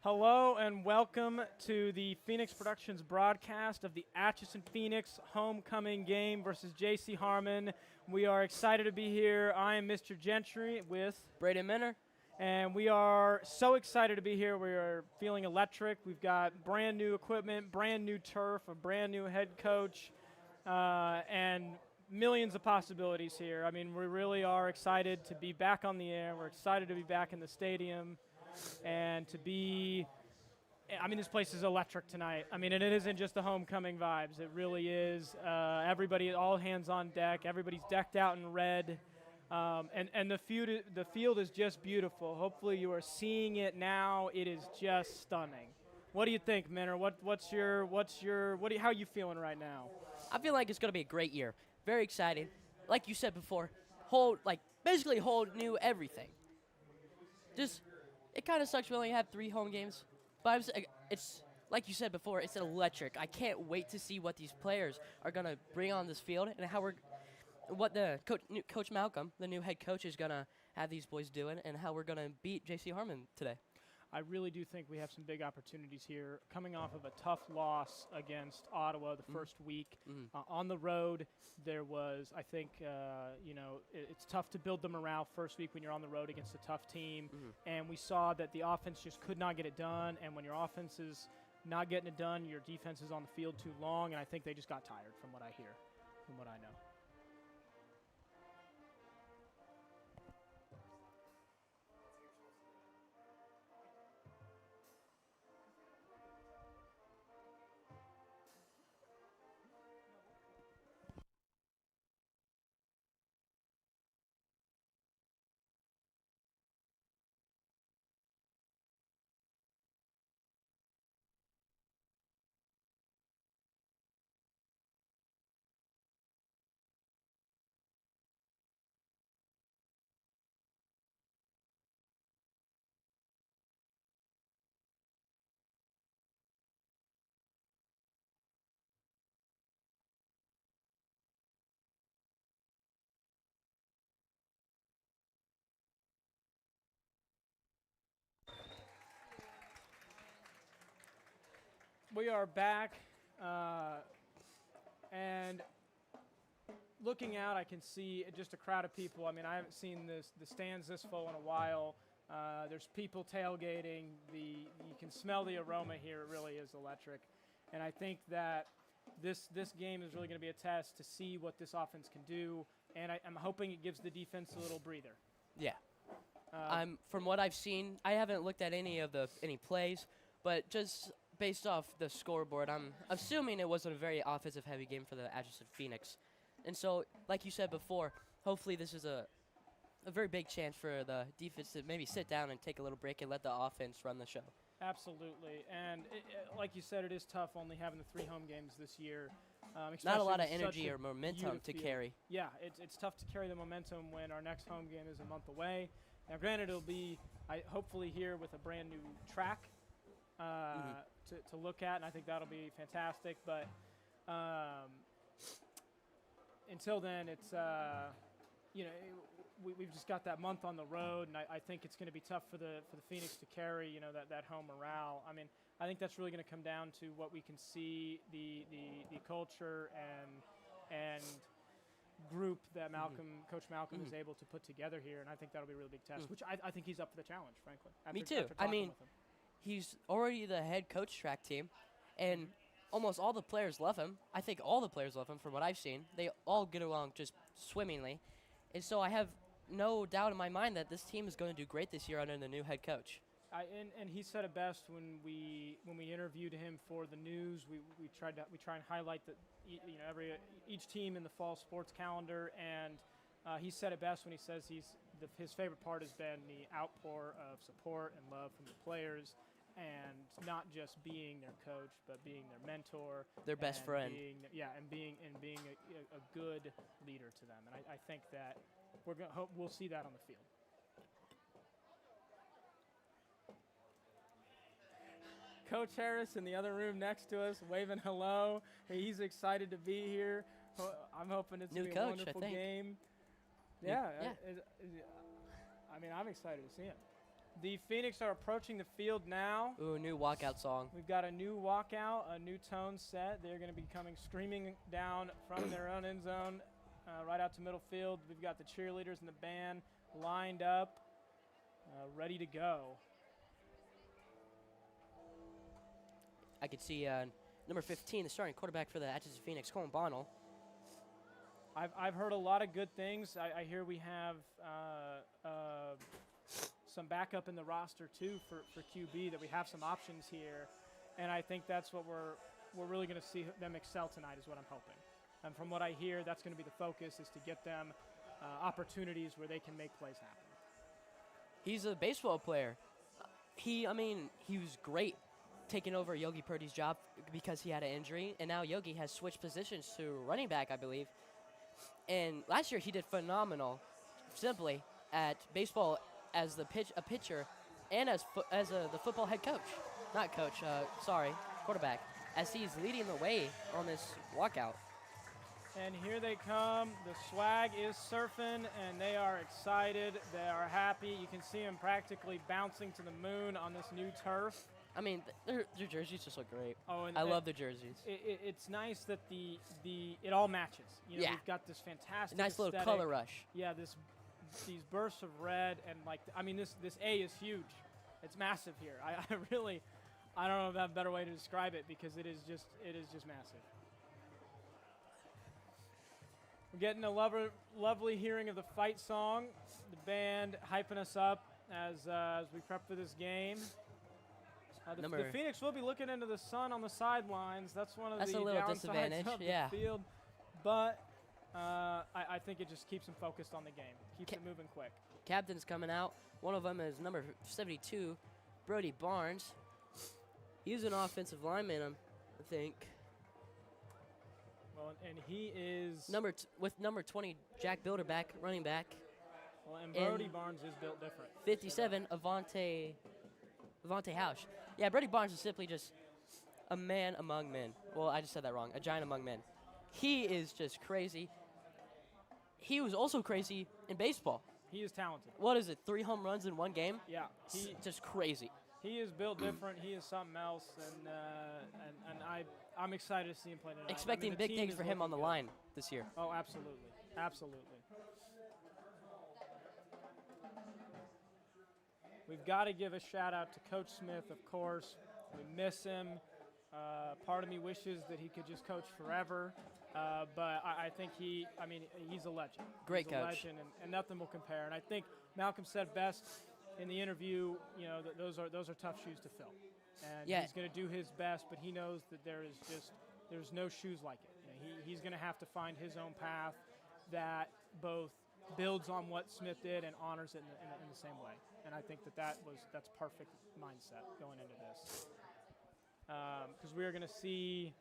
Hello and welcome to the Phoenix Productions broadcast of the Atchison Phoenix homecoming game versus JC Harmon. We are excited to be here. I am Mr. Gentry with Braiden, and we are so excited to be here. We are feeling electric. We've got brand new equipment, brand new turf, a brand new head coach, and millions of possibilities here. I mean, we really are excited to be back on the air. We're excited to be back in the stadium. And to be, I mean, this place is electric tonight. I mean, and it isn't just the homecoming vibes. It really is. Everybody, all hands on deck. Everybody's decked out in red. And the field is just beautiful. Hopefully you are seeing it now. It is just stunning. What do you think, Minner? How are you feeling right now? I feel like it's going to be a great year. Very exciting. Like you said before, basically whole new everything. It kind of sucks we only have 3 home games, but it's like you said before, it's electric. I can't wait to see what these players are going to bring on this field and what the Coach Malcolm, the new head coach, is going to have these boys doing and how we're going to beat JC Harmon today. I really do think we have some big opportunities here. Coming off of a tough loss against Ottawa the first week on the road, there was, I think, it's tough to build the morale first week when you're on the road against a tough team. And we saw that the offense just could not get it done. And when your offense is not getting it done, your defense is on the field too long. And I think they just got tired from what I hear, from what I know. We are back, and looking out, I can see just a crowd of people. I mean, I haven't seen the stands this full in a while. There's people tailgating. You can smell the aroma here. It really is electric, and I think that this game is really going to be a test to see what this offense can do, and I'm hoping it gives the defense a little breather. Yeah. From what I've seen, I haven't looked at any plays, but just based off the scoreboard, I'm assuming it wasn't a very offensive-heavy game for the Atchison Phoenix. And so, like you said before, hopefully this is a very big chance for the defense to maybe sit down and take a little break and let the offense run the show. Absolutely. And like you said, it is tough only having the 3 home games this year. Not a lot of energy or momentum to carry. Yeah, it's tough to carry the momentum when our next home game is a month away. Now, granted, it'll be hopefully here with a brand new track to look at, and I think that'll be fantastic. But until then, it's we've just got that month on the road, and I think it's going to be tough for the Phoenix to carry that home morale. I mean, I think that's really going to come down to what we can see the culture and group that Coach Malcolm is able to put together here, and I think that'll be a really big test. Which I think he's up for the challenge, frankly. Me too. I mean, he's already the head coach track team, and almost all the players love him. I think all the players love him from what I've seen. They all get along just swimmingly. And so I have no doubt in my mind that this team is going to do great this year under the new head coach. And he said it best when we interviewed him for the news. We try and highlight that each team in the fall sports calendar, and he said it best when he says his favorite part has been the outpour of support and love from the players. And not just being their coach, but being their mentor, their best friend. Being a good leader to them. And I think that we'll see that on the field. Coach Harris in the other room next to us, waving hello. He's excited to be here. I'm hoping it's going to be a wonderful game. Yeah. I mean, I'm excited to see him. The Phoenix are approaching the field now. Ooh, new walkout song. We've got a new walkout, a new tone set. They're going to be coming screaming down from their own end zone right out to middle field. We've got the cheerleaders and the band lined up, ready to go. I could see number 15, the starting quarterback for the Atchison Phoenix, Colin Bonnell. I've heard a lot of good things. I hear we have some backup in the roster too for QB, that we have some options here, and I think that's what we're really going to see them excel tonight, is what I'm hoping. And from what I hear, that's going to be the focus, is to get them opportunities where they can make plays happen. He's a baseball player. He was great taking over Yogi Purdy's job because he had an injury, and now Yogi has switched positions to running back, I believe. And last year he did phenomenal, simply at baseball as a pitcher, and as the football head coach, quarterback, as he's leading the way on this walkout. And here they come. The swag is surfing, and they are excited. They are happy. You can see them practically bouncing to the moon on this new turf. I mean, their jerseys just look great. Oh, and I love the jerseys. It's nice that it all matches. You know, Yeah. We've got this fantastic Nice little aesthetic. color rush. Yeah, these bursts of red, and this A is huge. It's massive here. I don't know if I have a better way to describe it, because it is just massive. We're getting a lovely hearing of the fight song. The band hyping us up as we prep for this game. The Phoenix will be looking into the sun on the sidelines. That's one of the a little downsides disadvantage, of yeah. the field. But I think it just keeps them focused on the game, keeps it moving quick. Captain's coming out. One of them is number 72, Brody Barnes. He's an offensive lineman, I think. Well, and he is with number 20, Jack Bilderback, running back. Well, and Brody Barnes is built different. 57, Avante Hausch. Yeah, Brody Barnes is simply just a man among men. Well, I just said that wrong. A giant among men. He is just crazy. He was also crazy in baseball. He is talented. What is it, 3 home runs in one game? Yeah. Just crazy. He is built different. He is something else, and I'm excited to see him play tonight. Expecting big things for him on the line this year. Oh, absolutely. Absolutely. We've got to give a shout out to Coach Smith, of course. We miss him. Part of me wishes that he could just coach forever, but I think he's a legend. Great he's coach. A legend, and nothing will compare. And I think Malcolm said best in the interview, that those are tough shoes to fill. And he's going to do his best, but he knows that there's no shoes like it. He's going to have to find his own path that both builds on what Smith did and honors it in the same way. And I think that's perfect mindset going into this. Because we're going to see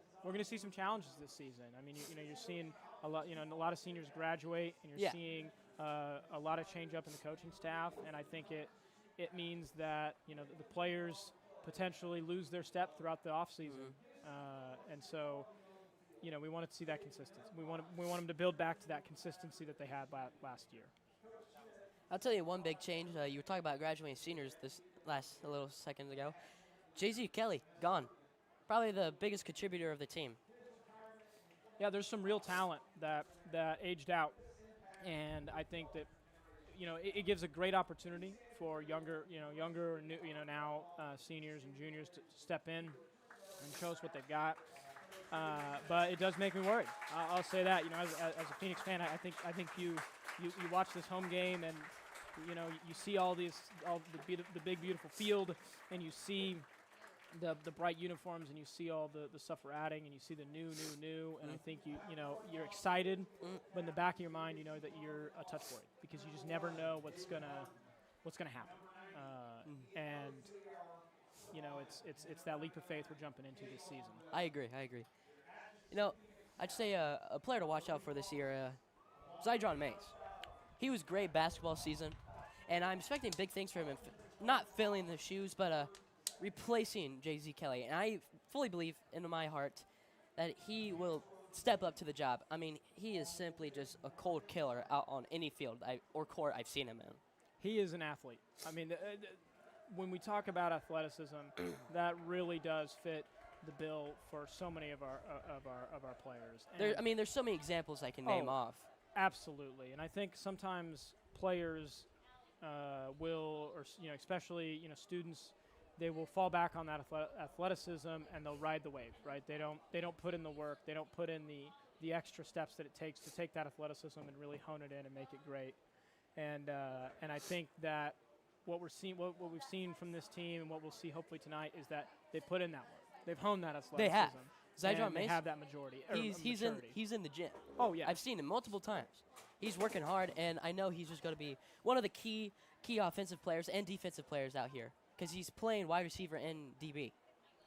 some challenges this season. I mean, you're seeing a lot of seniors graduate, and you're seeing a lot of change up in the coaching staff. And I think it means that the players potentially lose their step throughout the offseason. And so, we want to see that consistency. We want them to build back to that consistency that they had last year. I'll tell you one big change. You were talking about graduating seniors a little second ago. JC Kyllee, gone. Probably the biggest contributor of the team. Yeah, there's some real talent that aged out, and I think that it gives a great opportunity for younger now seniors and juniors to step in and show us what they've got. But it does make me worried. I'll say that. As a Phoenix fan, I think you watch this home game, and you see all the big beautiful field, and you see the bright uniforms, and you see all the stuff we're adding, and you see the new, and I think you're excited, but in the back of your mind, you know that you're a touch worried, because you just never know what's gonna happen, and it's that leap of faith we're jumping into this season. I agree. I'd say a player to watch out for this year, Zydron Mays. He was great basketball season, and I'm expecting big things from him. Not filling the shoes, but replacing JC Kyllee. And I fully believe in my heart that he will step up to the job. I mean, he is simply just a cold killer out on any field or court I've seen him in. He is an athlete. I mean, when we talk about athleticism, that really does fit the bill for so many of our players. There's so many examples I can name off. Absolutely, and I think sometimes players will, or especially students, they will fall back on that athleticism and they'll ride the wave, right? They don't put in the work, they don't put in the extra steps that it takes to take that athleticism and really hone it in and make it great. And I think that what we've seen from this team and what we'll see hopefully tonight is that they put in that work. They've honed that athleticism. They have. They have that majority. He's in the gym. Oh yeah, I've seen him multiple times. He's working hard, and I know he's just going to be one of the key offensive players and defensive players out here because he's playing wide receiver and DB.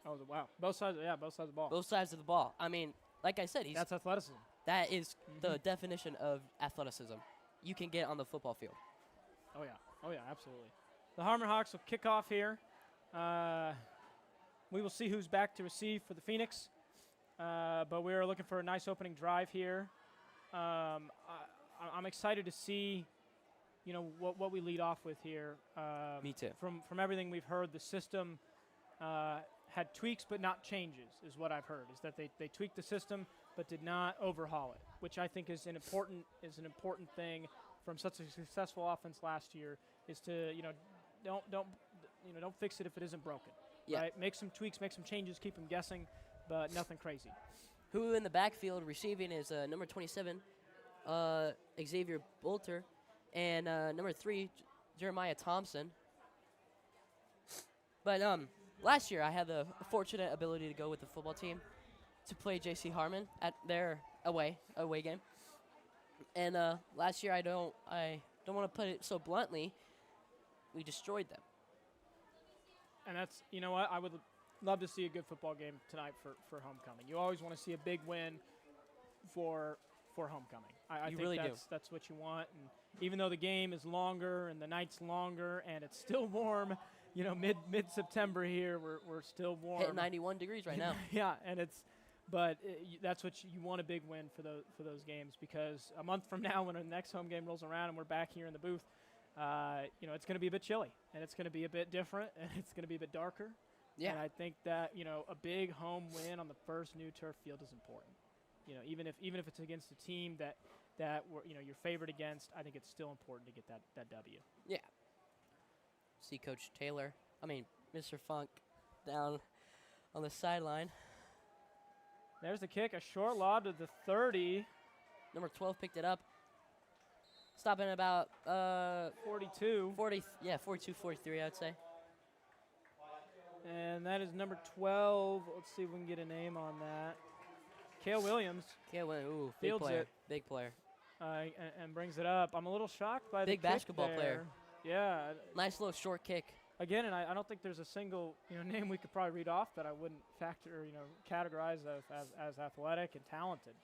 Oh wow, both sides of the ball. Both sides of the ball. I mean, like I said, that's athleticism. That is the definition of athleticism you can get on the football field. Oh yeah, absolutely. The Harmon Hawks will kick off here. We will see who's back to receive for the Phoenix, but we're looking for a nice opening drive here. I'm excited to see, what we lead off with here. Me too. From everything we've heard, the system had tweaks but not changes, is what I've heard. Is that they tweaked the system but did not overhaul it, which I think is an important thing from such a successful offense last year. Is to don't fix it if it isn't broken. Yeah. Right? Make some tweaks, make some changes, keep them guessing, but nothing crazy. Who in the backfield receiving is number 27, Xavier Bolter, and number 3, Jeremiah Thompson. But last year I had the fortunate ability to go with the football team to play JC Harmon at their away game. And last year I don't want to put it so bluntly, we destroyed them. And that's, I would love to see a good football game tonight for homecoming. You always want to see a big win for homecoming. I think really that's what you want. And even though the game is longer and the night's longer and it's still warm, mid-September here, we're still warm. Hitting 91 degrees right now. Yeah, and that's what you want, a big win for those games, because a month from now when the next home game rolls around and we're back here in the booth, it's going to be a bit chilly, and it's going to be a bit different, and it's going to be a bit darker. Yeah. And I think that, a big home win on the first new turf field is important. Even if it's against a team that you're favored against, I think it's still important to get that W. Yeah. See Coach Taylor, Mr. Funk down on the sideline. There's the kick, a short lob to the 30. Number 12 picked it up. Stopping about 42. 42, 43, I'd say. And that is number 12. Let's see if we can get a name on that. Cale Williams. Ooh, fields big player. it. Big player. And brings it up. I'm a little shocked by the big kick basketball there. player. Yeah. Nice little short kick. Again, and I don't think there's a single name we could probably read off that I wouldn't categorize as athletic and talented.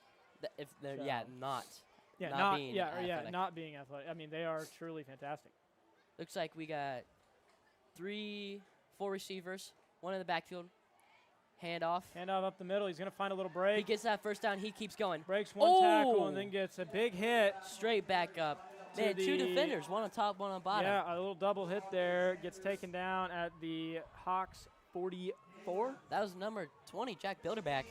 If they're not being athletic. They are truly fantastic. Looks like we got 4 receivers, one in the backfield. Handoff up the middle. He's going to find a little break. He gets that first down. He keeps going. Breaks one tackle and then gets a big hit. Straight back up. Man, 2 defenders, one on top, one on bottom. Yeah, a little double hit there. Gets taken down at the Hawks 44. That was number 20, Jack Bilderback.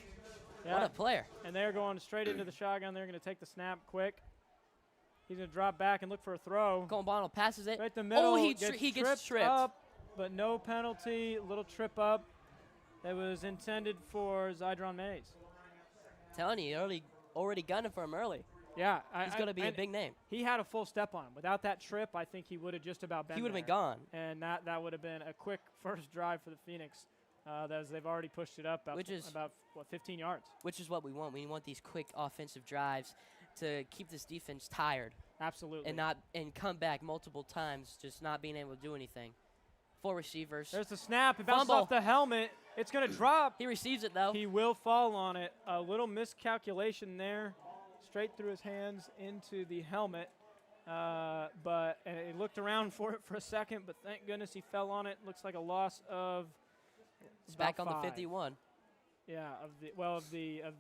Yeah. What a player. And they're going straight into the shotgun. They're going to take the snap quick. He's going to drop back and look for a throw. Colin passes it. Right the middle. He gets tripped. Up, but no penalty. Little trip up. That was intended for Zydron Mays. Telling you, already gunning for him early. Yeah. He's going to be a big name. He had a full step on him. Without that trip, I think he would have just about been He would have been there. gone. And that would have been a quick first drive for the Phoenix, as they've already pushed it up about 15 yards. Which is what we want. We want these quick offensive drives to keep this defense tired. Absolutely. And come back multiple times, just not being able to do anything. 4 receivers. There's the snap. It bounces off the helmet. It's going to drop. He receives it, though. He will fall on it. A little miscalculation there. Straight through his hands into the helmet. And he looked around for it for a second, but thank goodness he fell on it. Looks like a loss of It's back on 5. the 51. Yeah, of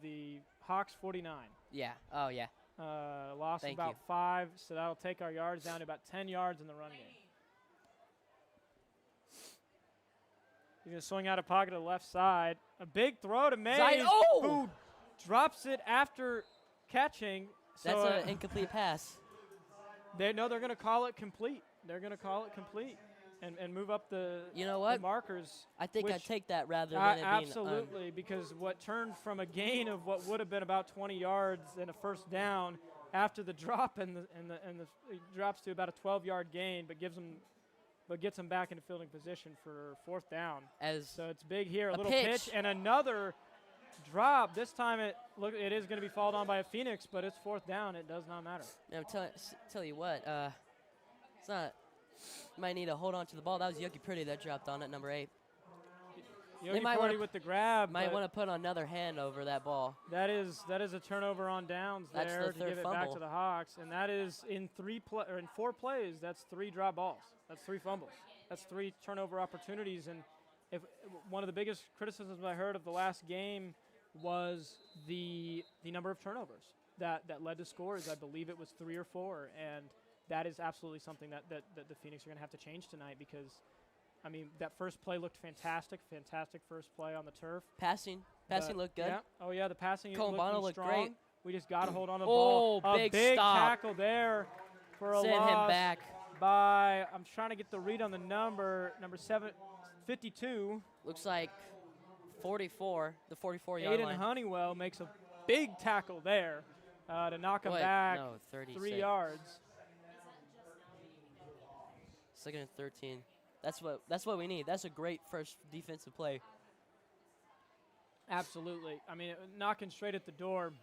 the Hawks 49. Yeah. Oh, yeah. Loss of about 5, so that'll take our yards down to about 10 yards in the run game. He's going to swing out of pocket to the left side. A big throw to Mays, who drops it after catching. That's So an incomplete pass. they're going to call it complete. They're going to call it complete and move up the, you know what? the markers. I think I'd take that rather than it being absolutely, because what turned from a gain of what would have been about 20 yards and a first down after the drop and it drops to about a 12-yard gain, but gets them back into fielding position for fourth down. So it's big here, a little pitch and another drop. This time it is going to be fouled on by a Phoenix, but it's fourth down. It does not matter. Yeah, tell you what, it's not. You might need to hold on to the ball. That was Yogi Purdy that dropped on it, number 8. Yogi Purdy with the grab. Might want to put another hand over that ball. That is a turnover on downs there to give it back to the Hawks, and that is in 4 plays. That's 3 drop balls. That's 3 fumbles. That's 3 turnover opportunities. And if one of the biggest criticisms I heard of the last game was the number of turnovers that led to scores. I believe it was 3 or 4, and that is absolutely something that the Phoenix are going to have to change tonight because, I mean, that first play looked fantastic first play on the turf. Passing looked good. Yeah. Oh, yeah, the passing looked strong. Great. We just got to hold on to the ball. Big stop. Tackle there for a Send loss him back. by, I'm trying to get the read on the number 52. Looks like 44, the 44-yard line. Aiden Honeywell makes a big tackle there to knock him back 3 yards. 2nd and 13. That's what we need. That's a great first defensive play. Absolutely. I mean, knocking straight at the door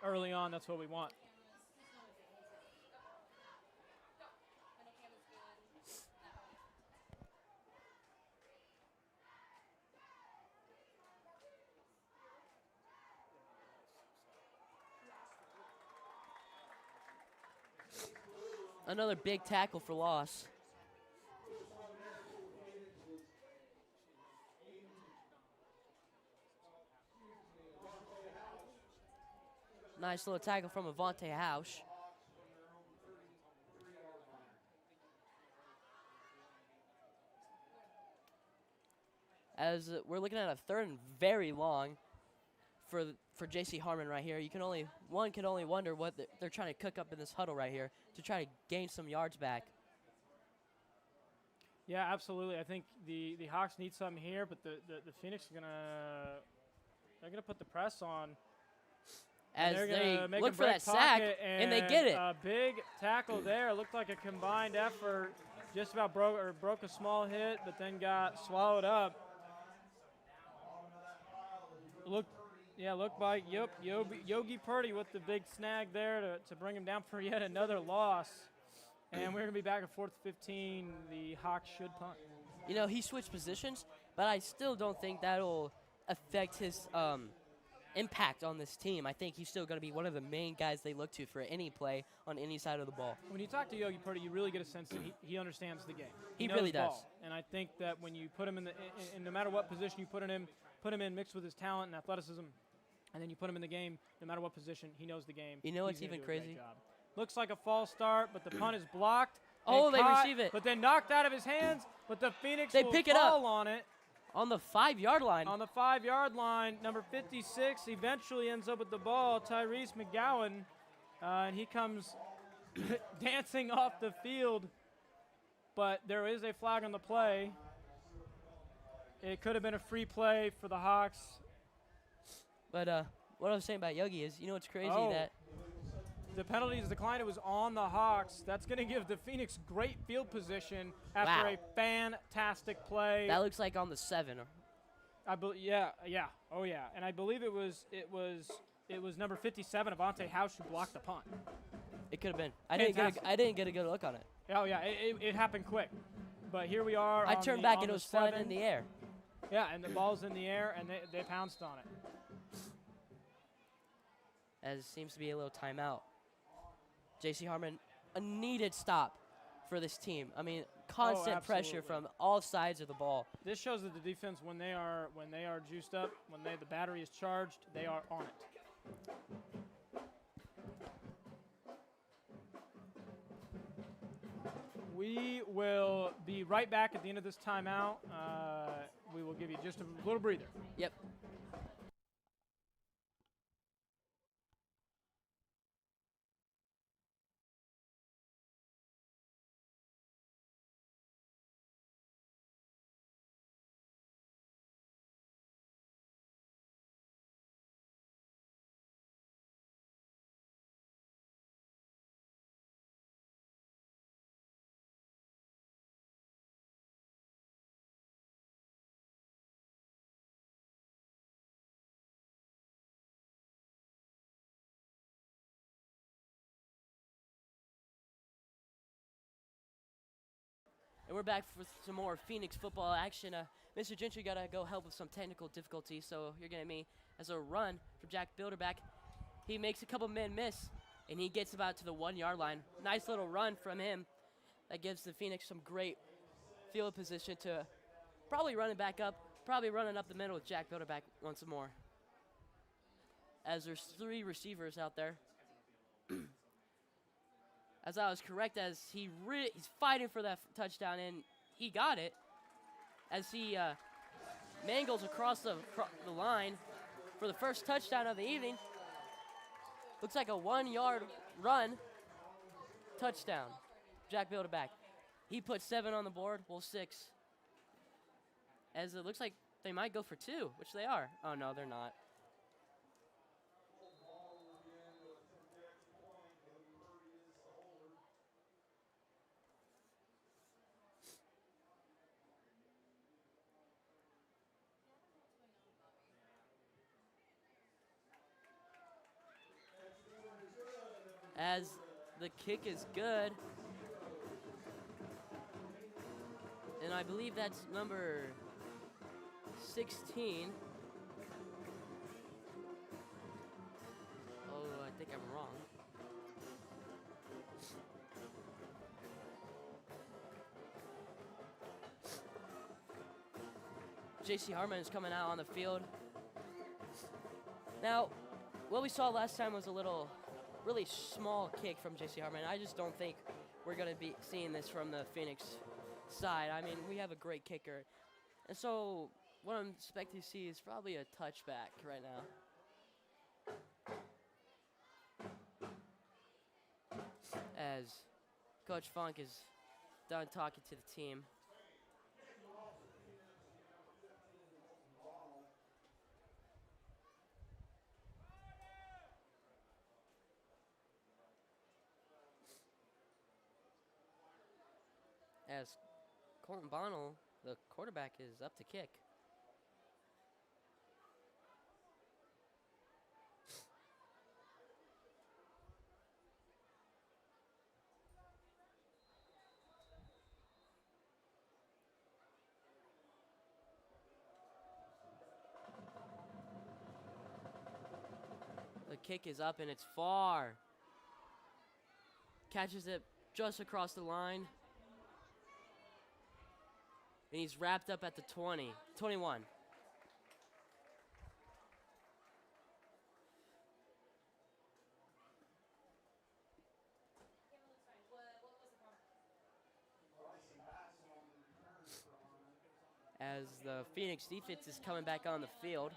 early on, that's what we want. Another big tackle for loss. Nice little tackle from Avante Hausch. As we're looking at a 3rd and very long for JC Harmon right here. One can only wonder what they're trying to cook up in this huddle right here to try to gain some yards back. Yeah, absolutely. I think the Hawks need something here, but the Phoenix are they're gonna put the press on. As they look for that sack, and they get it. A big tackle there. Looked like a combined effort. Just about broke a small hit, but then got swallowed up. Looked by Yogi Purdy with the big snag there to bring him down for yet another loss. And we're going to be back at 4th 15. The Hawks should punt. You know, he switched positions, but I still don't think that'll affect his impact on this team. I think he's still going to be one of the main guys they look to for any play on any side of the ball. When you talk to Yogi Purdy, you really get a sense that he understands the game. He really does. Ball. And I think that when you put him in no matter what position you put him in mixed with his talent and athleticism, and then you put him in the game, no matter what position, he knows the game. You know what's even crazy? Looks like a false start, but the punt is blocked. They receive it. But then knocked out of his hands, but the Phoenix will pick fall on it. On the 5-yard line. On the 5-yard line, number 56 eventually ends up with the ball, Tyrese McGowan, and he comes dancing off the field, but there is a flag on the play. It could have been a free play for the Hawks. But what I was saying about Yogi is, you know what's crazy? That the penalty is declined. It was on the Hawks. That's going to give the Phoenix great field position after a fantastic play. That looks like on the 7. Yeah. Oh yeah. And I believe it was number 57, Avante Hausch, who blocked the punt. It could have been. I didn't get a good look on it. Oh yeah. It happened quick. But here we are. I turned back and it was flying in the air. Yeah, and the ball's in the air, and they pounced on it. As seems to be a little timeout. JC Harmon, a needed stop for this team. I mean, constant pressure from all sides of the ball. This shows that the defense, when they are juiced up, when the battery is charged, they are on it. We will be right back at the end of this timeout. We will give you just a little breather. Yep. And we're back for some more Phoenix football action. Mr. Gentry got to go help with some technical difficulties, so you're getting me as a run from Jack Bilderback. He makes a couple men miss, and he gets about to the 1 yard line. Nice little run from him that gives the Phoenix some great field position to probably run it back up, probably running up the middle with Jack Bilderback once more. As there's 3 receivers out there. As I was correct, as he's fighting for that touchdown, and he got it. As he mangles across the line for the first touchdown of the evening. Looks like a 1 yard run, touchdown. Jack Bilderback. He put 7 on the board, well 6. As it looks like they might go for 2, which they are. Oh no, they're not. As the kick is good. And I believe that's number 16. Oh, I think I'm wrong. JC Harmon is coming out on the field. Now, what we saw last time was a really small kick from JC Harmon. I just don't think we're going to be seeing this from the Phoenix side. I mean, we have a great kicker. And so what I'm expecting to see is probably a touchback right now. As Coach Funk is done talking to the team. As Colton Bonnell, the quarterback, is up to kick. The kick is up and it's far. Catches it just across the line. And he's wrapped up at the 20, 21. As the Phoenix defense is coming back on the field.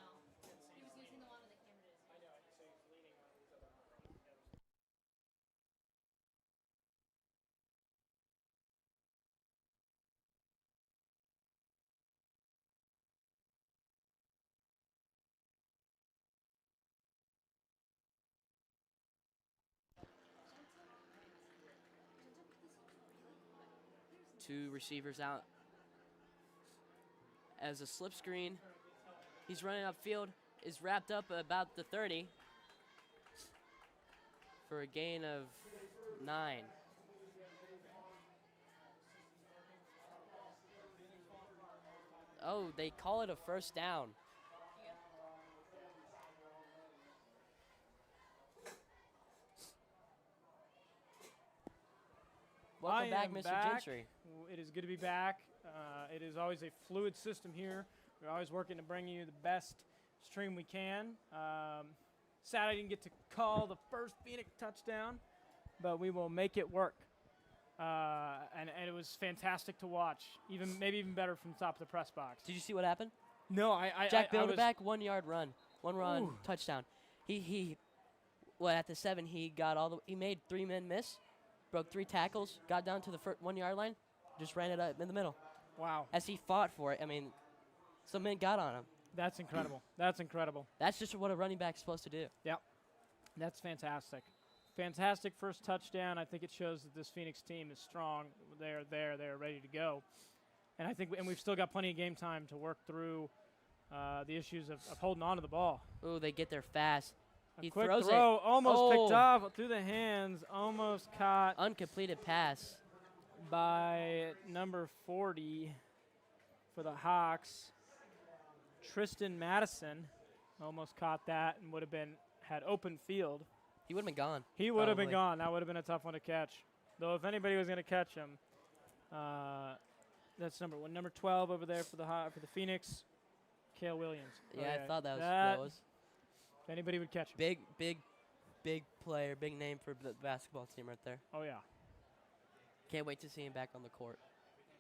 Two receivers out. As a slip screen, he's running upfield, is wrapped up about the 30 for a gain of 9. Oh, they call it a first down. Welcome back, Mr. Gentry. It is good to be back. It is always a fluid system here. We're always working to bring you the best stream we can. Sad I didn't get to call the first Phoenix touchdown, but we will make it work. and it was fantastic to watch. Maybe even better from the top of the press box. Did you see what happened? No, Jack I was back 1 yard run, touchdown. At the 7 he got he made 3 men miss, broke 3 tackles, got down to the 1 yard line, just ran it up in the middle. Wow. As he fought for it, I mean, some men got on him. That's incredible. That's incredible. That's just what a running back's supposed to do. Yep. That's fantastic. Fantastic first touchdown. I think it shows that this Phoenix team is strong. They're there. They're ready to go. And I think we've still got plenty of game time to work through the issues of holding on to the ball. Ooh, they get there fast. He quick throws throw, it. almost picked off through the hands, almost caught. Uncompleted pass. By number 40 for the Hawks, Tristan Madison almost caught that and would have had open field. He would have been gone. He would have been gone. That would have been a tough one to catch. Though if anybody was going to catch him, that's number 12 over there for the Phoenix, Kyle Williams. Yeah, I thought that was. If anybody would catch him. Big player, big name for the basketball team right there. Oh yeah. Can't wait to see him back on the court.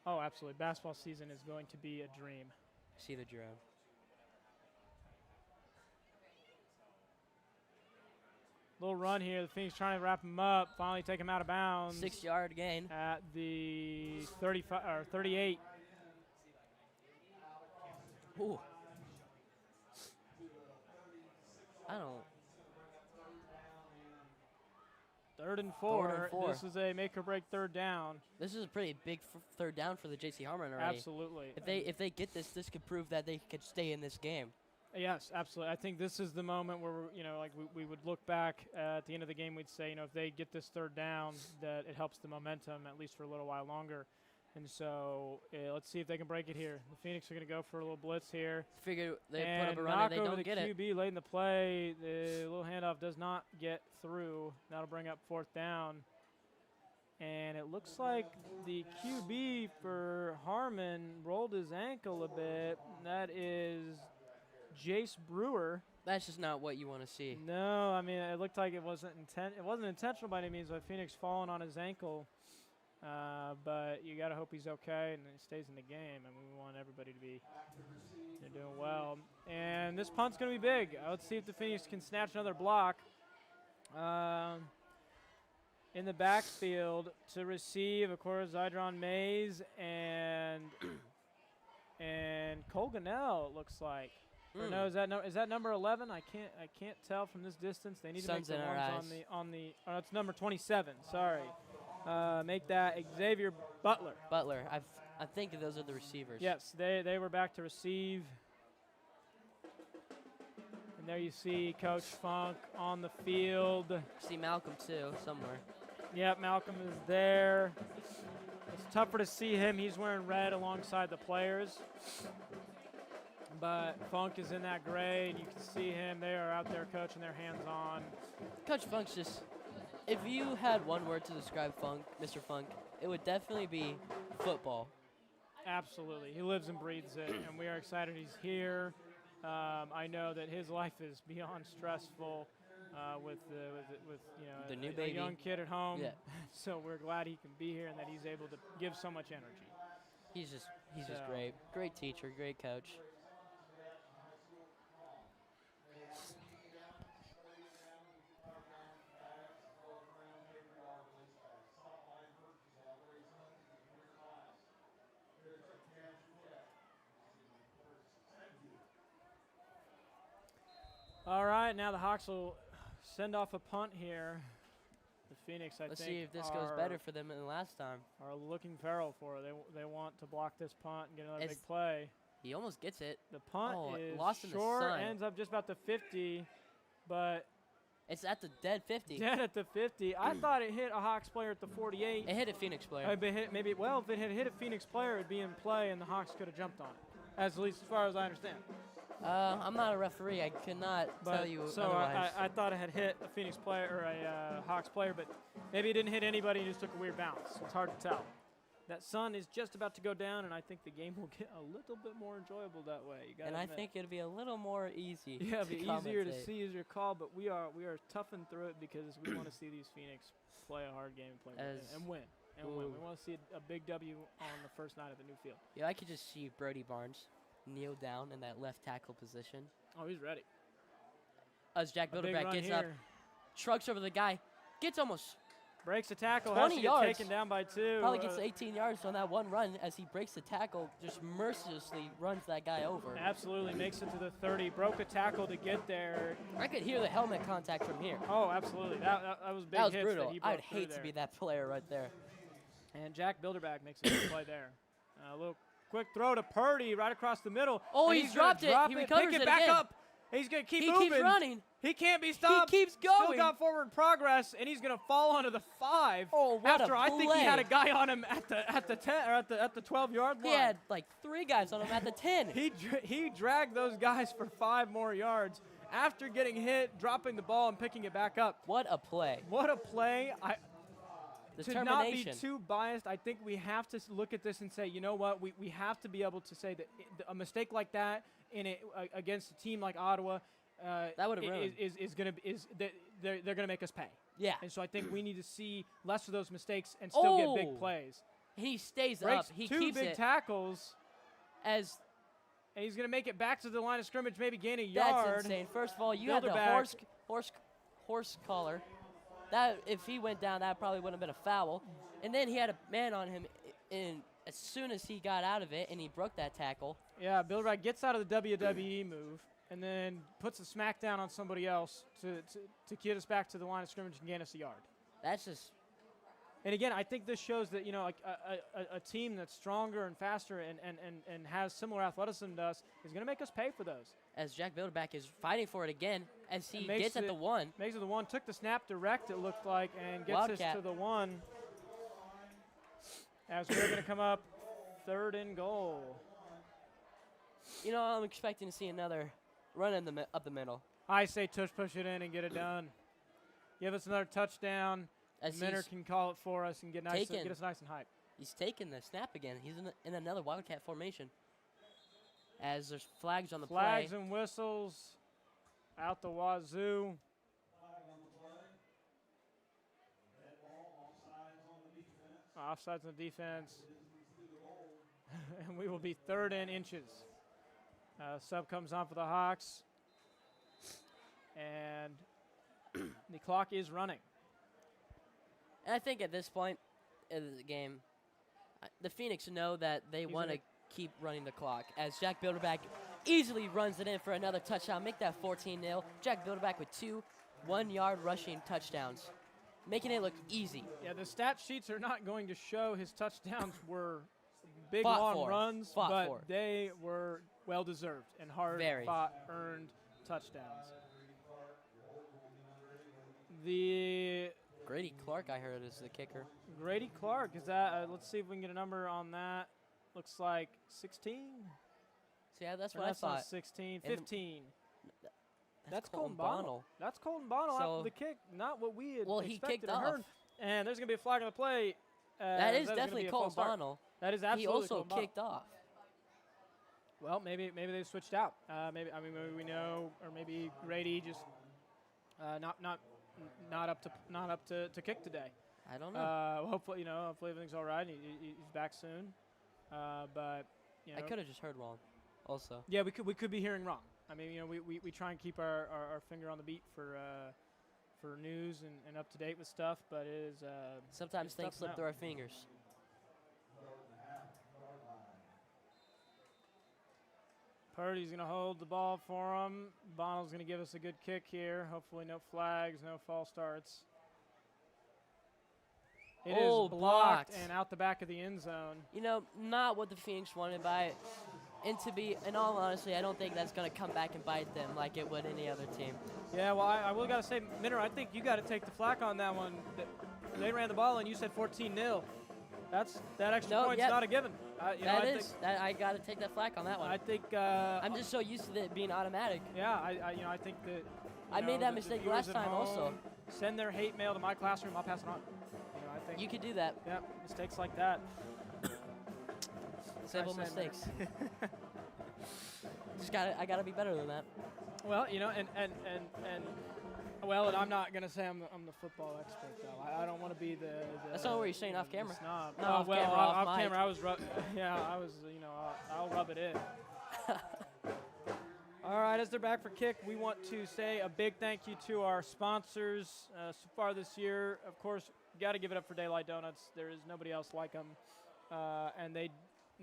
Oh, absolutely. Basketball season is going to be a dream. See the drone. Little run here. The Phoenix trying to wrap him up. Finally take him out of bounds. 6 yard gain. At the 35 or 38. Ooh. I don't. 3rd and 4. 3rd and 4. This is a make or break 3rd down. This is a pretty big 3rd down for the JC Harmon already. Absolutely. If they get this could prove that they could stay in this game. Yes, absolutely. I think this is the moment where we would look back at the end of the game. We'd say, if they get this 3rd down, that it helps the momentum at least for a little while longer. And so let's see if they can break it here. The Phoenix are going to go for a little blitz here. Figure they and put up a run and they don't get it. QB late in the play. The little handoff does not get through. That'll bring up 4th down. And it looks like the QB for Harmon rolled his ankle a bit. That is Jace Brewer. That's just not what you want to see. No, I mean it looked like it wasn't intentional by any means. But Phoenix falling on his ankle. But you got to hope he's okay and he stays in the game. I mean, we want everybody to be doing well. And this punt's going to be big. Let's see if the Phoenix can snatch another block. In the backfield to receive, of course, Zydron Mays and Cole Gunnell, it looks like. Or no, is that number 11? I can't tell from this distance. They need to make the ones on the. Oh, it's number 27. Sorry. Make that Xavier Butler. I think those are the receivers. Yes, they were back to receive. And there you see Coach Funk on the field. See Malcolm too somewhere. Yep, Malcolm is there. It's tougher to see him. He's wearing red alongside the players. But Funk is in that gray, and you can see him. They are out there coaching their hands on. Coach Funk's just, if you had one word to describe Funk, Mr. Funk, it would definitely be football. Absolutely. He lives and breathes it, and we are excited he's here. I know that his life is beyond stressful with the new baby, a young kid at home. Yeah. So we're glad he can be here and that he's able to give so much energy. He's just great. Great teacher, great coach. All right, now the Hawks will send off a punt here. The Phoenix, Let's see if this goes better for them than last time. Are looking feral for it. They want to block this punt and get another big play. He almost gets it. The punt is lost in short, the sun. ends up just about the 50, but it's at the dead 50. Dead at the 50. I thought it hit a Hawks player at the 48. It hit a Phoenix player. If it had hit a Phoenix player, it'd be in play, and the Hawks could have jumped on it. At least as far as I understand. I'm not a referee. I cannot tell you otherwise. I thought it had hit a Phoenix player or a Hawks player, but maybe it didn't hit anybody. It just took a weird bounce. It's hard to tell. That sun is just about to go down, and I think the game will get a little bit more enjoyable that way. I think it'll be a little more easy. Yeah, it'll be easier to see as your call, but we are toughing through it because we want to see these Phoenix play a hard game and win. and win. We want to see a big W on the first night of the new field. Yeah, I could just see Brody Barnes kneel down in that left tackle position. Oh, he's ready. As Jack Bilderback gets up, shrugs over the guy, gets almost breaks the tackle, 20 has to yards. get taken down by 2. Probably gets 18 yards on that one run as he breaks the tackle, just mercilessly runs that guy over. Absolutely, makes it to the 30, broke a tackle to get there. I could hear the helmet contact from here. Oh, absolutely. That was big. That was hits brutal. that he I would broke through hate there. to be that player right there. And Jack Bilderback makes a good play there. A little quick throw to Purdy right across the middle. Oh, and he's dropped it. He recovers pick it back again. up. He's going to keep He moving. keeps running. He can't be stopped. He keeps going. Still got forward progress, and he's going to fall onto the 5. Oh, what after a I think he play. had a guy on him at the 10 or at the 12-yard line. He had like 3 guys on him at the 10. He dragged those guys for 5 more yards after getting hit, dropping the ball, and picking it back up. What a play. What a play. To not be Determination. too biased, I think we have to look at this and say, you know what, we have to be able to say that a mistake like that against a team like Ottawa That would have ruined. they're going to make us pay. Yeah. And so I think we need to see less of those mistakes and still get big plays. He stays Breaks up. He 2 keeps big it tackles, as and he's going to make it back to the line of scrimmage, maybe gain a that's yard. insane. First of all, you had the Bilderback. horse collar. That if he went down, that probably wouldn't have been a foul. And then he had a man on him, and as soon as he got out of it and he broke that tackle. Yeah, Bilderback gets out of the WWE move and then puts a smackdown on somebody else to get us back to the line of scrimmage and gain us a yard. That's just. And again, I think this shows that, you know, like a team that's stronger and faster and has similar athleticism to us is going to make us pay for those. As Jack Bilderback is fighting for it again, as he Makes gets at the 1. Makes it the 1, took the snap direct, it looked like, and gets Wildcat. us to the 1. As we're going to come up 3rd and goal. You know, I'm expecting to see another run in the up the middle. I say push it in and get it done. Give us another touchdown. As Minner he's can call it for us and get us nice and hype. He's taking the snap again. He's in another Wildcat formation. As there's flags on the Flags play. and whistles out the wazoo. Offsides on the defense. And we will be 3rd and inches. Sub comes on for the Hawks. And the clock is running. And I think at this point in the game, the Phoenix know that they want to keep running the clock. As Jack Bilderback easily runs it in for another touchdown, make that 14-0. Jack Bilderback with 2 1-yard rushing touchdowns, making it look easy. Yeah, the stat sheets are not going to show his touchdowns were big, Fought long for. runs, Fought but for. they were well-deserved and hard-fought, earned touchdowns. The Grady Clark, I heard, is the kicker. Grady Clark, is that, let's see if we can get a number on that. Looks like 16? So yeah, that's Or what I that's not thought. 16, And 15. That's Colton Colton Bonnell. That's Colton Bonnell So- after the kick, not what we had Well, he expected kicked or heard. off. And there's going to be a flag on the play. That is gonna definitely be a false Colton start. Bonnell. That is He absolutely also Colton Bonnell. kicked off. Well, maybe they switched out. Maybe we know, or maybe Grady just not up to kick today. I don't know. Hopefully everything's all right. He's back soon. But you know, I could have just heard wrong. Also. yeah, we could be hearing wrong. I mean, you know, we try and keep our finger on the beat for news and up to date with stuff, but it is Sometimes it's things tough slip now. through our fingers. Purdy's going to hold the ball for him. Bonnell's going to give us a good kick here. Hopefully no flags, no false starts. It is blocked and out the back of the end zone. You know, not what the Phoenix wanted by it. And to be, in all honesty, I don't think that's going to come back and bite them like it would any other team. Yeah, well, I really got to say, Minner, I think you got to take the flak on that one. They ran the ball and you said 14-0. That extra point's not a given. I got to take that flak on that one. I think I'm just so used to it being automatic. Yeah, I think that. I made that mistake last time also. Send their hate mail to my classroom. I'll pass it on. You know, I think you could do that. Yeah, mistakes like that. Simple mistakes. I gotta be better than that. Well, you know, and well, and I'm not gonna say I'm the football expert though. I don't want to be the. That's not what you're saying off camera. Snob. No, Oh, off well, camera, off off mic. camera, I was. I was. You know, I'll rub it in. All right, as they're back for kick, we want to say a big thank you to our sponsors so far this year. Of course, you got to give it up for Daylight Donuts. There is nobody else like them, and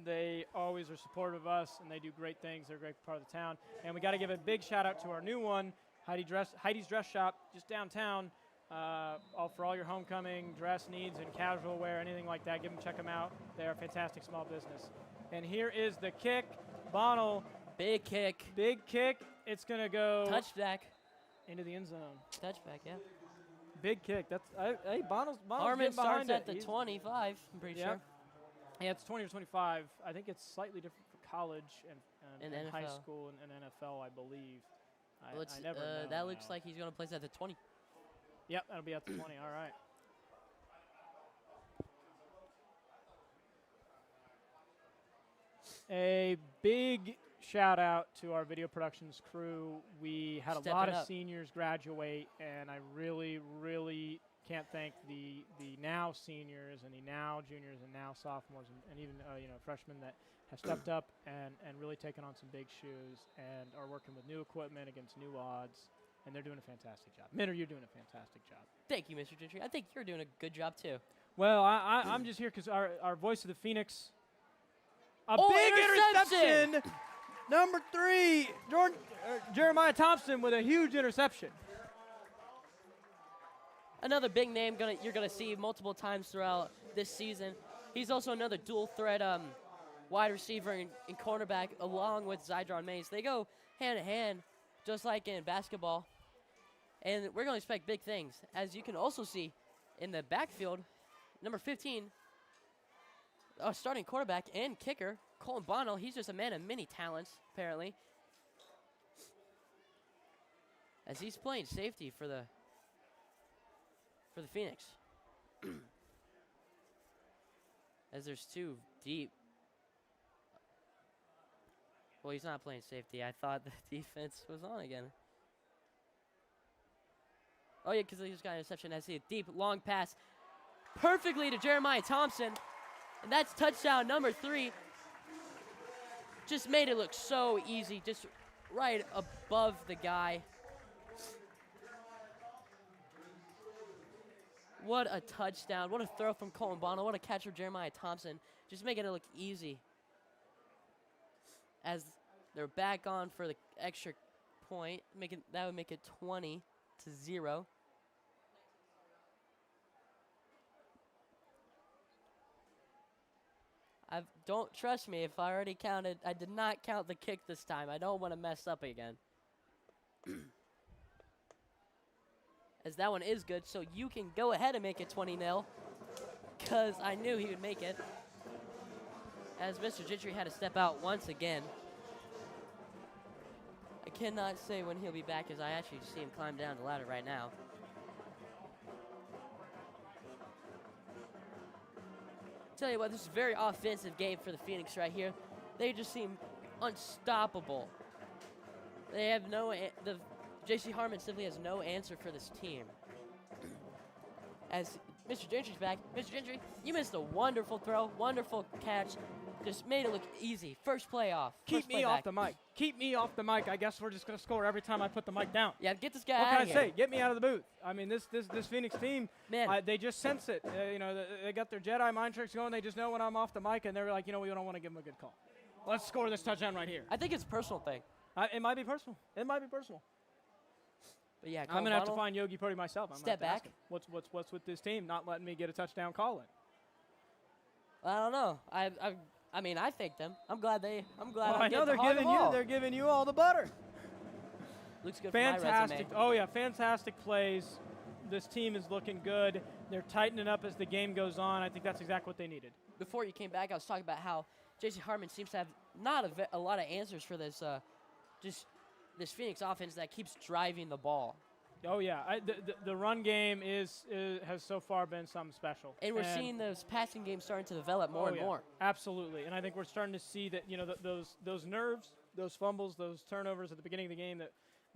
they always are supportive of us, and they do great things. They're a great part of the town. And we got to give a big shout out to our new one, Heidi's Dress Shop, just downtown. For all your homecoming dress needs and casual wear, anything like that, check them out. They're a fantastic small business. And here is the kick. Bonnell. Big kick. Big kick. It's going to go Touchback. into the end zone. Touchback, yeah. Big kick. That's hey, Bonnell's Harmon getting behind starts at it. the 25, I'm pretty sure. Yeah, it's 20 or 25. I think it's slightly different for college and And high NFL. school and NFL, I believe. Well, I never know that looks now. like he's going to place at the 20. Yep, that'll be at the 20. All right. A big shout out to our video productions crew. We had a lot Stepping of up. seniors graduate, and I really, really can't thank the now seniors and the now juniors and now sophomores and even freshmen that have stepped up and really taken on some big shoes and are working with new equipment against new odds, and they're doing a fantastic job. Minter, you're doing a fantastic job. Thank you, Mr. Gentry. I think you're doing a good job, too. Well, I'm just here because our voice of the Phoenix. A Oh, big interception! interception! Number 3, Jeremiah Thompson with a huge interception. Another big name you're going to see multiple times throughout this season. He's also another dual threat wide receiver and cornerback along with Zydron Mays. They go hand in hand just like in basketball. And we're going to expect big things. As you can also see in the backfield, number 15, starting quarterback and kicker, Colin Bonnell. He's just a man of many talents, apparently. As he's playing safety for the Phoenix. As there's two deep. Well, he's not playing safety. I thought the defense was on again. Oh, yeah, because he just got an interception. I see a deep, long pass perfectly to Jeremiah Thompson. And that's touchdown number 3. Just made it look so easy, just right above the guy. What a touchdown. What a throw from Colin Bonnell. What a catch from Jeremiah Thompson. Just making it look easy. As they're back on for the extra point. That would make it 20-0. Don't trust me if I already counted. I did not count the kick this time. I don't want to mess up again. As that one is good, so you can go ahead and make it 20-0. Because I knew he would make it. As Mr. Gentry had to step out once again. I cannot say when he'll be back as I actually see him climb down the ladder right now. Tell you what, this is a very offensive game for the Phoenix right here. They just seem unstoppable. They have JC Harmon simply has no answer for this team. As Mr. Gentry's back, Mr. Gentry, you missed a wonderful throw, wonderful catch. Just made it look easy. First play off. Keep me off the mic. Keep me off the mic. I guess we're just going to score every time I put the mic down. Yeah, get this guy what out can of I here. say? Get me out of the booth. I mean, this Phoenix team, Man. they just sense it. They got their Jedi mind tricks going. They just know when I'm off the mic, and they're like, we don't want to give them a good call. Let's score this touchdown right here. I think it's a personal thing. It might be personal. But yeah, I'm going to have to find Yogi Purdy myself. I'm Step gonna have back. to ask him, what's with this team not letting me get a touchdown call in? I don't know. I mean, I thanked them. I'm glad Well, I I'm know getting they're giving you all the butter. Looks good for my Fantastic. resume. Oh, yeah, fantastic plays. This team is looking good. They're tightening up as the game goes on. I think that's exactly what they needed. Before you came back, I was talking about how JC Harmon seems to have not a lot of answers for this this Phoenix offense that keeps driving the ball. Oh, yeah. The run game has so far been something special. And we're seeing those passing games starting to develop more and more. Absolutely. And I think we're starting to see that, those nerves, those fumbles, those turnovers at the beginning of the game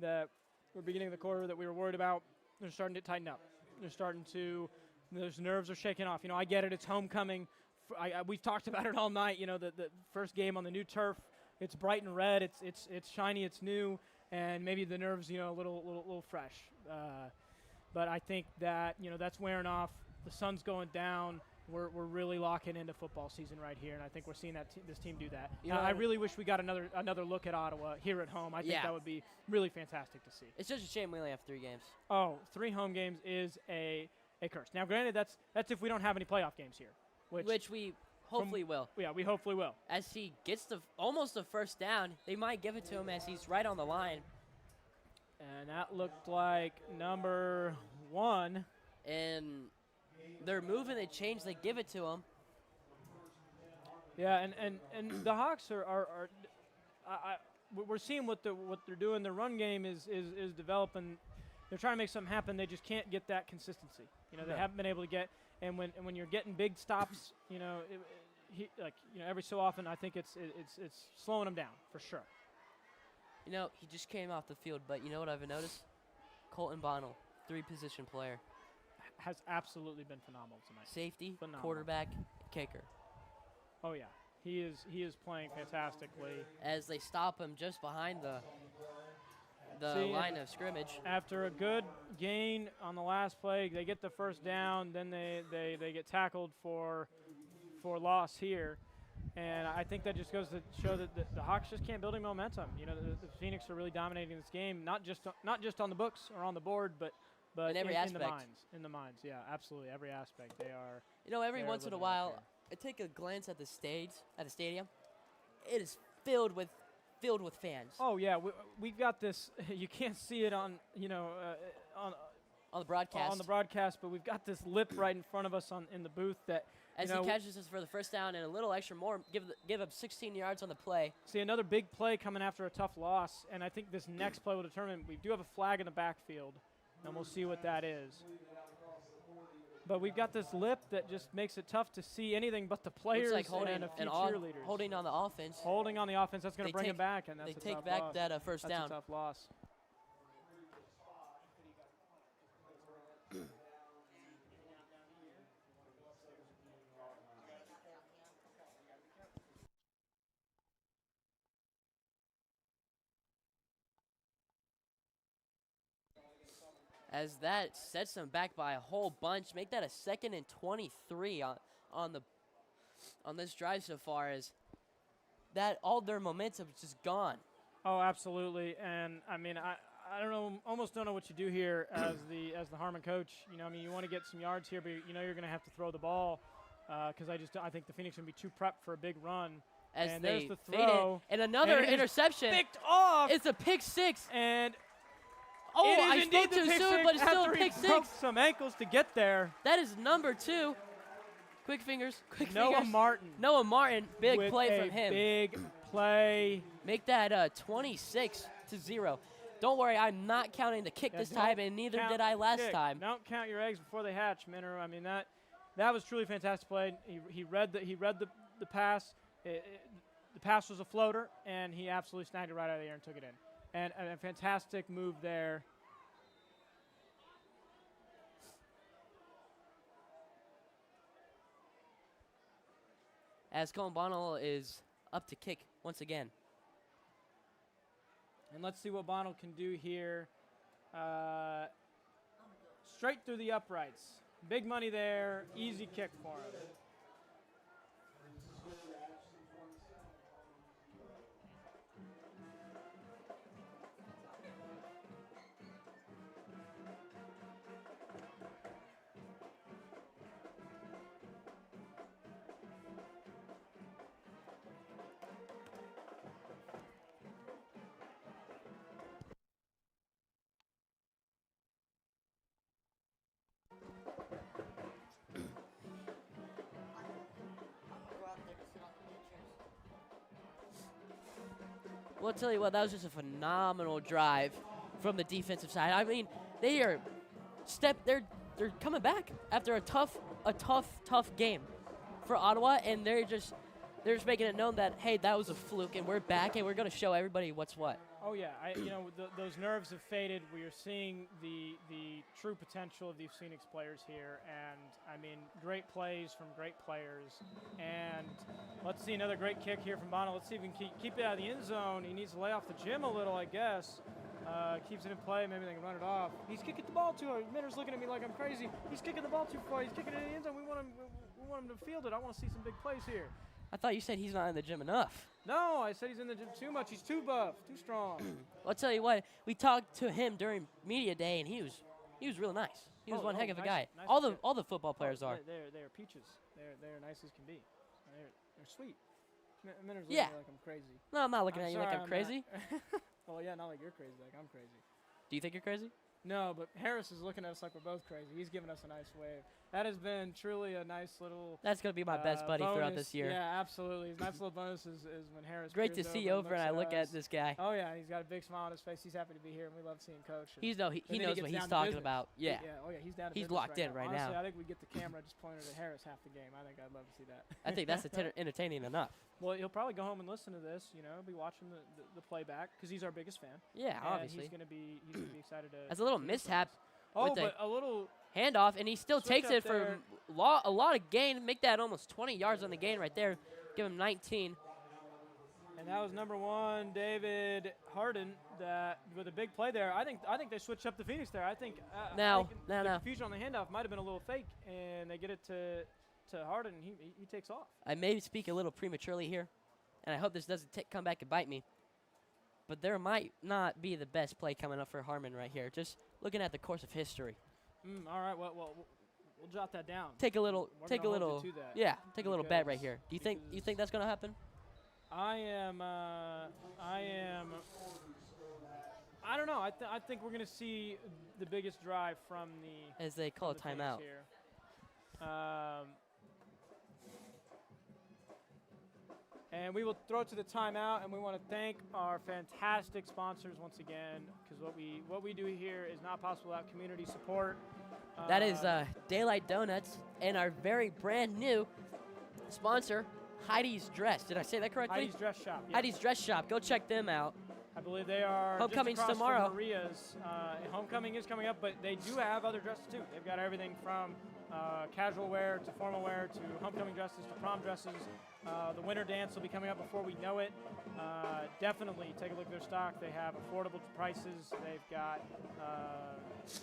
that were beginning of the quarter that we were worried about, they're starting to tighten up. They're starting to, those nerves are shaking off. I get it. It's homecoming. We've talked about it all night. The first game on the new turf. It's bright and red. It's shiny. It's new, and maybe the nerves, a little fresh. But I think that that's wearing off. The sun's going down. We're really locking into football season right here, and I think we're seeing this team do that. I really wish we got another look at Ottawa here at home. I think that would be really fantastic to see. It's just a shame we only have 3 games. Oh, 3 home games is a curse. Now, granted, that's if we don't have any playoff games here, which we hopefully will. Yeah, we hopefully will. As he gets almost the first down, they might give it to him as he's right on the line. And that looked like number 1. And they're moving, they change, they give it to him. Yeah, and the Hawks we're seeing what they're doing. Their run game is developing. They're trying to make something happen. They just can't get that consistency. They haven't been able to get. And when you're getting big stops, every so often, I think it's slowing them down for sure. He just came off the field, but you know what I've noticed? Colton Bonnell, 3-position player. Has absolutely been phenomenal tonight. Safety, quarterback, kicker. Oh yeah, he is playing fantastically. As they stop him just behind the line of scrimmage. After a good gain on the last play, they get the first down. Then they get tackled for loss here, and I think that just goes to show that the Hawks just can't build any momentum. The Phoenix are really dominating this game, not just on the books or on the board, but in every aspect. In the minds, yeah, absolutely, every aspect. They are. Every once in a while, I take a glance at the stadium. It is filled with fans. Oh yeah, we've got this. You can't see it on on the broadcast. On the broadcast, but we've got this lip right in front of us in the booth that. As he catches us for the first down and a little extra more, give up 16 yards on the play. See, another big play coming after a tough loss, and I think this next play will determine. We do have a flag in the backfield. And we'll see what that is. But we've got this lip that just makes it tough to see anything but the players and a few cheerleaders. Holding on the offense. Holding on the offense. That's going to bring it back, and that's a tough loss. They take back that first down. That's a tough loss. As that sets them back by a whole bunch, make that a 2nd and 23 on this drive so far. As that all their momentum is just gone. Oh, absolutely. And I mean, I don't know, almost don't know what you do here as the Harmon coach. You want to get some yards here, but you're going to have to throw the ball because I think the Phoenix going to be too prepped for a big run. As there's the throw and another interception. Picked off. It's a pick 6 and. I spoke too soon, but it's still a pick 6. Broke some ankles to get there. That is number 2. Quick fingers. Noah Martin, big play from him. Big play. Make that 26-0. Don't worry, I'm not counting the kick this time, and neither did I last time. Don't count your eggs before they hatch, Minner. I mean that was truly fantastic play. He read the pass. The pass was a floater, and he absolutely snagged it right out of the air and took it in. And a fantastic move there. As Colin Bonnell is up to kick once again. And let's see what Bonnell can do here. Straight through the uprights. Big money there. Easy kick for him. Well, I'll tell you what, that was just a phenomenal drive from the defensive side. I mean, they're coming back after a tough game for Ottawa, and they're just making it known that, hey, that was a fluke, and we're back, and we're going to show everybody what's what. Oh yeah, those nerves have faded. We are seeing the true potential of these Phoenix players here, and I mean, great plays from great players. And let's see another great kick here from Bono. Let's see if we can keep it out of the end zone. He needs to lay off the gym a little, I guess. Keeps it in play. Maybe they can run it off. He's kicking the ball too hard. Minter's looking at me like I'm crazy. He's kicking the ball too far. He's kicking it in the end zone. We want him to field it. I want to see some big plays here. I thought you said he's not in the gym enough. No, I said he's in the gym too much. He's too buff, too strong. I'll tell you what. We talked to him during media day, and he was real nice. He was one heck of a guy. Nice all the football players are. They're peaches. They're nice as can be. They're sweet. Minter's looking at me like I'm crazy. No, I'm not looking at you like I'm crazy. Well, yeah, not like you're crazy, like I'm crazy. Do you think you're crazy? No, but Harris is looking at us like we're both crazy. He's giving us a nice wave. That has been truly a nice little That's going to be my best buddy bonus throughout this year. Yeah, absolutely. His nice little bonus is when Harris Great to peers see you over, and I look us. at this guy. Oh, yeah, he's got a big smile on his face. He's happy to be here, and we love seeing Coach. He knows what he's talking about. Yeah. He's down to He's business locked in right Honestly, now. I think we get the camera just pointed at Harris half the game. I think I'd love to see that. I think that's entertaining enough. Well, he'll probably go home and listen to this, be watching the playback, because he's our biggest fan. Yeah, and obviously. He's gonna be excited to. That's a little mishap. Oh, but a little handoff, and he still takes it for there. a lot of gain. Make that almost 20 yards on the gain right there. Give him 19. And that was number 1, David Harden, that with a big play there. I think they switched up the Phoenix there. I think the confusion on the handoff might have been a little fake, and they get it to Harden, and he takes off. I may speak a little prematurely here, and I hope this doesn't come back and bite me. But there might not be the best play coming up for Harmon right here. Just looking at the course of history. All right, well, we'll jot that down. Take a little bet right here. Do you think that's gonna happen? I don't know. I think we're gonna see the biggest drive from the as they call a timeout here. And we will throw it to the timeout, and we want to thank our fantastic sponsors once again, because what we do here is not possible without community support. That is Daylight Donuts and our very brand new sponsor, Heidi's Dress. Did I say that correctly? Heidi's Dress Shop. Yeah. Heidi's Dress Shop. Go check them out. I believe they are Homecoming's just across tomorrow. From Maria's. Homecoming is coming up, but they do have other dresses too. They've got everything from casual wear to formal wear to homecoming dresses to prom dresses. The winter dance will be coming up before we know it. Definitely take a look at their stock. They have affordable prices. They've got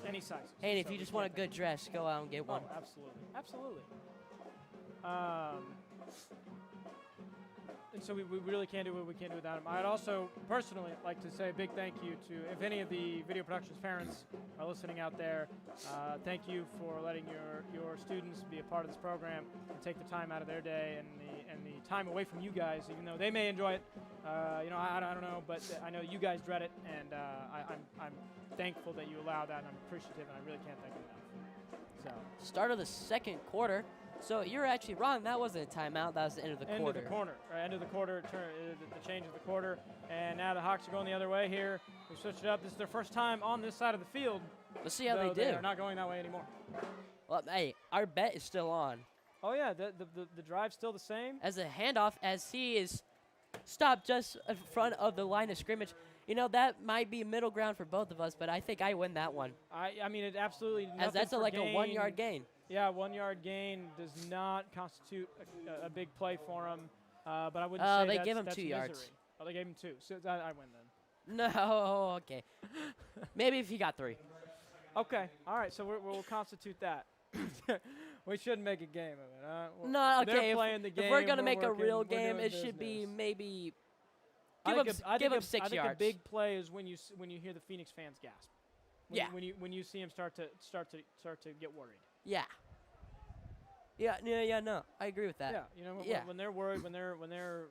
any sizes. Hey, and if you just want a good dress, go out and get one. Oh, absolutely. And so we really can't do what we can't do without them. I'd also personally like to say a big thank you to, if any of the Video Productions parents are listening out there, thank you for letting your students be a part of this program and take the time out of their day and the time away from you guys, even though they may enjoy it. I don't know, but I know you guys dread it, and I'm thankful that you allow that, and I'm appreciative, and I really can't thank you enough. So start of the second quarter. So you're actually wrong. That wasn't a timeout. That was the end of the quarter. End of the quarter. The change of the quarter. And now the Hawks are going the other way here. We switched it up. This is their first time on this side of the field. Let's see how they do. They're not going that way anymore. Well, hey, our bet is still on. Oh, yeah. The drive's still the same. As a handoff, as he is stopped just in front of the line of scrimmage. That might be middle ground for both of us, but I think I win that one. I mean, it absolutely. As that's a 1 yard gain. Yeah, 1 yard gain does not constitute a big play for him. But I wouldn't say they that's, give him that's 2 misery. yards. Oh, they gave him 2. So I win then. No, okay. Maybe if he got 3. Okay, all right. So we'll constitute that. We shouldn't make a game of it, huh? No, okay. They're playing the game. If we're gonna make a working, real game, it should business. be maybe. Give Give him 6 I think yards. a big play is when you hear the Phoenix fans gasp. When you see them start to get worried. Yeah. No, I agree with that. Yeah, when they're worried, when they're.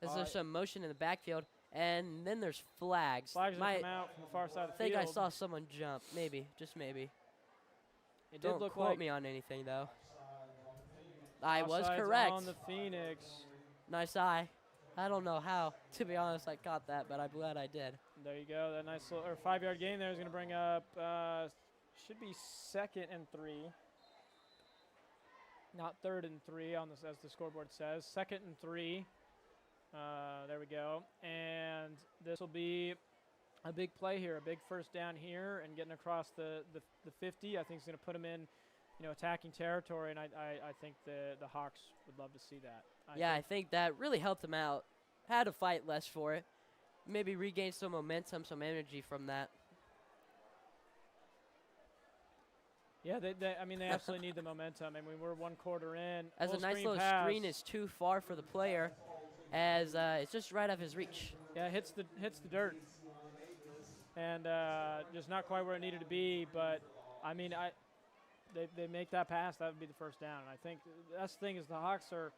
There's some motion in the backfield, and then there's flags. Flags that come out from the far side of the field. I think field. I saw someone jump. Maybe, just maybe. It Don't did look quote like me on anything though. I was offsides correct. on the Phoenix. Nice eye. I don't know how, to be honest, I caught that, but I'm glad I did. There you go. That nice little 5 yard gain there is going to bring up, should be 2nd and 3. Not 3rd and 3 on this, as the scoreboard says. 2nd and 3. There we go. And this will be a big play here, a big first down here, and getting across the 50. I think it's going to put them in, attacking territory, and I think the Hawks would love to see that. I think that really helped them out. Had to fight less for it. Maybe regain some momentum, some energy from that. Yeah, they absolutely need the momentum. I mean, we're 1 quarter in. As a nice little screen is too far for the player, as it's just right off his reach. Yeah, hits the dirt, and just not quite where it needed to be. But I mean, they make that pass, that would be the first down. And I think that's the thing is the Hawks are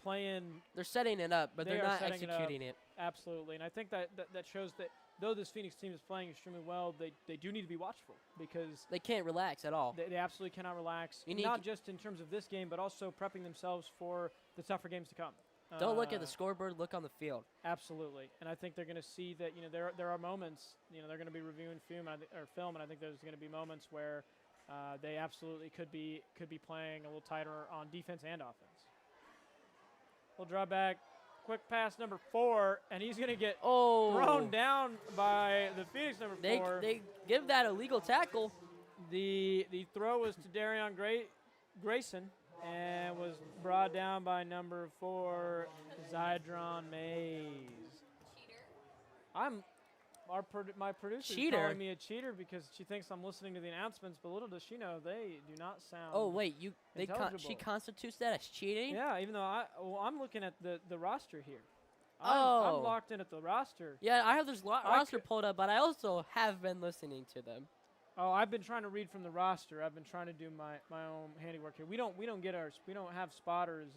playing. They're setting it up, but they're not executing it. Absolutely, and I think that shows that though this Phoenix team is playing extremely well, they do need to be watchful because they can't relax at all. They absolutely cannot relax, not just in terms of this game, but also prepping themselves for the tougher games to come. Don't look at the scoreboard, look on the field. Absolutely, and I think they're going to see that there are moments, they're going to be reviewing film, and I think there's going to be moments where they absolutely could be playing a little tighter on defense and offense. We'll draw back. Quick pass number 4, and he's going to get thrown down by the Phoenix number 4. They give that a legal tackle. The throw was to Darion Grayson and was brought down by number 4, Zydron Mays. Cheater. My producer is calling me a cheater because she thinks I'm listening to the announcements, but little does she know they do not sound. Oh wait, she constitutes that as cheating? Yeah, even though I'm looking at the roster here. I'm locked in at the roster. Yeah, I have this roster pulled up, but I also have been listening to them. Oh, I've been trying to read from the roster. I've been trying to do my own handiwork here. We don't have spotters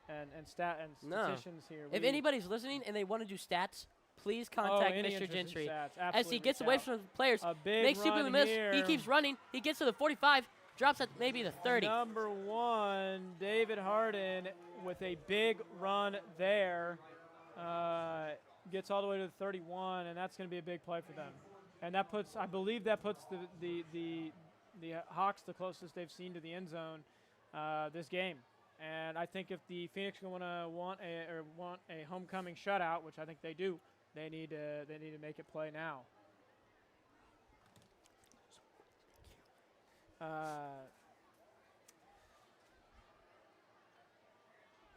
and statisticians here. If anybody's listening and they want to do stats, please contact Mr. Gentry. As he gets away from the players, makes people miss. He keeps running. He gets to the 45, drops at maybe the 30. Number 1, David Harden with a big run there. Gets all the way to the 31, and that's going to be a big play for them. And I believe that puts the Hawks the closest they've seen to the end zone this game. And I think if the Phoenix want a homecoming shutout, which I think they do, they need to make it play now.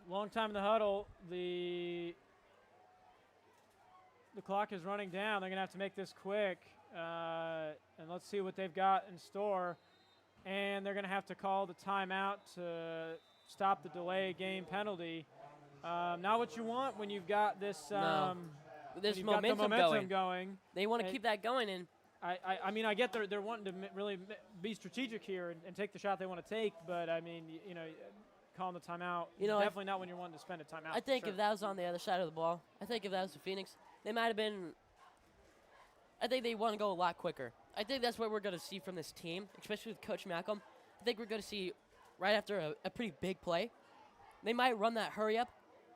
Long time in the huddle. The clock is running down. They're going to have to make this quick. And let's see what they've got in store. And they're going to have to call the timeout to stop the delay game penalty. Not what you want when you've got this this momentum going. They want to keep that going. And I mean, I get they're wanting to really be strategic here and take the shot they want to take. But, I mean, calling the timeout, definitely not when you're wanting to spend a timeout. I think if that was on the other side of the ball, I think if that was the Phoenix, they might have been – I think they want to go a lot quicker. I think that's what we're going to see from this team, especially with Coach Malcolm. I think we're going to see right after a pretty big play, they might run that hurry up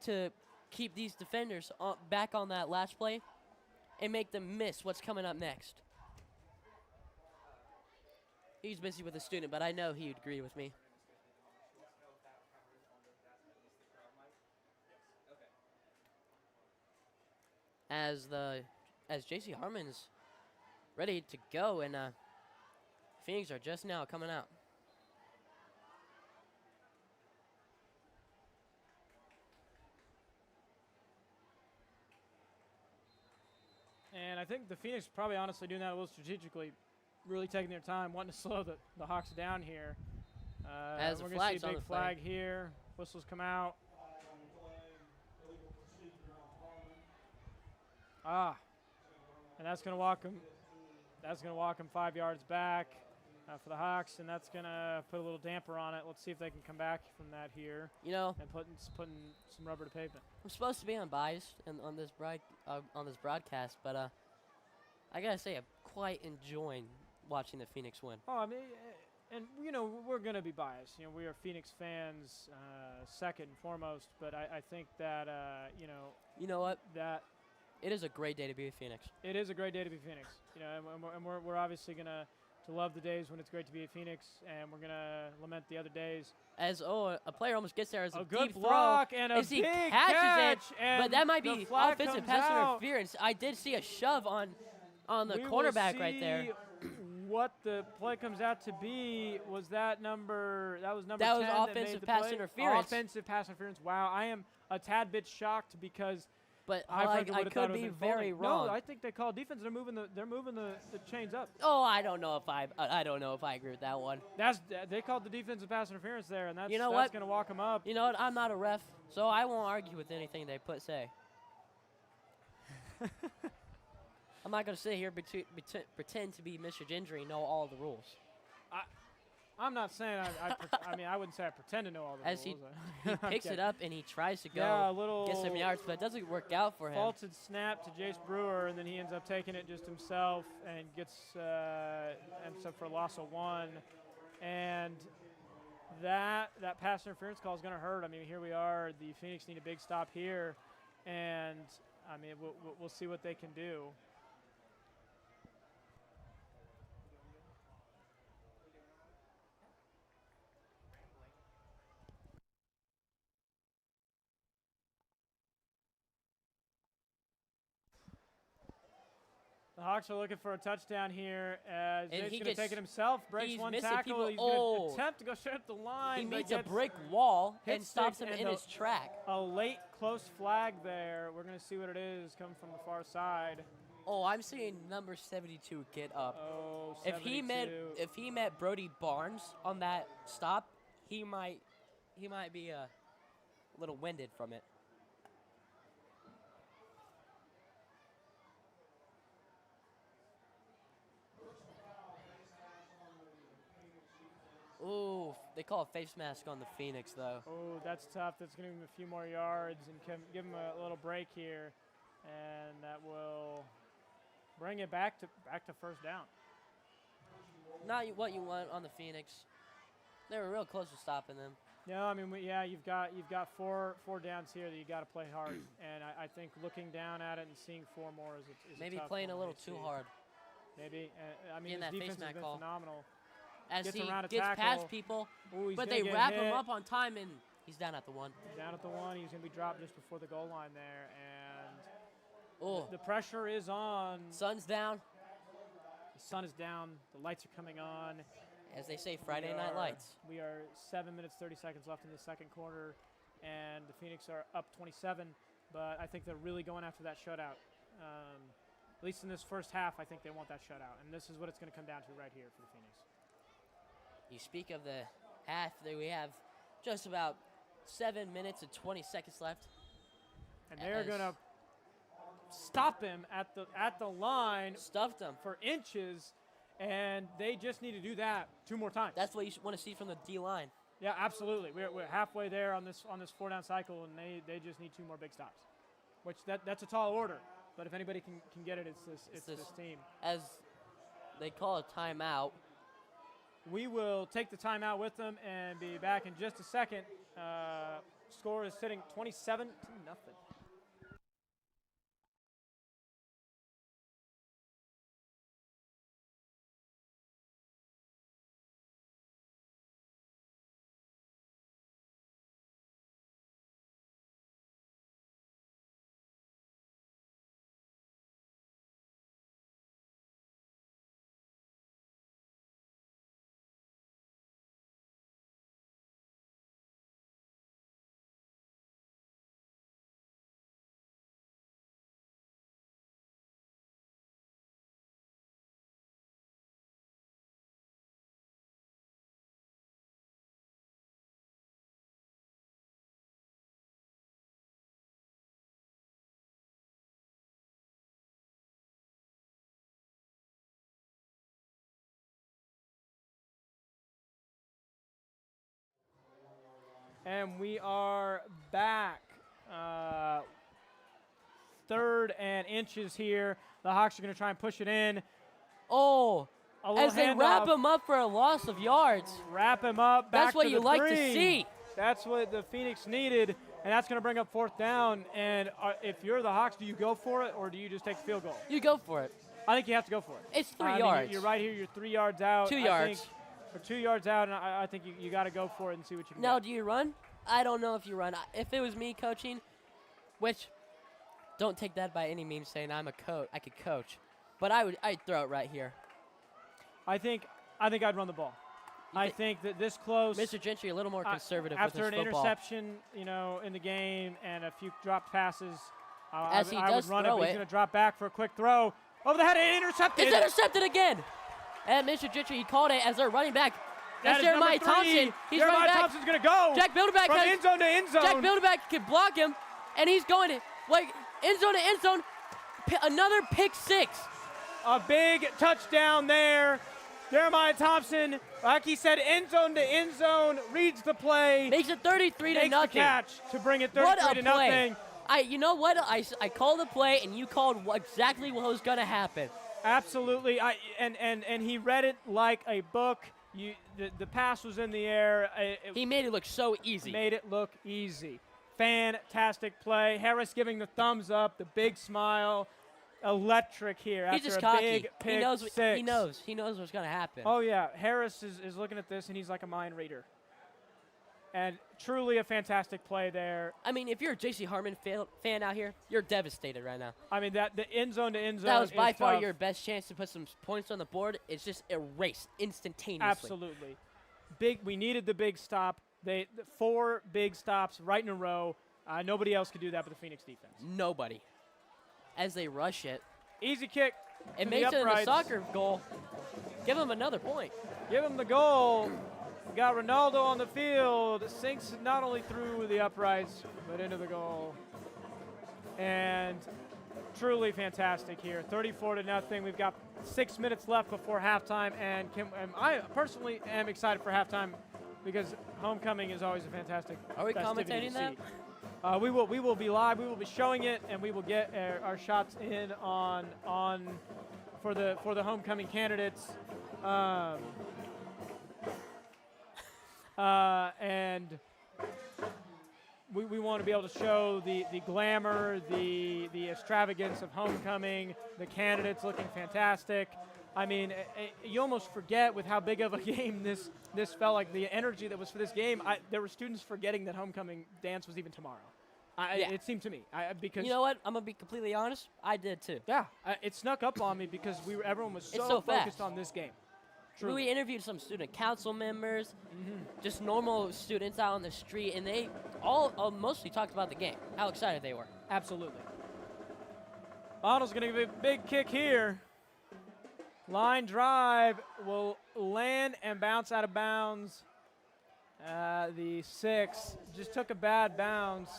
to keep these defenders back on that last play and make them miss what's coming up next. He's busy with a student, but I know he would agree with me. As JC Harmon's ready to go, and Phoenix are just now coming out. And I think the Phoenix probably honestly doing that a little strategically, really taking their time, wanting to slow the Hawks down here. As we're a going to see a big big flag here. Whistles come out. And that's going to walk him. That's going to walk him 5 yards back for the Hawks, and that's going to put a little damper on it. Let's see if they can come back from that here. And putting some rubber to pavement. I'm supposed to be unbiased on this broadcast, but I gotta say I'm quite enjoying watching the Phoenix win. Oh, I mean, and we're going to be biased. We are Phoenix fans second and foremost, but I think that you know what, that it is a great day to be a Phoenix. It is a great day to be Phoenix. And we're obviously going to to love the days when it's great to be at Phoenix, and we're going to lament the other days. As a player almost gets there as a good deep block throw. and a as he big catches catch, it, and but that might the be flag offensive comes pass out. interference. I did see a shove on the We will cornerback right there. see what the play comes out to be. Was that number? That was number That 10 was that offensive made the pass play? interference. Offensive pass interference. Wow, I am a tad bit shocked because But I like, I would've thought could it was be in very folding. wrong. No, I think they call defense. They're moving the chains up. Oh, I don't know if I don't know if I agree with that one. They called the defensive pass interference there, and that's You know that's what? going to walk them up. You know what? I'm not a ref, so I won't argue with anything they say. I'm not going to sit here pretend to be Mr. Gendry and know all the rules. I'm not saying I mean, I wouldn't say I pretend to know all the As rules. he picks it up and he tries to Yeah, a go little get some yards, but it doesn't work out for him. faulted snap to Jace Brewer, and then he ends up taking it just himself and ends up for a loss of 1. And that pass interference call is going to hurt. I mean, here we are. The Phoenix need a big stop here, and I mean, we'll see what they can do. The Hawks are looking for a touchdown here as And Jake's he going to gets- take it himself, breaks he's one missing tackle. people. He's going Oh. to attempt to go straight up the line. He but meets a gets brick wall and hit stops stick him and in the- his track. a late close flag there. We're going to see what it is coming from the far side. Oh, I'm seeing number 72 get up. Oh, If he met Brody Barnes on that stop, he might be a little winded from it. Ooh, they call a face mask on the Phoenix though. Oh, that's tough. That's going to give him a few more yards and give him a little break here, and that will bring it back to first down. Not what you want on the Phoenix. They were real close to stopping them. No, I mean, you've got four downs here that you got to play hard, and I think looking down at it and seeing 4 more is Maybe a tough playing a one little to too see. hard. Maybe. I mean, Getting his that face defense has mask been call. phenomenal. As Gets he around a gets tackle. past people, Ooh, he's but gonna they get wrap hit. him up on time, and he's down at the 1. Down at the 1. He's going to be dropped just before the goal line there, and Oh, the pressure is on. sun's down. The sun is down. The lights are coming on. As they say, Friday Night Lights. We are 7 minutes, 30 seconds left in the second quarter, and the Phoenix are up 27, but I think they're really going after that shutout. At least in this first half, I think they want that shutout, and this is what it's going to come down to right here for the Phoenix. You speak of the half that we have just about 7 minutes and 20 seconds left. And they're As- going to stop him at the line Stuffed them. for inches, and they just need to do that 2 more times. That's what you want to see from the D-line. Yeah, absolutely. We're halfway there on this 4-down cycle, and they just need 2 more big stops, which that's a tall order. But if anybody can get it, it's this team. As they call a timeout. We will take the timeout with them and be back in just a second. Score is sitting 27-0. And we are back. 3rd and inches here. The Hawks are going to try and push it in. Oh, A little as they wrap handoff. him up for a loss of yards. Wrap him up. Back That's what to you the like to 3. see. That's what the Phoenix needed, and that's going to bring up 4th down. And if you're the Hawks, do you go for it or do you just take the field goal? You go for it. I think you have to go for it. It's 3 I mean, yards. you're right here. You're 3 yards out. 2 I yards. think, or 2 yards out, and I think you got to go for it and see what you can Now, get. do you run? I don't know if you run. If it was me coaching, which don't take that by any means saying I'm a coach. I could coach, but I'd throw it right here. I think I'd run the ball. I think that this close, Mr. Gentry a little more conservative with his after an football. interception, in the game and a few dropped passes, As he I does would run throw it. But it. he's going to drop back for a quick throw over the head and intercepted. It's intercepted again. And Mr. Gentry, he called it as they're running back. That That's is Jeremiah number 3. Thompson. He's Jeremiah running back. Thompson's going to go. Jack Bilderback from has end zone to end zone. Jack Bilderback can block him, and he's going to end zone to end zone. Another pick 6. A big touchdown there. Jeremiah Thompson, like he said, end zone to end zone, reads the play, Makes it 33 to makes the nothing. catch to bring it What 33 a to play. nothing. You know what? I called the play, and you called exactly what was going to happen. Absolutely. And he read it like a book. The pass was in the air. He made it look so easy. Made it look easy. Fantastic play. Harris giving the thumbs up, the big smile. Electric here He's after just a cocky. big pick He knows. 6. He knows. He knows what's going to happen. Oh, yeah. Harris is looking at this, and he's like a mind reader. And truly a fantastic play there. I mean, if you're a JC Harmon fan out here, you're devastated right now. I mean, that the end zone to end zone That was by is far tough. your best chance to put some points on the board. It's just erased instantaneously. Absolutely. We needed the big stop. 4 big stops right in a row. Nobody else could do that but the Phoenix defense. Nobody. As they rush it. Easy kick. It to makes the it in the uprights. soccer goal. Give him another point. Give him the goal. Got Ronaldo on the field. Sinks not only through the uprights, but into the goal. And truly fantastic here. 34 to nothing. We've got 6 minutes left before halftime. And I personally am excited for halftime because homecoming is always a fantastic Are we festivity to commentating that? see. We will be live. We will be showing it, and we will get our shots in on for the homecoming candidates. And we want to be able to show the glamour, the extravagance of homecoming, the candidates looking fantastic. I mean, you almost forget with how big of a game this felt like, the energy that was for this game. There were students forgetting that homecoming dance was even tomorrow. Yeah. It seemed to me because You know what? I'm going to be completely honest. I did too. yeah, it snuck up on me because everyone was so so focused fast. on this game. We interviewed some student council members, just normal students out on the street, and they all mostly talked about the game, how excited they were. Absolutely. Bottle's going to give a big kick here. Line drive will land and bounce out of bounds. The 6 just took a bad bounce.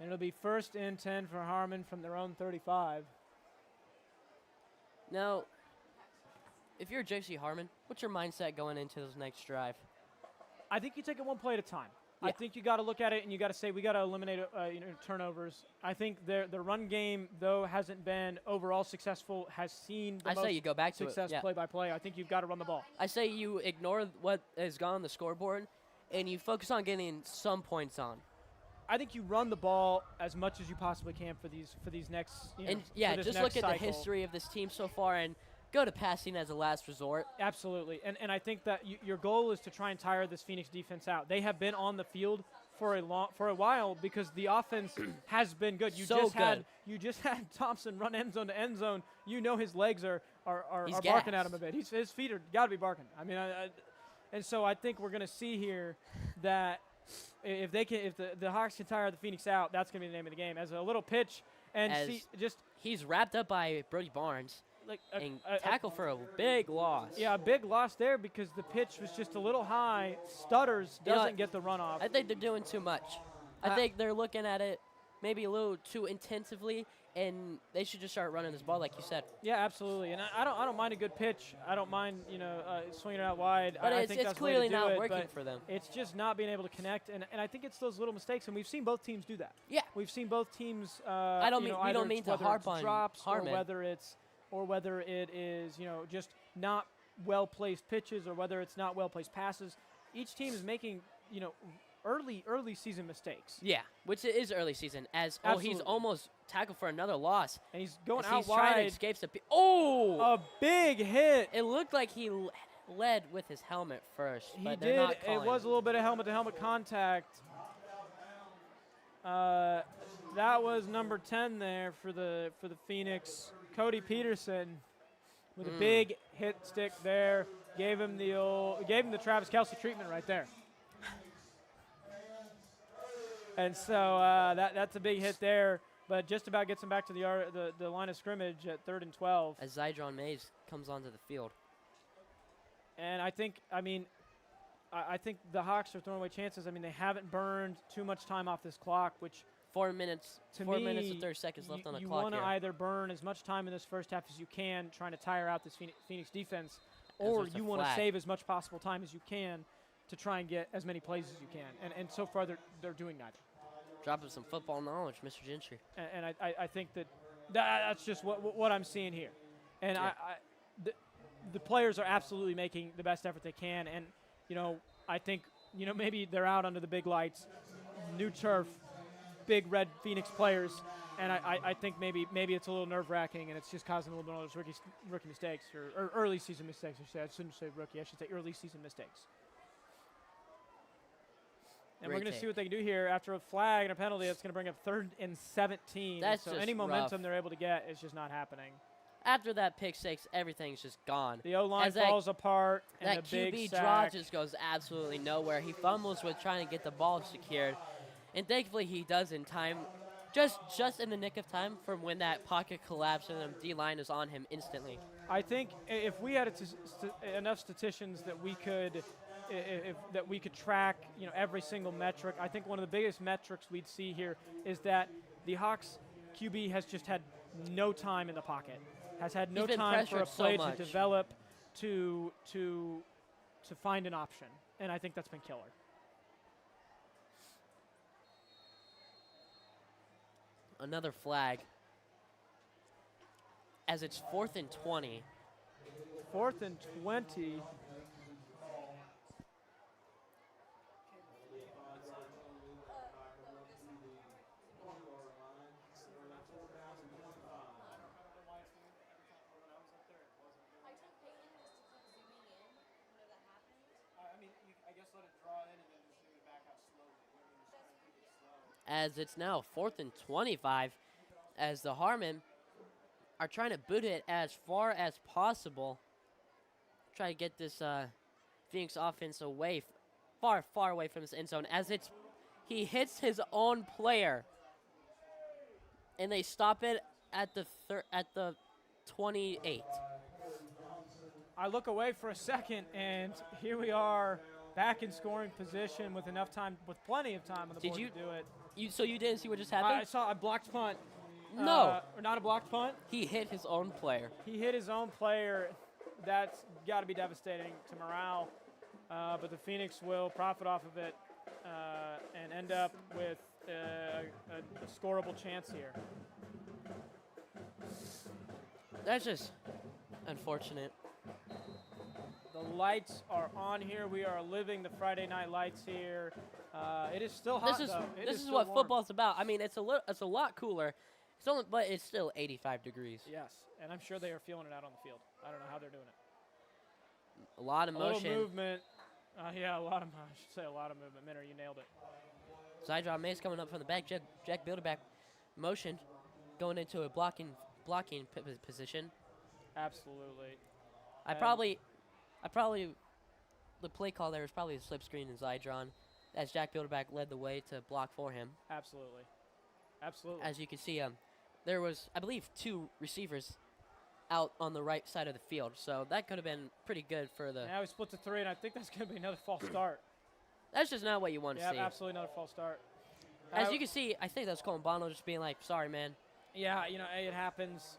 And it'll be 1st and 10 for Harmon from their own 35. Now, if you're JC Harmon, what's your mindset going into this next drive? I think you take it one play at a time. I Yeah. think you got to look at it and you got to say we got to eliminate turnovers. I think the run game, though, hasn't been overall successful. Has seen the I say you go back to it. success Yeah. play by play. I think you've got to run the ball. I say you ignore what has gone on the scoreboard, and you focus on getting some points on. I think you run the ball as much as you possibly can for these next. And yeah, for this just next look at cycle. the history of this team so far and go to passing as a last resort. Absolutely, and I think that your goal is to try and tire this Phoenix defense out. They have been on the field for a while because the offense has been good. You just had Thompson run end zone to end zone. You know his legs are barking at him a bit. His feet are got to be barking. I mean, and so I think we're going to see here that if the Hawks can tire the Phoenix out, that's going to be the name of the game. As a little pitch and He's wrapped up by Brody Barnes. like And tackle for a big loss. Yeah, a big loss there because the pitch was just a little high. Stutters, doesn't get the run off. I think they're doing too much. I think they're looking at it maybe a little too intensively, and they should just start running this ball like you said. Yeah, absolutely. And I don't mind a good pitch. I don't mind swinging it out wide. But I it's think that's the way clearly to do not it, working but for them. It's just not being able to connect, and I think it's those little mistakes. And we've seen both teams do that. Yeah. We've seen both teams. We either don't mean it's to whether harp it's on drops Harmon. or whether it is just not well placed pitches or whether it's not well placed passes. Each team is making early season mistakes. Yeah, which it is early season. He's Absolutely. almost tackled for another loss. And he's going As out he's trying to wide. escape Oh! A big hit. It looked like he led with his helmet first, He but they're did. not It calling. was a little bit of helmet-to-helmet contact. That was number 10 there for the Phoenix, Cody Peterson, with a big hit stick there. Gave him the Travis Kelce treatment right there. And so that's a big hit there, but just about gets him back to the line of scrimmage at 3rd and 12. As Zydron Mays comes onto the field. And I think the Hawks are throwing away chances. I mean, they haven't burned too much time off this clock, which 4 minutes. to 4 me, minutes and 30 seconds left on the you clock want to here. either burn as much time in this first half as you can, trying to tire out this Phoenix defense, or there's a you want to flag. save as much possible time as you can to try and get as many plays as you can. And so far, they're doing neither. Dropping some football knowledge, Mr. Gentry. And I think that's just what I'm seeing here. And Yeah. the players are absolutely making the best effort they can. And, I think, maybe they're out under the big lights, new turf, big red Phoenix players. And I think maybe it's a little nerve-wracking, and it's just causing a little bit of those rookie mistakes or early season mistakes. I shouldn't say rookie. I should say early season mistakes. And we're Great going to see take. what they can do here after a flag and a penalty. That's going to bring up 3rd and 17. That's so just any momentum rough. they're able to get is just not happening. After that pick six, everything's just gone. The O-line As that- falls apart, and That a big QB sack. draw just goes absolutely nowhere. He fumbles with trying to get the ball secured, and thankfully he does in time, just in the nick of time from when that pocket collapsed and the D-line is on him instantly. I think if we had enough statisticians that we could track, every single metric, I think one of the biggest metrics we'd see here is that the Hawks QB has just had no time in the pocket, has had no He's been time for a pressured so play much. to develop, to find an option, and I think that's been killer. Another flag. As it's 4th and 20. 4th and 20. As it's now 4th and 25, as the Harmon are trying to boot it as far as possible. Try to get this Phoenix offense away, far away from this end zone. As he hits his own player, and they stop it at the 28. I look away for a second, and here we are, back in scoring position with plenty of time on the board to do it. So you didn't see what just I happened? saw a blocked punt. No. Or not a blocked punt. He hit his own player. He hit his own player. That's got to be devastating to morale. But the Phoenix will profit off of it and end up with a scoreable chance here. That's just unfortunate. The lights are on here. We are living the Friday night lights here. It is still hot, though. This is still what warm. football's about. I mean, it's a lot cooler. But it's still 85 degrees. Yes, and I'm sure they are feeling it out on the field. I don't know how they're doing it. A lot of A motion. little movement. Yeah, a lot of. I should say a lot of movement. Minner, you nailed it. Zydron Mays coming up from the back. Jack Bilderback motion, going into a blocking position. Absolutely. I probably, the play call there was probably a slip screen in Zydron, as Jack Bilderback led the way to block for him. Absolutely. Absolutely. As you can see, there was, I believe, 2 receivers out on the right side of the field, so that could have been pretty good for the. Now we split to 3, and I think that's going to be another false start. That's just not what you want to Yeah, see. absolutely another false start. As you can see, I think that's Colin Bono just being like, "Sorry, man." Yeah, it happens,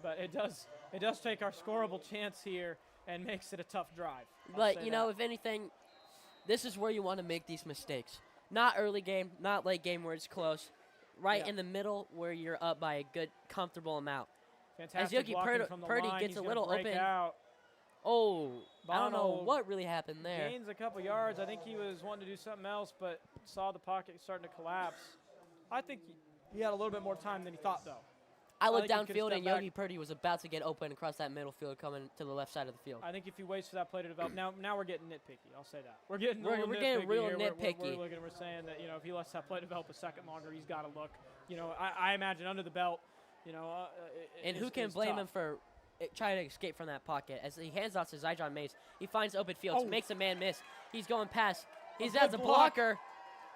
but it does take our scoreable chance here and makes it a tough drive. I'll But say you know, that. if anything, this is where you want to make these mistakes. Not early game, not late game where it's close. Right Yeah. in the middle where you're up by a good, comfortable amount. Fantastic Yogi blocking from the Purdy line. gets He's a gonna little break open. out. Oh, I don't know Bono what really happened there. gains a couple yards. I think he was wanting to do something else, but saw the pocket starting to collapse. I think he had a little bit more time than he thought, though. I looked think he could've downfield, and stepped back. Yogi Purdy was about to get open across that middle field coming to the left side of the field. I think if he waits for that play to develop, now we're getting nitpicky. I'll say that. We're getting We're getting real here. nitpicky. We're saying that, if he lets that play develop a second longer, he's got to look. I imagine under the belt, And who can blame him for trying to escape from that pocket? As he hands off to Zydron Mays, he finds open field, makes a man miss. He's going past. He's as a blocker.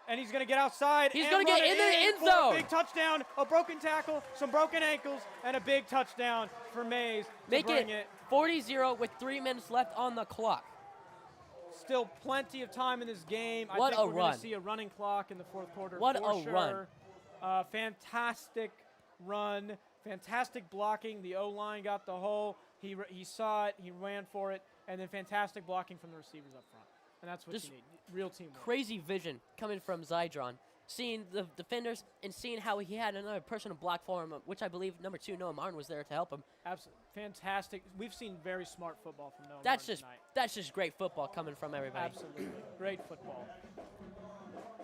And he's going to get outside. He's going to get in the end for zone. A big touchdown, a broken tackle, some broken ankles, and a big touchdown for Mays. Make it 40-0 with 3 minutes left on the clock. Still plenty of time in this game. What I think a we're going run. to see a running clock in the fourth quarter. What for a sure. run. Fantastic run. Fantastic blocking. The O-line got the hole. He saw it. He ran for it. And then fantastic blocking from the receivers up front. And that's what Just you need. Real teamwork. Crazy vision coming from Zydron. Seeing the defenders and seeing how he had another person to block for him, which I believe number 2, Noah Martin, was there to help him. Absolutely. Fantastic. We've seen very smart football from Noah That's Martin just tonight. that's just great football coming from everybody. Absolutely. Great football.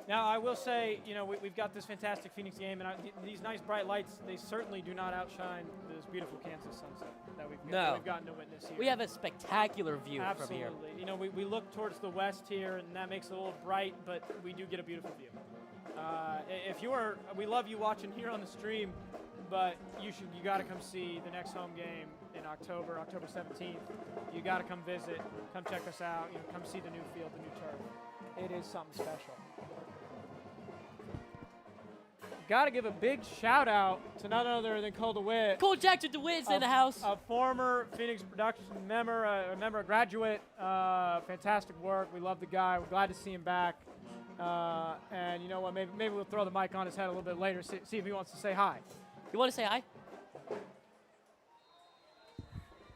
Now, I will say, we've got this fantastic Phoenix game, and these nice bright lights, they certainly do not outshine this beautiful Kansas sunset that we've gotten to witness here. We have a spectacular view from here. Absolutely. We look towards the west here, and that makes it a little bright, but we do get a beautiful view. We love you watching here on the stream, but you got to come see the next home game in October 17th. You got to come visit, come check us out, come see the new field, the new turf. It is something special. Got to give a big shout out to none other than Cole DeWitt. Cole Jackson DeWitt's in the house. A former Phoenix production member, a graduate. Fantastic work. We love the guy. We're glad to see him back. And you know what? Maybe we'll throw the mic on his head a little bit later. See if he wants to say hi. You want to say hi?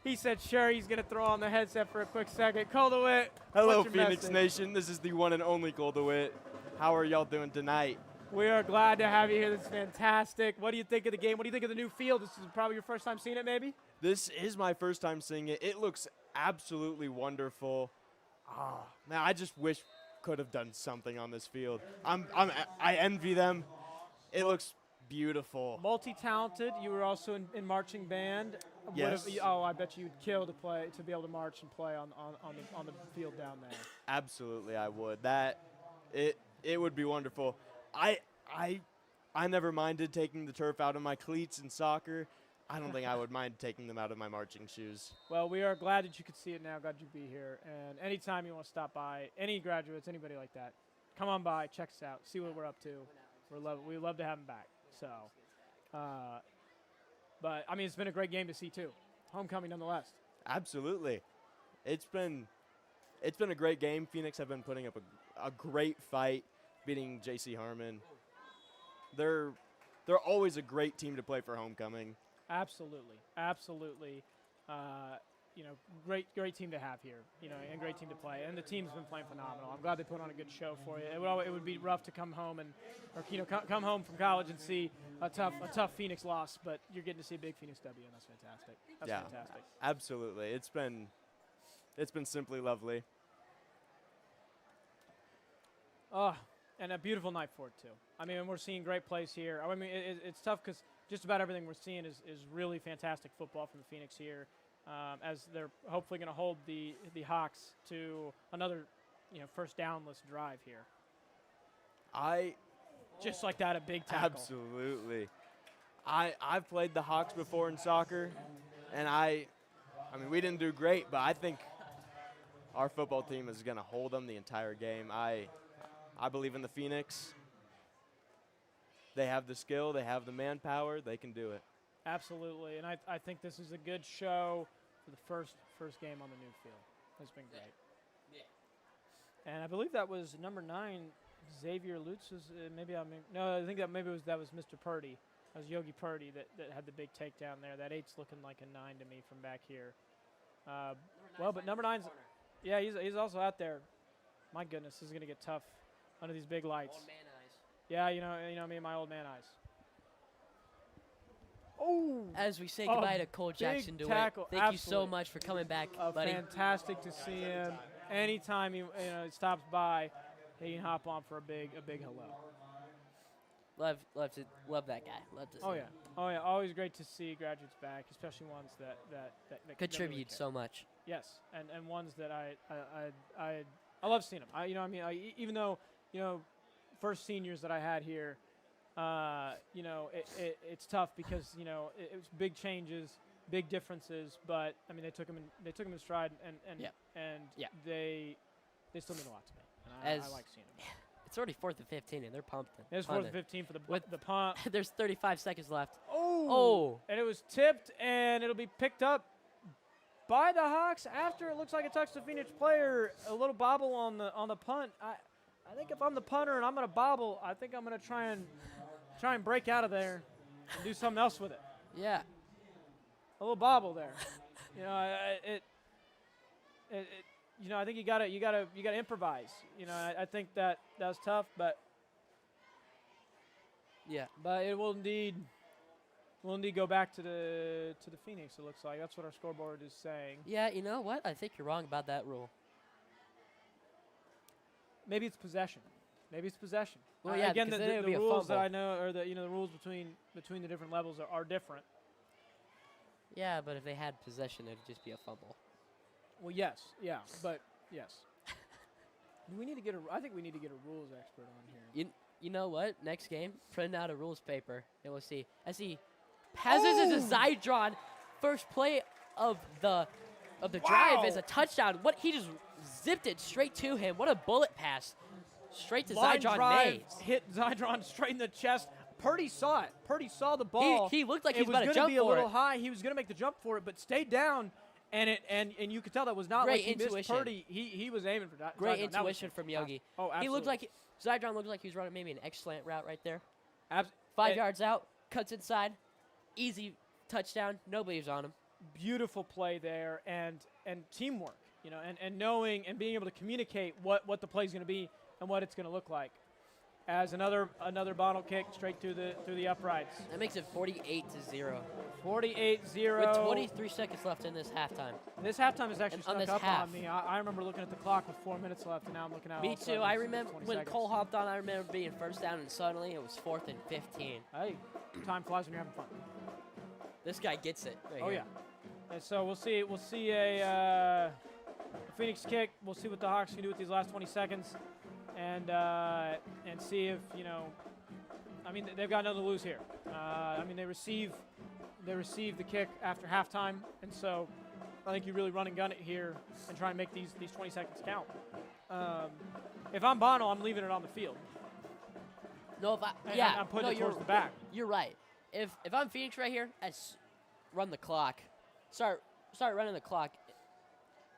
He said sure. He's going to throw on the headset for a quick second. Cole DeWitt. Hello, what's your Phoenix message? Nation. This is the one and only Cole DeWitt. How are y'all doing tonight? We are glad to have you here. This is fantastic. What do you think of the game? What do you think of the new field? This is probably your first time seeing it, maybe? This is my first time seeing it. It looks absolutely wonderful. Man, I just wish could have done something on this field. I envy them. It looks beautiful. Multi-talented. You were also in marching band. Yes. I bet you'd kill to be able to march and play on the field down there. Absolutely, I would. It would be wonderful. I never minded taking the turf out of my cleats in soccer. I don't think I would mind taking them out of my marching shoes. Well, we are glad that you could see it now. Glad you'd be here. And anytime you want to stop by, any graduates, anybody like that, come on by, check us out, see what we're up to. We love to have them back. So, but I mean, it's been a great game to see too. Homecoming, nonetheless. Absolutely, it's been a great game. Phoenix have been putting up a great fight, beating JC Harmon. They're always a great team to play for homecoming. Absolutely. Great team to have here, and great team to play. And the team's been playing phenomenal. I'm glad they put on a good show for you. It would be rough to come home come home from college and see a tough Phoenix loss, but you're getting to see a big Phoenix W, and that's fantastic. That's fantastic. Absolutely. It's been simply lovely. And a beautiful night for it too. I mean, we're seeing great plays here. I mean, it's tough because just about everything we're seeing is really fantastic football from the Phoenix here, as they're hopefully going to hold the Hawks to another, first downless drive here. Just like that, a big tackle. Absolutely. I've played the Hawks before in soccer, and I mean, we didn't do great, but I think our football team is going to hold them the entire game. I believe in the Phoenix. They have the skill. They have the manpower. They can do it. Absolutely, and I think this is a good show for the first game on the new field. It's been great. Yeah. And I believe that was number 9, Xavier Lutz. I think that was Mr. Purdy. That was Yogi Purdy that had the big takedown there. That 8's looking like a 9 to me from back here. But number 9's, yeah, he's also out there. My goodness, this is going to get tough under these big lights. Old man eyes. Yeah, you know me and my old man eyes. Oh, As we say goodbye to Cole Jackson big DeWitt, tackle, thank you so absolutely. much for coming back, buddy. Fantastic to see him. Anytime he stops by, he can hop on for a big hello. Love that guy. Love to see him. Oh yeah, always great to see graduates back, especially ones that Contribute really so much. Yes, and ones that I love seeing them. Even though first seniors that I had here, it's tough because it was big changes, big differences, but I mean they took them in stride, and they still mean a lot to me, and I like seeing them. It's already 4th and 15, and they're pumped. It's 4th and 15 for the punt. There's 35 seconds left. Oh! And it was tipped, and it'll be picked up by the Hawks after it looks like a Atchison Phoenix player. A little bobble on the punt. I think if I'm the punter and I'm going to bobble, I think I'm going to try and break out of there and do something else with it. Yeah. A little bobble there. I think you gotta improvise. I think that was tough, but it will indeed go back to the Phoenix. It looks like that's what our scoreboard is saying. Yeah, you know what? I think you're wrong about that rule. Maybe it's possession. Well, yeah, again, because the then it would be a rules that fumble. I know, or the rules between the different levels are different. Yeah, but if they had possession, it'd just be a fumble. Well, yes, but yes. I think we need to get a rules expert on here. You know what? Next game, print out a rules paper, and we'll see. As he passes as a Zydron, first play of the drive is a touchdown. What he just zipped it straight to him. What a bullet pass! Straight to Line Zydron drive, Mays. hit Zydron straight in the chest. Purdy saw it. Purdy saw the ball. He looked like he was about to It was jump going to be a for little it. high. He was going to make the jump for it, but stayed down. And you could tell that was not Great like he intuition. missed Purdy. He was aiming for that. Great Zydron. intuition from Yogi. Absolutely. He looked like Zydron looked like he was running maybe an X-slant route right there. 5 and yards out, cuts inside, easy touchdown. Nobody was on him. Beautiful play there, and teamwork. And knowing and being able to communicate what the play is going to be and what it's going to look like. As another bottle kick straight through the uprights. That makes it 48-0. 48-0. With 23 seconds left in this halftime. This halftime is actually On snuck this up half. on me. I remember looking at the clock with 4 minutes left, and now I'm looking at Me all of a too. sudden I it's remember 20 when seconds. Cole hopped on. I remember being first down, and suddenly it was 4th and 15. Hey, time flies when you're having fun. This guy gets it. Right Oh here. yeah. And so we'll see a Phoenix kick. We'll see what the Hawks can do with these last 20 seconds, and see if I mean, they've got nothing to lose here. I mean, they receive the kick after halftime, and so I think you really run and gun it here and try and make these 20 seconds count. If I'm Bono, I'm leaving it on the field. No, I'm putting it towards the back. You're right. If I'm Phoenix right here, run the clock. Start running the clock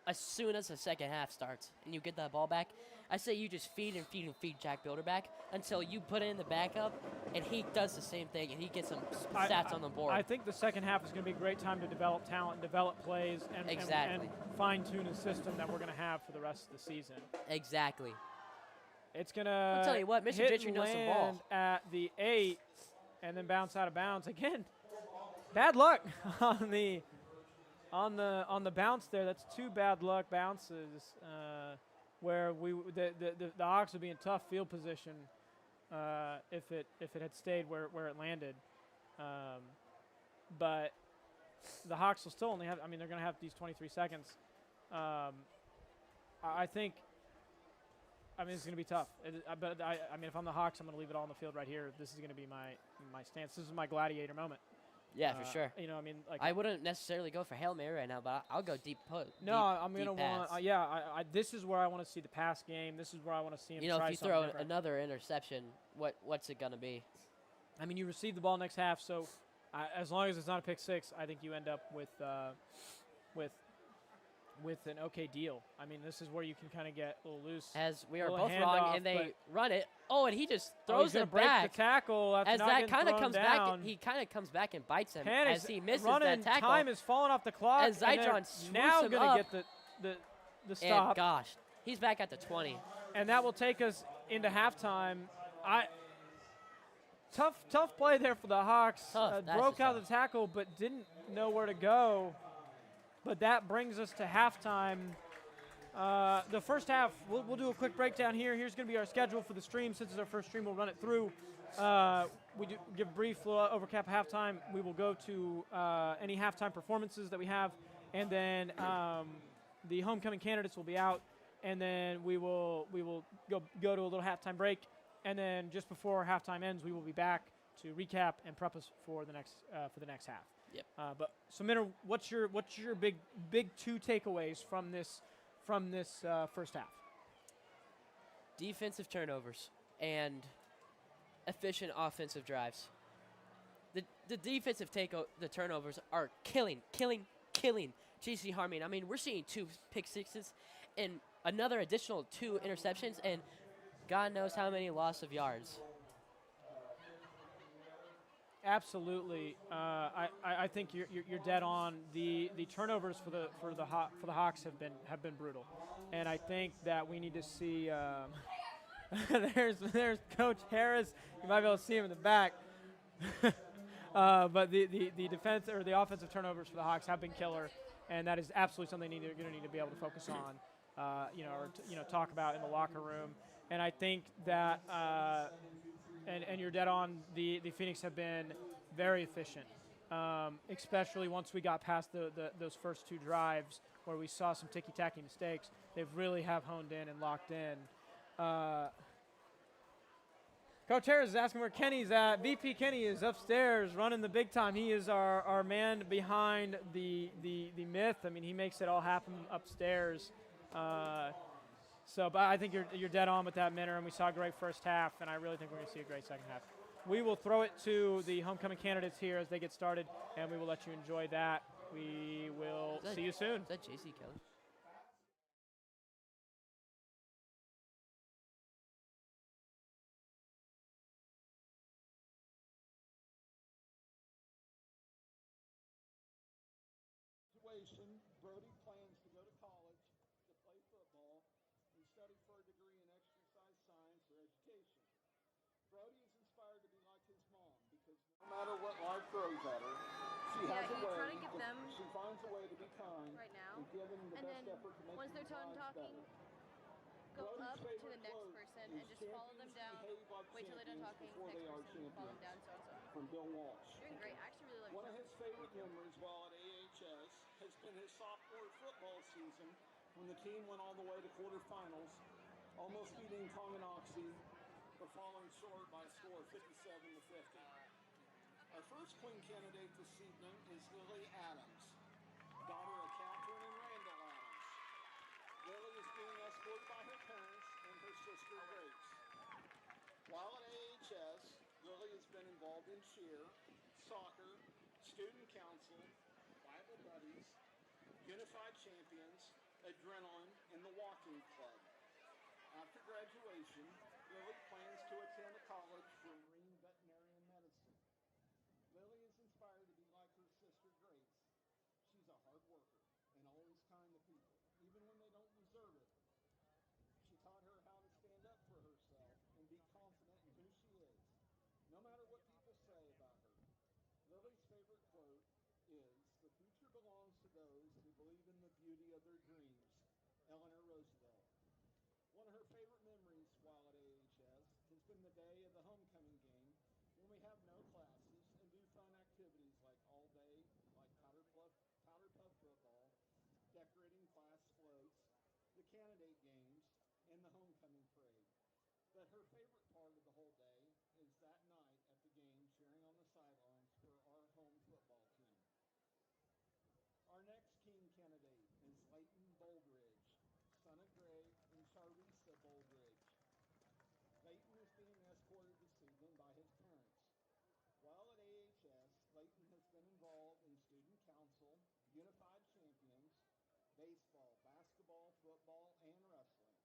as soon as the second half starts, and you get that ball back. I say you just feed and feed and feed Jack Builder back until you put in the backup, and he does the same thing, and he gets some stats on the board. I think the second half is going to be a great time to develop talent, develop plays, and fine-tune a system that we're going to have for the rest of the season. Exactly. It's going to I'll tell you what, Mr. Gentry knows some ball. At the 8 and then bounce out of bounds. Again, bad luck on the bounce there. That's 2 bad luck bounces. Where the Hawks would be in tough field position if it had stayed where it landed, but the Hawks will still only have. I mean, they're going to have these 23 seconds. I think. I mean, it's going to be tough. But I mean, if I'm the Hawks, I'm going to leave it all on the field right here. This is going to be my stance. This is my gladiator moment. Yeah, for sure. I mean, like I wouldn't necessarily go for Hail Mary right now, but I'll go deep post. No, I'm gonna want. This is where I want to see the pass game. This is where I want to see him. If try you throw different. another interception, what's it gonna be? I mean, you receive the ball next half, so as long as it's not a pick six, I think you end up with an okay deal. I mean, this is where you can kind of get a little loose. As we are little both wrong, handoff, and they run it. Oh, and he just throws he's it break back. the tackle after as not that kind of comes down. back, he kind of comes back and bites him Panics, as he misses running, that tackle. Time is falling off the clock. As Zydron swoops now him going to up, get the stop. And gosh, he's back at the 20. And that will take us into halftime. Tough play there for the Hawks. Tough, that's Broke just out tough. the tackle, but didn't know where to go. But that brings us to halftime. The first half, we'll do a quick breakdown here. Here's going to be our schedule for the stream. Since it's our first stream, we'll run it through. We do give a brief overcap of halftime. We will go to any halftime performances that we have, and then the homecoming candidates will be out, and then we will go to a little halftime break, and then just before halftime ends, we will be back to recap and prep us for the next half. Yep. But so Minter, what's your big two takeaways from this first half? Defensive turnovers and efficient offensive drives. The defensive the turnovers are killing JC Harmon. I mean, we're seeing 2 pick sixes and another additional 2 interceptions and God knows how many loss of yards. Absolutely, I think you're dead on. The turnovers for the Hawks have been brutal, and I think that we need to see. There's Coach Harris. You might be able to see him in the back. But the defense or the offensive turnovers for the Hawks have been killer, and that is absolutely something they're going to need to be able to focus on, talk about in the locker room. And I think that, and you're dead on. The Phoenix have been very efficient, especially once we got past those first 2 drives where we saw some ticky-tacky mistakes. They really have honed in and locked in. Coach Harris is asking where Kenny's at. VP Kenny is upstairs running the big time. He is our man behind the myth. I mean, he makes it all happen upstairs. But I think you're dead on with that, Minter, and we saw a great first half, and I really think we're going to see a great second half. We will throw it to the homecoming candidates here as they get started, and we will let you enjoy that. We will see you soon. Is that JC Kyllee? Brody plans to go to college to play football and study for a degree in exercise science or education. Brody is inspired to be like his mom because no matter what life throws at her, she has a way. Try to give them she finds a way to be kind right now, and give them the and best then effort to make once they're done talking, go Brody's up to favorite the next quote person is and just follow them down. "Champions behave like Wait till they're done talking. before Next they are person, follow them champions." down. So. From Bill Walsh. You're doing great. I actually really like One of that. his favorite memories while at AHS has been his sophomore football season when the team went all the way to quarterfinals, almost beating Tonganoxie, but falling short by a score of 57-50. Our first queen candidate this evening is Lily Adams, daughter of Catherine and Randall Adams. Lily is being escorted by her parents and her sister Grace. While at AHS, Lily has been involved in cheer, soccer, student council, Bible buddies, Unified Champions, Adrenaline, and the Walking Club. After graduation, Lily plans to attend a college for marine veterinarian medicine. Lily is inspired to be like her sister Grace. She's a hard worker and always kind to people, even when they don't deserve it. She taught her how to stand up for herself and be confident in who she is, no matter what people say about her. Lily's favorite quote is, "The future belongs to those who believe in the beauty of their dreams." Eleanor Roosevelt. One of her favorite memories while at AHS has been the day of the homecoming game when we have no classes and do fun activities like all day, like powder puff football, decorating class floats, the candidate games, and the homecoming parade. But her favorite part of the whole day is that night at the game cheering on the sidelines for our home football team. Our next king candidate is Leighton Boldridge, son of Greg and Charissa Boldridge. Leighton is being escorted this evening by his parents. While at AHS, Leighton has been involved in student council, Unified Champions, baseball, basketball, football, and wrestling.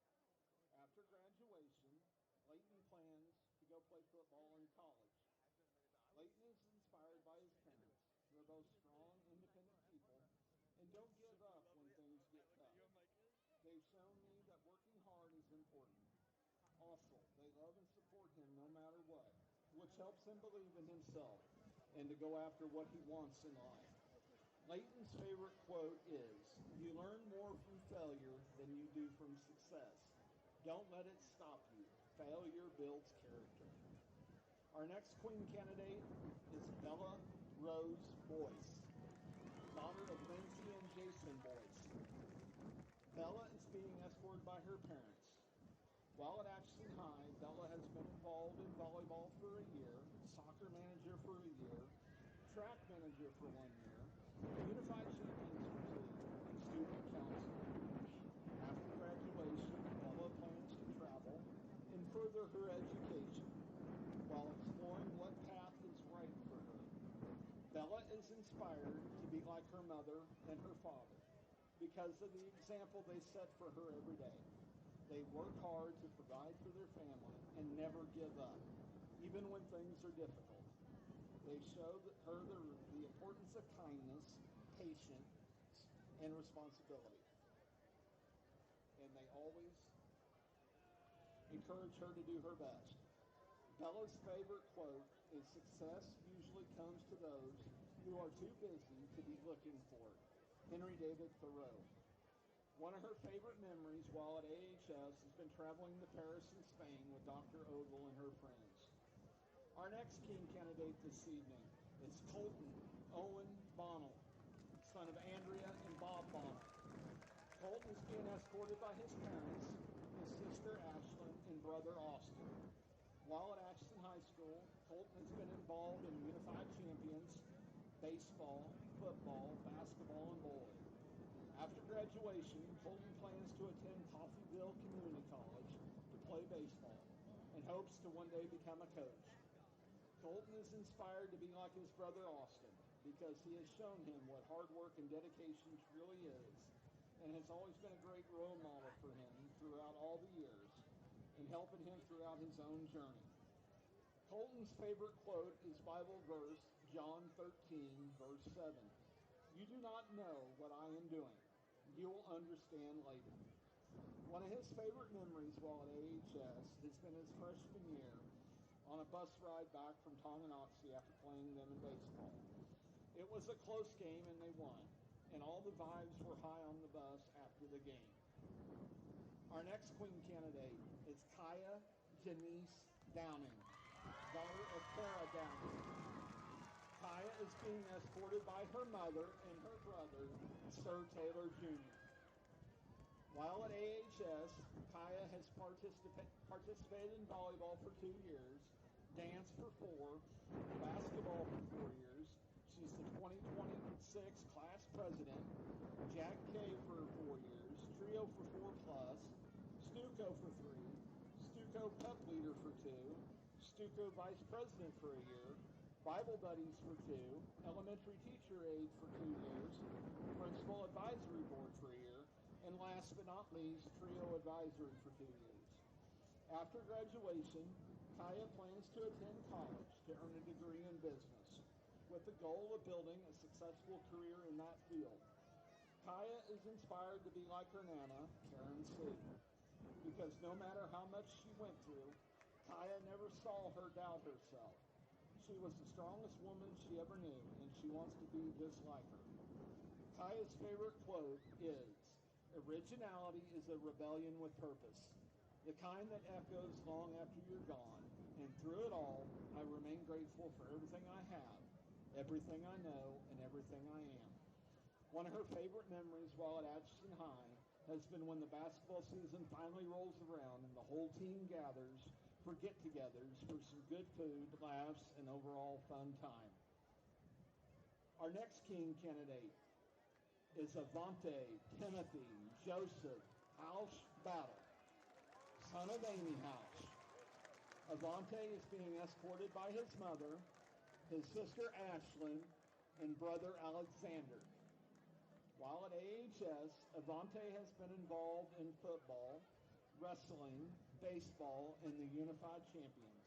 After graduation, Leighton plans to go play football in college. Leighton is inspired by his parents, who are both strong, independent people, and don't give up when things get tough. They've shown me that working hard is important. Also, they love and support him no matter what. which helps him believe in himself and to go after what he wants in life. Leighton's favorite quote is, "You learn more from failure than you do from success. Don't let it stop you. Failure builds character." Our next queen candidate is Bella Rose Boyce, daughter of Lindsay and Jason Boyce. Bella is being escorted by her parents. While at Atchison High, Bella has been involved in volleyball for a year, soccer manager for a year, track manager for 1 year, unified champions for 2, and student counselor. After graduation, Bella plans to travel and further her education while exploring what path is right for her. Bella is inspired to be like her mother and her father because of the example they set for her every day. They work hard to provide for their family and never give up, even when things are difficult. They show her the importance of kindness, patience, and responsibility. And they always encourage her to do her best. Bella's favorite quote is, "Success usually comes to those who are too busy to be looking for it." Henry David Thoreau. One of her favorite memories while at AHS has been traveling to Paris and Spain with Dr. Ogle and her friends. Our next king candidate this evening is Colton Owen Bonnell, son of Andrea and Bob Bonnell. Colton is being escorted by his parents, his sister Ashlyn, and brother Austin. While at Atchison High School, Colton has been involved in Unified Champions, baseball, football, basketball, and bowling. After graduation, Colton plans to attend Coffeyville Community College to play baseball and hopes to one day become a coach. Colton is inspired to be like his brother Austin because he has shown him what hard work and dedication truly is and has always been a great role model for him throughout all the years and helping him throughout his own journey. Colton's favorite quote is Bible verse John 13, verse 7. "You do not know what I am doing. You will understand later." One of his favorite memories while at AHS has been his freshman year on a bus ride back from Tonganoxie after playing them in baseball. It was a close game and they won, and all the vibes were high on the bus after the game. Our next queen candidate is Kaya Janice Downing, daughter of Clara Downing. Kaya is being escorted by her mother and her brother, Sir Taylor Jr. While at AHS, Kaya has participated in volleyball for 2 years, dance for 4, basketball for 4 years. She's the 2026 class president, Jack K for 4 years, trio for 4+, Stuco for 3, Stuco Cup leader for 2, Stuco vice president for a year, Bible buddies for 2, elementary teacher aide for 2 years, principal advisory board for a year, and last but not least, trio advisory for 2 years. After graduation, Kaya plans to attend college to earn a degree in business with the goal of building a successful career in that field. Kaya is inspired to be like her Nana, Karen C., because no matter how much she went through, Kaya never saw her doubt herself. She was the strongest woman she ever knew, and she wants to be just like her. Kaya's favorite quote is, "Originality is a rebellion with purpose, the kind that echoes long after you're gone, and through it all, I remain grateful for everything I have, everything I know, and everything I am." One of her favorite memories while at Atchison High has been when the basketball season finally rolls around and the whole team gathers for get-togethers for some good food, laughs, and overall fun time. Our next king candidate is Avante Timothy Joseph House Battle, son of Amy House. Avante is being escorted by his mother, his sister Ashlyn, and brother Alexander. While at AHS, Avante has been involved in football, wrestling, baseball, and the Unified Champions.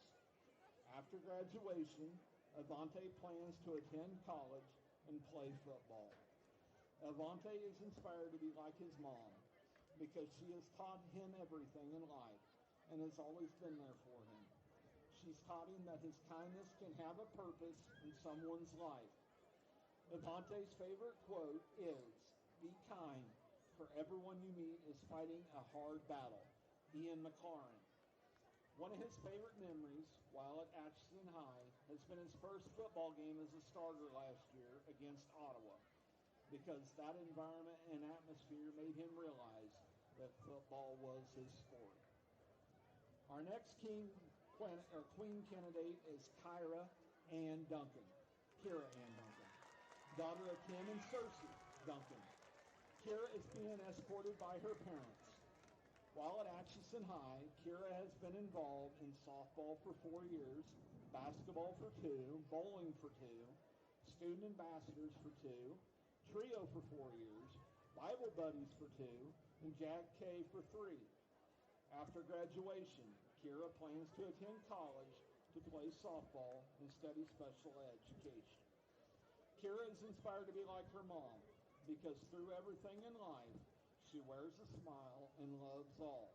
After graduation, Avante plans to attend college and play football. Avante is inspired to be like his mom because she has taught him everything in life and has always been there for him. She She's taught him that his kindness can have a purpose in someone's life. Avante's favorite quote is, "Be kind, for everyone you meet is fighting a hard battle." Ian McLaurin. One of his favorite memories while at Atchison High has been his first football game as a starter last year against Ottawa, because that environment and atmosphere made him realize that football was his sport. Our next queen candidate is Kira Ann Duncan, daughter of Tim and Cersei Duncan. Kira is being escorted by her parents. While at Atchison High, Kira has been involved in softball for 4 years, basketball for 2, bowling for 2, student ambassadors for 2, trio for 4 years, Bible buddies for 2, and JAG K for 3. After graduation, Kira plans to attend college to play softball and study special education. Kira is inspired to be like her mom, because through everything in life, she wears a smile and loves all.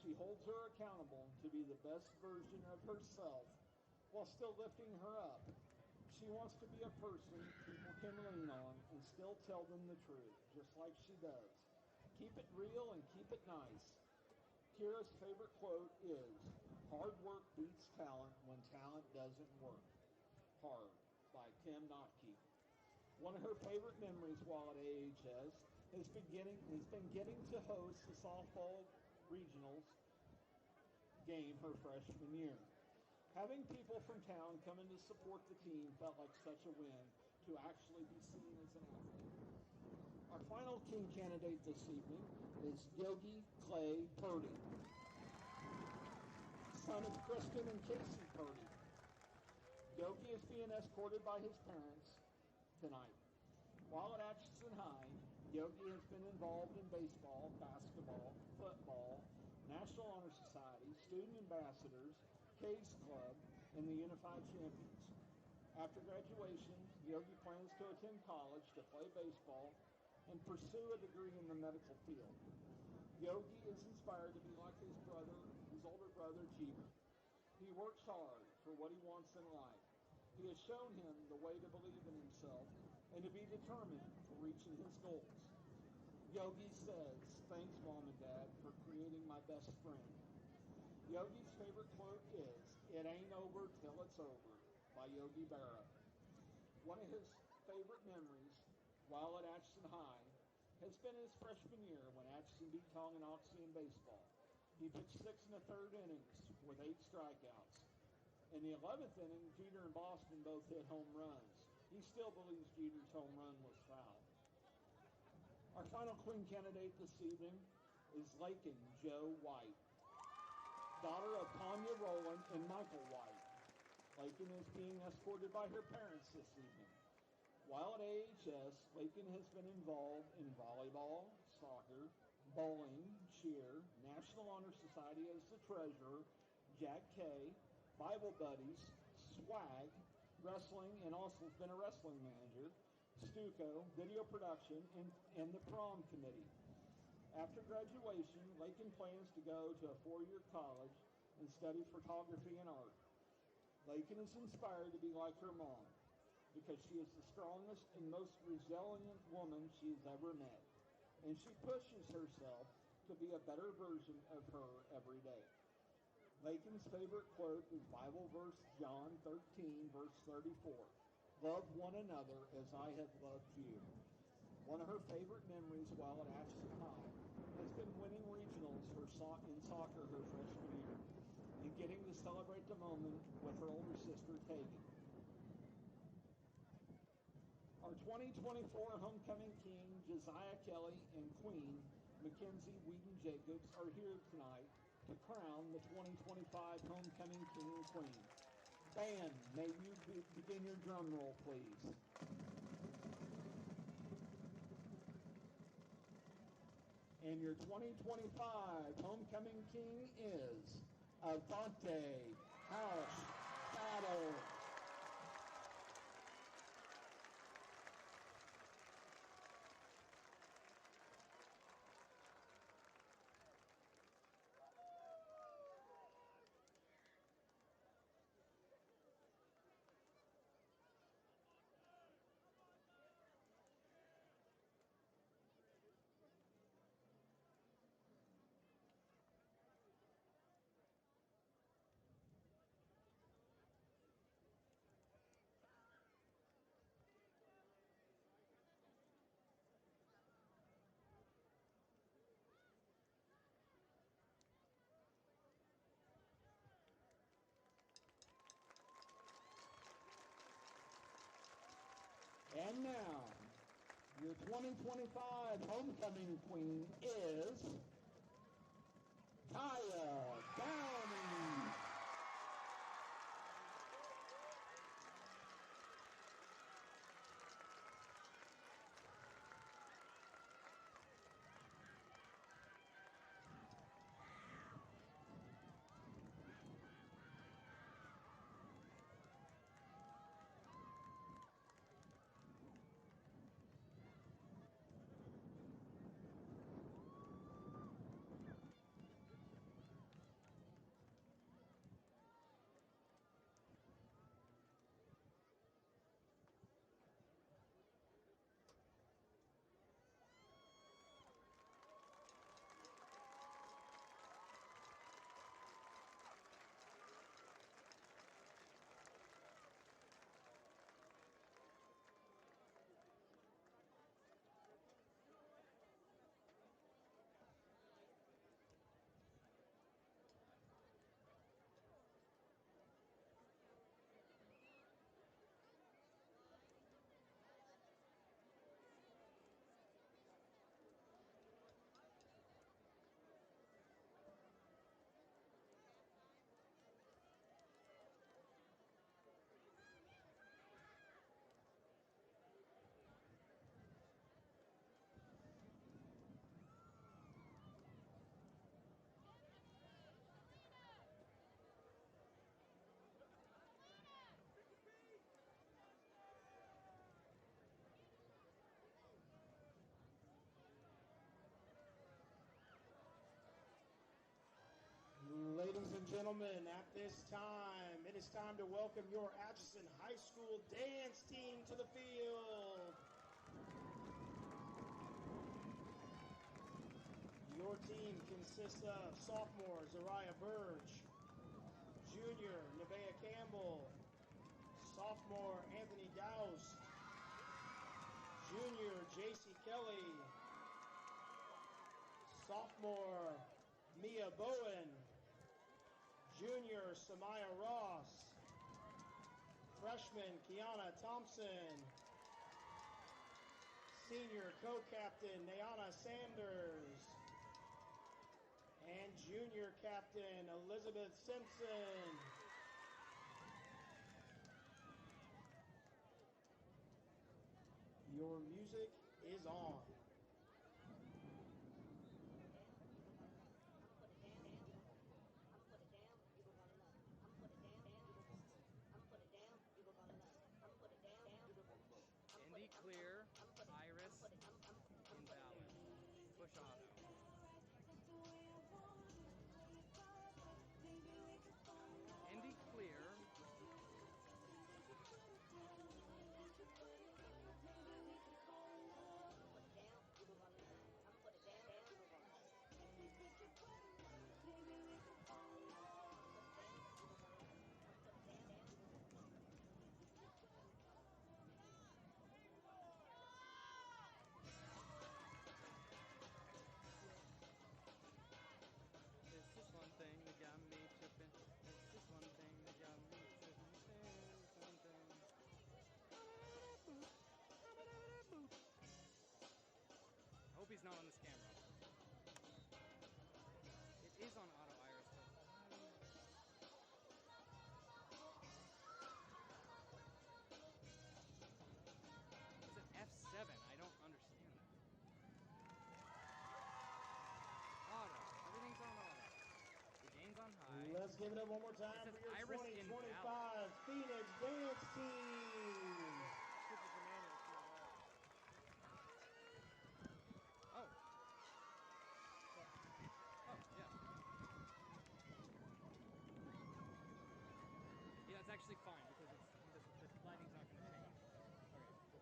She holds her accountable to be the best version of herself while still lifting her up. She wants to be a person people can lean on and still tell them the truth, just like she does. Keep it real and keep it nice. Kira's favorite quote is, "Hard work beats talent when talent doesn't work hard," by Tim Notke. One of her favorite memories while at AHS has been getting to host the softball regionals game her freshman year. Having people from town come in to support the team felt like such a win to actually be seen as an athlete. Our final king candidate this evening is Yogi Clay Purdy, son of Kristen and Casey Purdy. Yogi is being escorted by his parents tonight. While at Atchison High, Yogi has been involved in baseball, basketball, football, National Honor Society, student ambassadors, K's Club, and the Unified Champions. After graduation, Yogi plans to attend college to play baseball and pursue a degree in the medical field. Yogi is inspired to be like his older brother, Jeter. He works hard for what he wants in life. He has shown him the way to believe in himself and to be determined for reaching his goals. Yogi says, "Thanks, Mom and Dad, for creating my best friend." Yogi's favorite quote is, "It ain't over till it's over," by Yogi Berra. One of his favorite memories while at Atchison High has been his freshman year when Atchison beat Tonganoxie in baseball. He pitched 6 1/3 innings with 8 strikeouts. In the 11th inning, Jeter and Boston both hit home runs. He still believes Jeter's home run was foul. Our final queen candidate this evening is Lakin Joe White, daughter of Tanya Rowland and Michael White. Lakin is being escorted by her parents this evening. While at AHS, Lakin has been involved in volleyball, soccer, bowling, cheer, National Honor Society as the treasurer, JAG K, Bible buddies, swag, wrestling, and also has been a wrestling manager, Stuco, video production, and the prom committee. After graduation, Lakin plans to go to a 4-year college and study photography and art. Lakin is inspired to be like her mom because she is the strongest and most resilient woman she has ever met, and she pushes herself to be a better version of her every day. Lakin's favorite quote is Bible verse John 13, verse 34. "Love one another as I have loved you." One of her favorite memories while at Atchison High has been winning regionals in soccer her freshman year and getting to celebrate the moment with her older sister, Tegan. Our 2024 homecoming king, Josiah Kelly, and queen, Mackenzie Whedon-Jacobs, are here tonight to crown the 2025 homecoming king and queen. Band, may you begin your drum roll, please. And your 2025 homecoming king is Avante House Battle. And now, your 2025 homecoming queen is Kyllee Downey. Ladies and gentlemen, at this time, it is time to welcome your Atchison High School dance team to the field. Your team consists of sophomore Zariah Burge, junior Nevaeh Campbell, sophomore Anthony Doust, junior JC Kyllee, sophomore Mia Bowen, junior Samaya Ross, freshman Kiana Thompson, senior co-captain Nayana Sanders, and junior captain Elizabeth Simpson. Your music is on. Indy clear, Iris, invalid. Push auto. Indy clear. There's just one thing that got me tripping. There's just one thing that got me tripping. There's one thing. I hope he's not on this camera. It is on auto iris, but it's an F7. I don't understand that. Auto. Everything's on auto. The game's on high. Let's give it up one more time It for says your Iris 2025 Phoenix Dance Team. Oh. Oh, yeah. Yeah, it's actually fine because the lighting's not going to change. Okay, cool.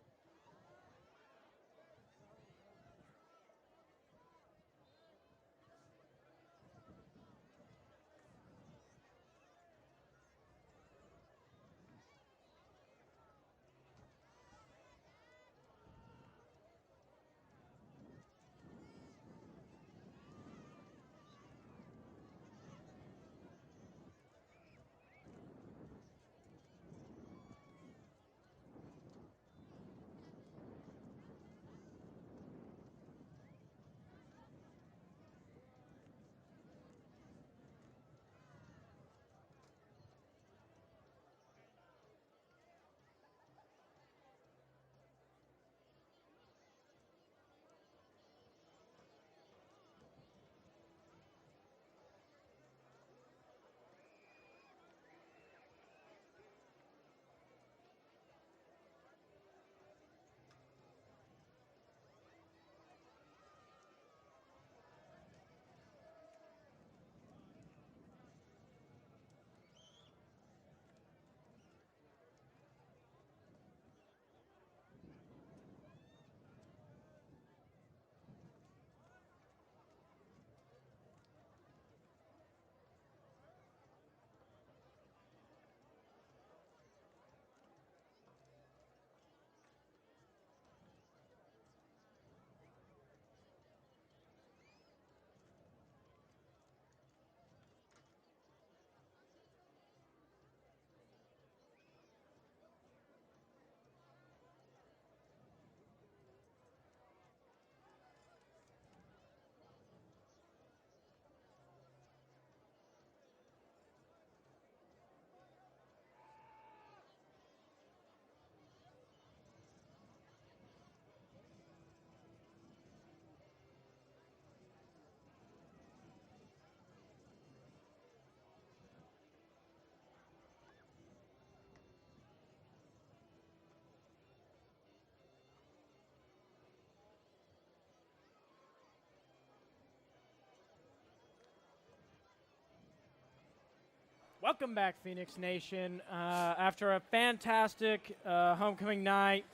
Welcome back, Phoenix Nation. After a fantastic homecoming night,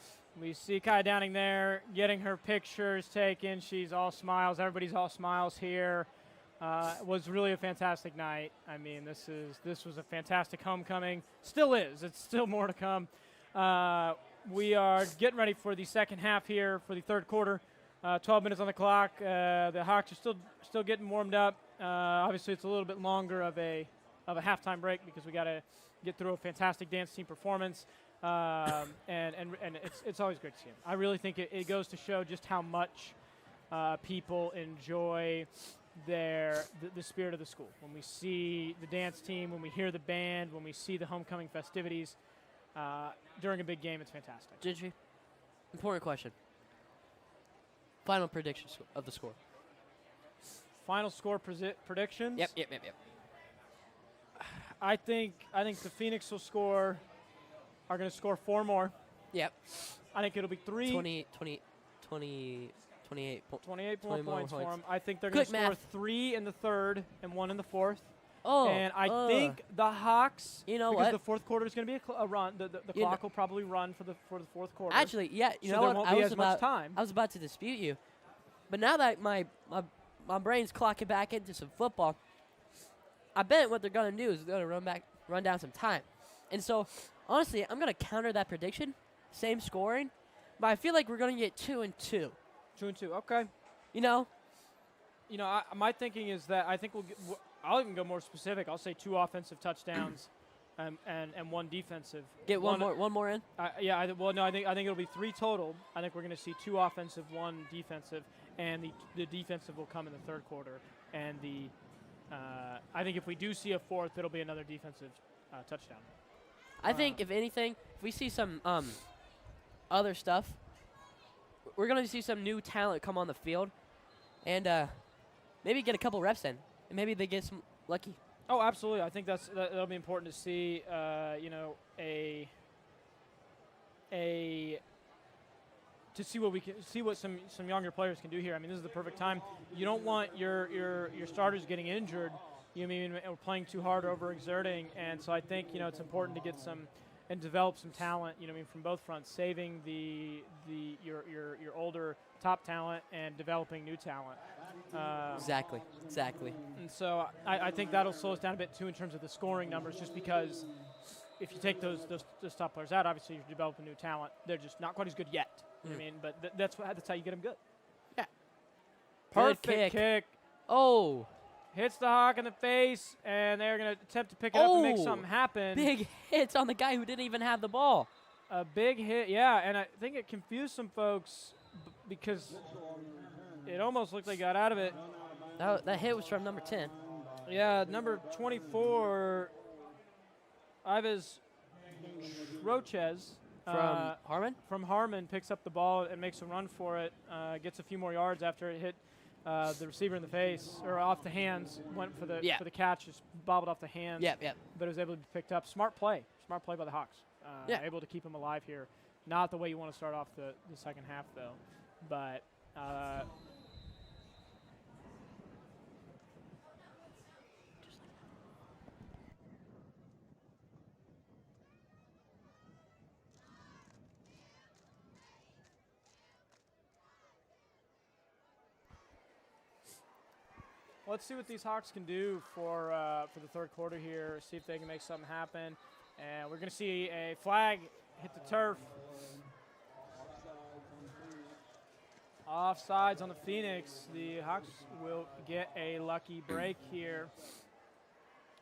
we see Kai Downing there getting her pictures taken. She's all smiles. Everybody's all smiles here. It was really a fantastic night. I mean, this was a fantastic homecoming. Still is. It's still more to come. We are getting ready for the second half here for the third quarter. 12 minutes on the clock. The Hawks are still getting warmed up. Obviously, it's a little bit longer of a halftime break because we got to get through a fantastic dance team performance. And it's always great to see them. I really think it goes to show just how much people enjoy the spirit of the school. When we see the dance team, when we hear the band, when we see the homecoming festivities during a big game, it's fantastic. Gentry, important question. Final predictions of the score. Final score predictions? Yep. I think the Phoenix are going to score 4 more. Yep. I think it'll be 3. 28 more points for them. I think they're Quick going to score math. 3 in the third and 1 in the fourth. Oh. And I think the Hawks, You know because what? the fourth quarter is going to be a run. The You clock will probably run for the fourth quarter. Actually, yeah. You so know there what? won't I be was as much time. I was about to dispute you, but now that my brain's clocking back into some football, I bet what they're gonna do is they're gonna run down some time, and so honestly, I'm gonna counter that prediction. Same scoring, but I feel like we're gonna get 2 and 2. 2 and 2. Okay. You know? My thinking is that I think I'll even go more specific. I'll say 2 offensive touchdowns, and 1 defensive. Get one more in. I think it'll be 3 total. I think we're going to see 2 offensive, 1 defensive, and the defensive will come in the third quarter. And I think if we do see a 4th, it'll be another defensive touchdown. I think if anything, if we see some other stuff, we're gonna see some new talent come on the field, and maybe get a couple reps in, and maybe they get some lucky. Oh, absolutely. I think that'll be important to see. To see what some younger players can do here. I mean, this is the perfect time. You don't want your starters getting injured. You mean or playing too hard or overexerting, and so I think it's important to get some and develop some talent. From both fronts, saving your older top talent and developing new talent. Exactly. And so I think that'll slow us down a bit too in terms of the scoring numbers, just because if you take those top players out, obviously you're developing new talent. They're just not quite as good yet. I mean, but that's how you get them good. Yeah. Good Perfect kick. Oh. Hits the Hawk in the face, and they're going to attempt to pick it up and make something happen. Big hits on the guy who didn't even have the ball. A big hit, yeah, and I think it confused some folks because it almost looked like he got out of it. That hit was from number 10. Yeah, number 24, Ives Roches. From Harmon? From Harmon, picks up the ball and makes a run for it. Gets a few more yards after it hit the receiver in the face, or off the hands. Went for the catch, just bobbled off the hands. Yep. But it was able to be picked up. Smart play by the Hawks. Able to keep him alive here. Not the way you want to start off the second half, though. But let's see what these Hawks can do for the third quarter here. See if they can make something happen. And we're going to see a flag hit the turf. Offsides on the Phoenix. The Hawks will get a lucky break here,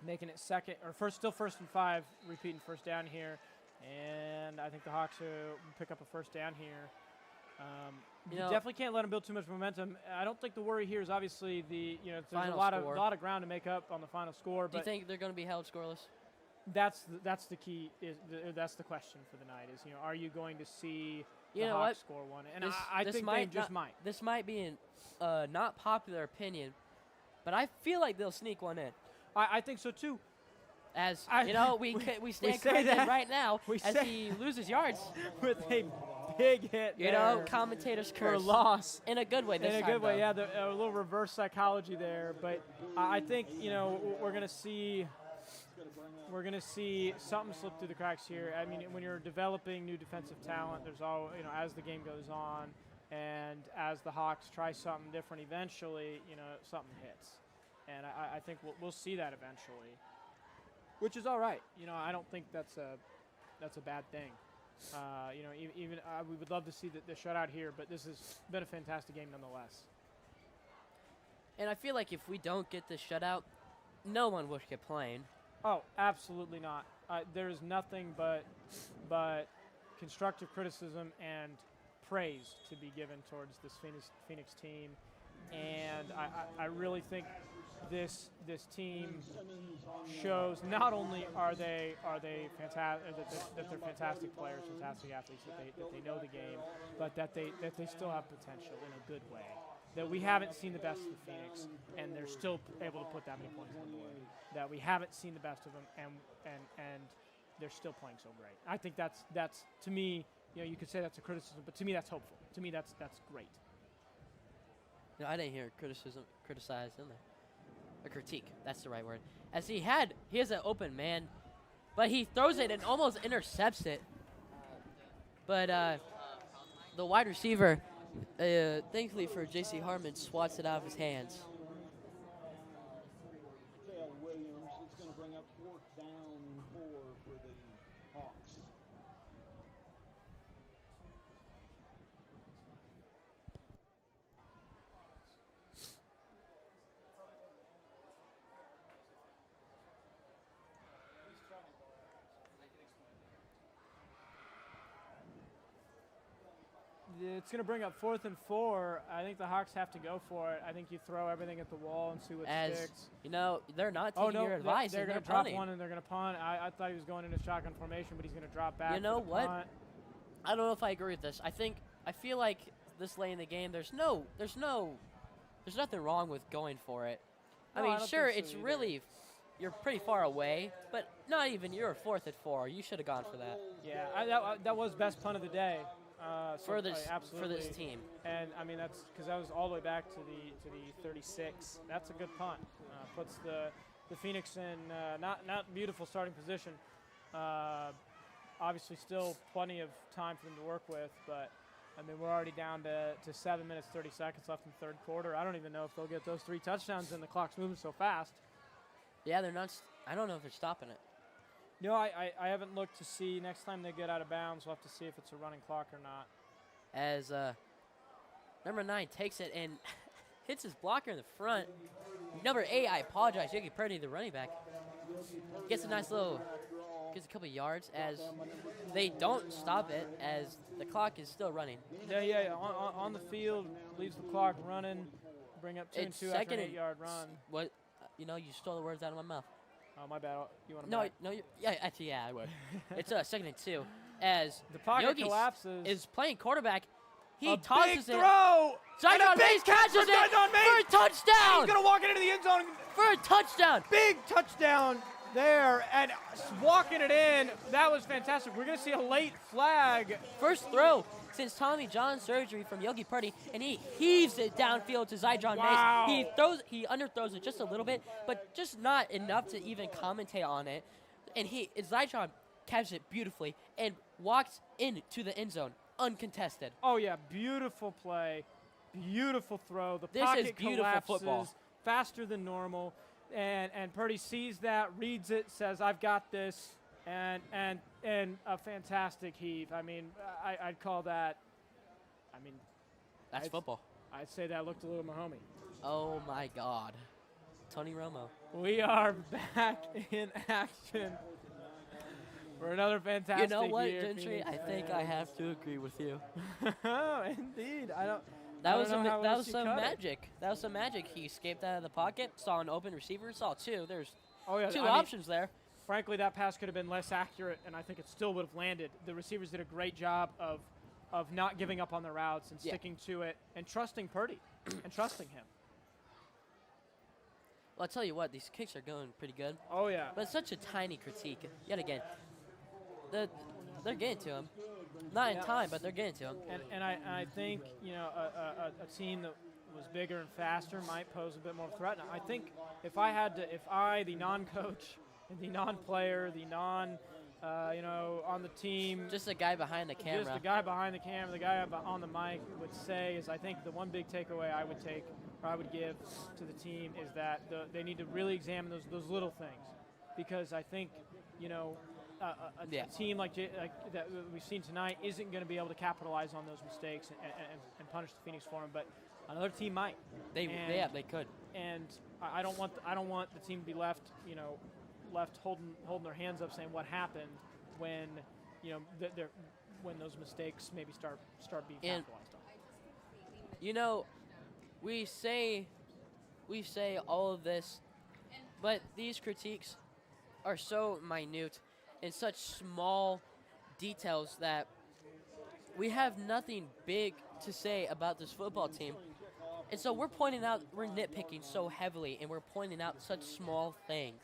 making it still first and 5, repeating first down here. And I think the Hawks will pick up a first down here. You definitely can't let them build too much momentum. I don't think the worry here is obviously there's a lot of ground to make up on the final score. Do you think they're going to be held scoreless? That's the key. That's the question for the night. Is are you going to see the Hawks score one? And I think they just might. This might be a not popular opinion, but I feel like they'll sneak one in. I think so too. As we stand corrected right now as he loses yards with a big hit. Commentators curse for a loss in a good way. In a good way, yeah. A little reverse psychology there, but I think we're going to see we're going to see something slip through the cracks here. I mean, when you're developing new defensive talent, there's all, as the game goes on and as the Hawks try something different eventually, something hits. And I think we'll see that eventually, which is all right. I don't think that's a bad thing. Even we would love to see the shutout here, but this has been a fantastic game nonetheless. And I feel like if we don't get the shutout, no one would complain. Oh, absolutely not. There is nothing but constructive criticism and praise to be given towards this Phoenix team, and I really think this team shows not only are they fantastic, that they're fantastic players, fantastic athletes, that they know the game, but that they still have potential in a good way. That we haven't seen the best of the Phoenix, and they're still able to put that many points on the board. That we haven't seen the best of them, and they're still playing so great. I think that's to me, you could say that's a criticism, but to me that's hopeful. To me that's great. I didn't hear criticized in there. A critique, that's the right word. As he has an open man, but he throws it and almost intercepts it. But the wide receiver, thankfully for JC Harmon, swats it out of his hands. Williams is going to bring up 4th down and 4 for the Hawks. It's going to bring up 4th and 4. I think the Hawks have to go for it. I think you throw everything at the wall and see what sticks. They're not taking your advice. They're going they're to drop punting. one and they're going to punt. I thought he was going into shotgun formation, but he's going to drop back. You know for the what? punt. I don't know if I agree with this. I feel like this late in the game, there's nothing wrong with going for it. No, I mean, I don't sure, think so it's either. really, you're pretty far away, but not even. You're 4th and 4. You should have gone for that. Yeah, that was best punt of the day. For this absolutely. team. And I mean that's because that was all the way back to the 36. That's a good punt. Puts the Phoenix in not beautiful starting position. Obviously, still plenty of time for them to work with, but I mean we're already down to 7 minutes 30 seconds left in the 3rd quarter. I don't even know if they'll get those 3 touchdowns, and the clock's moving so fast. Yeah, they're not. I don't know if they're stopping it. No, I haven't looked to see. Next time they get out of bounds, we'll have to see if it's a running clock or not. As number 9 takes it and hits his blocker in the front. Number 8, I apologize, Yogi Purdy, the running back, gets a couple yards as they don't stop it as the clock is still running. Yeah. On the field, leaves the clock running. Bring up 2 and 2 after an 8-yard run. What? You stole the words out of my mouth. Oh, my bad. You want to? No. Actually, yeah, I would. It's 2nd and 2. As the pocket Yogi collapses. is playing quarterback, he a tosses big it. Throw! Zion Mays catches it for a touchdown. He's gonna walk it into the end zone for a touchdown. Big touchdown there, and walking it in. That was fantastic. We're gonna see a late flag. First throw since Tommy John surgery from Yogi Purdy, and he heaves it downfield to Zion Mays. He underthrows it just a little bit, but just not enough to even commentate on it. And Zion catches it beautifully and walks into the end zone uncontested. Oh yeah, beautiful play, beautiful throw. The This pocket is beautiful collapses football. faster than normal, and Purdy sees that, reads it, says, "I've got this." And a fantastic heave. I mean, I'd call that. I mean, that's football. I'd say that looked a little Mahomey. Oh my God, Tony Romo. We are back in action for another fantastic year. You know what, year, Gentry? Phoenix I think I have to agree with you. Indeed, I don't. That was some magic. That was some magic. He escaped out of the pocket, saw an open receiver, saw 2. There's two I options there. Frankly, that pass could have been less accurate, and I think it still would have landed. The receivers did a great job of not giving up on the routes and sticking to it and trusting Purdy and trusting him. Well, I'll tell you what, these kicks are going pretty good. Oh, yeah. But it's such a tiny critique. Yet again, they're getting to him. Not in time, but they're getting to him. And I think, a team that was bigger and faster might pose a bit more threat. I think if I, the non-coach, the non-player, the non, on the team. Just a guy behind the camera. Just the guy behind the camera, the guy on the mic would say is, I think the one big takeaway I would take, or I would give to the team is that they need to really examine those little things, because I think, a team like that we've seen tonight isn't going to be able to capitalize on those mistakes and punish the Phoenix for them, but another team might. They could. And I don't want the team to be left holding their hands up, saying what happened when when those mistakes maybe start being capitalized on. We say all of this, but these critiques are so minute and such small details that we have nothing big to say about this football team. And so we're nitpicking so heavily, and we're pointing out such small things.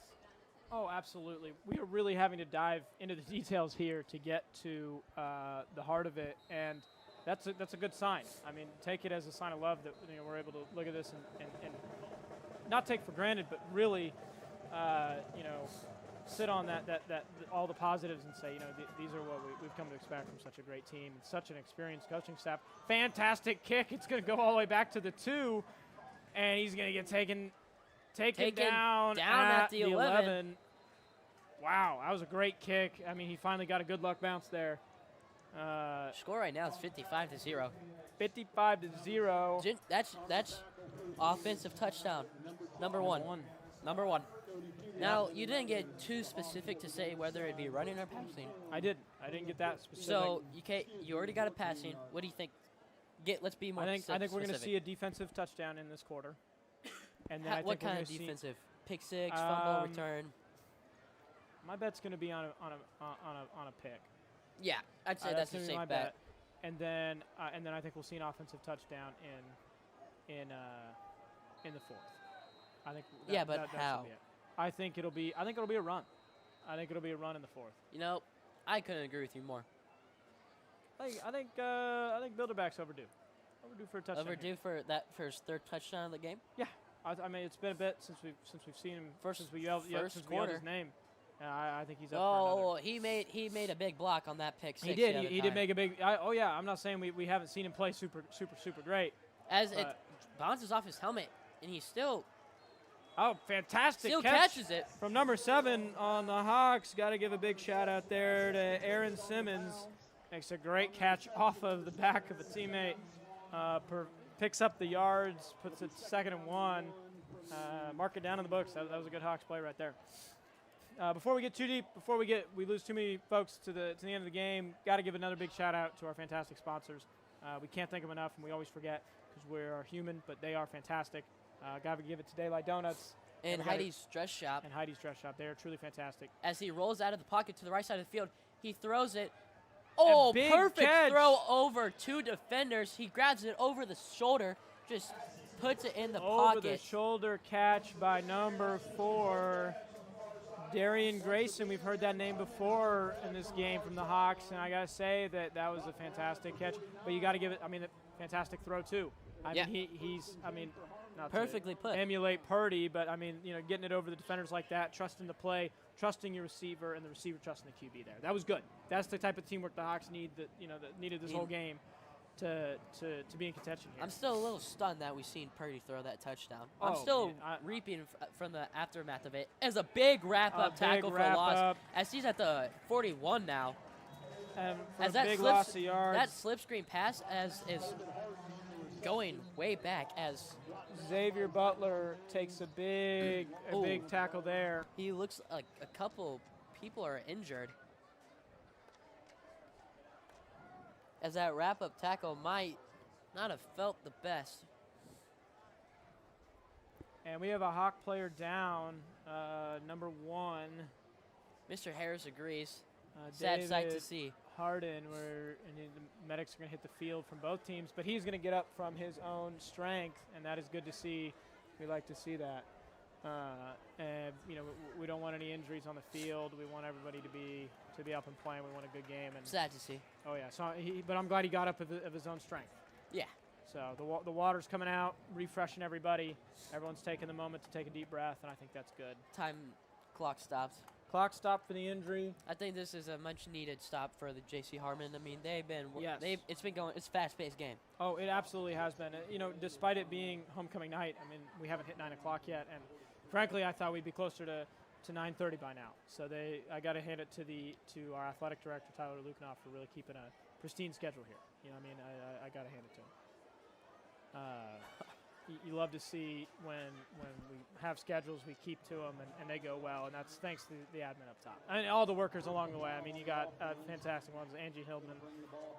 Oh, absolutely. We are really having to dive into the details here to get to the heart of it, and that's a good sign. I mean, take it as a sign of love that we're able to look at this and not take for granted, but really, sit on that all the positives and say, these are what we've come to expect from such a great team and such an experienced coaching staff. Fantastic kick. It's going to go all the way back to the 2, and he's going to get taken down at the 11. Wow, that was a great kick. I mean, he finally got a good luck bounce there. Score right now is 55-0. 55-0. That's offensive touchdown. Number one. Now, you didn't get too specific to say whether it'd be running or passing. I didn't get that specific. So you already got a passing. What do you think? Let's be more specific. I think we're going to see a defensive touchdown in this quarter. And then what kind of defensive? Pick six, fumble, return. My bet's going to be on a pick. Yeah, I'd say that's a safe bet. And then I think we'll see an offensive touchdown in the 4th. I think. But how? I think it'll be a run. I think it'll be a run in the 4th. I couldn't agree with you more. I think Bilderback's overdue. Overdue for a touchdown. Overdue for his 3rd touchdown of the game. Yeah, I mean it's been a bit since we've seen him. Since we yelled his name. I think he's up for another. He made a big block on that pick 6. He did. He did make a big. I'm not saying we haven't seen him play super great. As it bounces off his helmet, and he still. Oh, fantastic Still catch catches it. From number 7 on the Hawks. Got to give a big shout out there to Aaron Simmons. Makes a great catch off of the back of a teammate. Picks up the yards, puts it 2nd and 1. Mark it down in the books. That was a good Hawks play right there. Before we get too deep, we lose too many folks to the end of the game, got to give another big shout out to our fantastic sponsors. We can't thank them enough, and we always forget because we're human, but they are fantastic. Got to give it to Daylight Donuts. And Heidi's Dress Shop. They are truly fantastic. As he rolls out of the pocket to the right side of the field, he throws it. Perfect catch. Throw over 2 defenders. He grabs it over the shoulder, just puts it in the pocket. Over the shoulder catch by number 4, Darian Grayson. We've heard that name before in this game from the Hawks, and I got to say that was a fantastic catch. But you got to give it, a fantastic throw too. Mean, he's not perfectly put. Emulate Purdy, but getting it over the defenders like that, trusting the play, trusting your receiver, and the receiver trusting the QB there. That was good. That's the type of teamwork the Hawks need that needed this whole game to be in contention here. I'm still a little stunned that we've seen Purdy throw that touchdown. I'm still reaping from the aftermath of it as a big wrap-up tackle for a loss. As he's at the 41 now. As that big loss of yards. That slip screen pass is going way back as Xavier Butler takes a big tackle there. He looks like a couple people are injured. As that wrap-up tackle might not have felt the best. And we have a Hawk player down, number 1. Mr. Harris agrees. Sad sight to see. Harden, the medics are going to hit the field from both teams, but he's going to get up from his own strength, and that is good to see. We like to see that. And we don't want any injuries on the field. We want everybody to be up and playing. We want a good game. And sad to see. Oh yeah. So but I'm glad he got up of his own strength. Yeah. So the water's coming out, refreshing everybody. Everyone's taking the moment to take a deep breath, and I think that's good. Time Clock stopped. Clock stopped for the injury. I think this is a much-needed stop for the JC Harmon. I mean, they've been. Yes. It's been going. It's a fast-paced game. Oh, it absolutely has been. You know, despite it being homecoming night, I mean, we haven't hit 9 o'clock yet, and frankly, I thought we'd be closer to 9:30 by now. So I got to hand it to our athletic director Tyler Lukenoff for really keeping a pristine schedule here. You know, what I mean, I got to hand it to him. You love to see when we have schedules, we keep to them and they go well, and that's thanks to the admin up top and all the workers along the way. I mean, you got fantastic ones, Angie Hildman,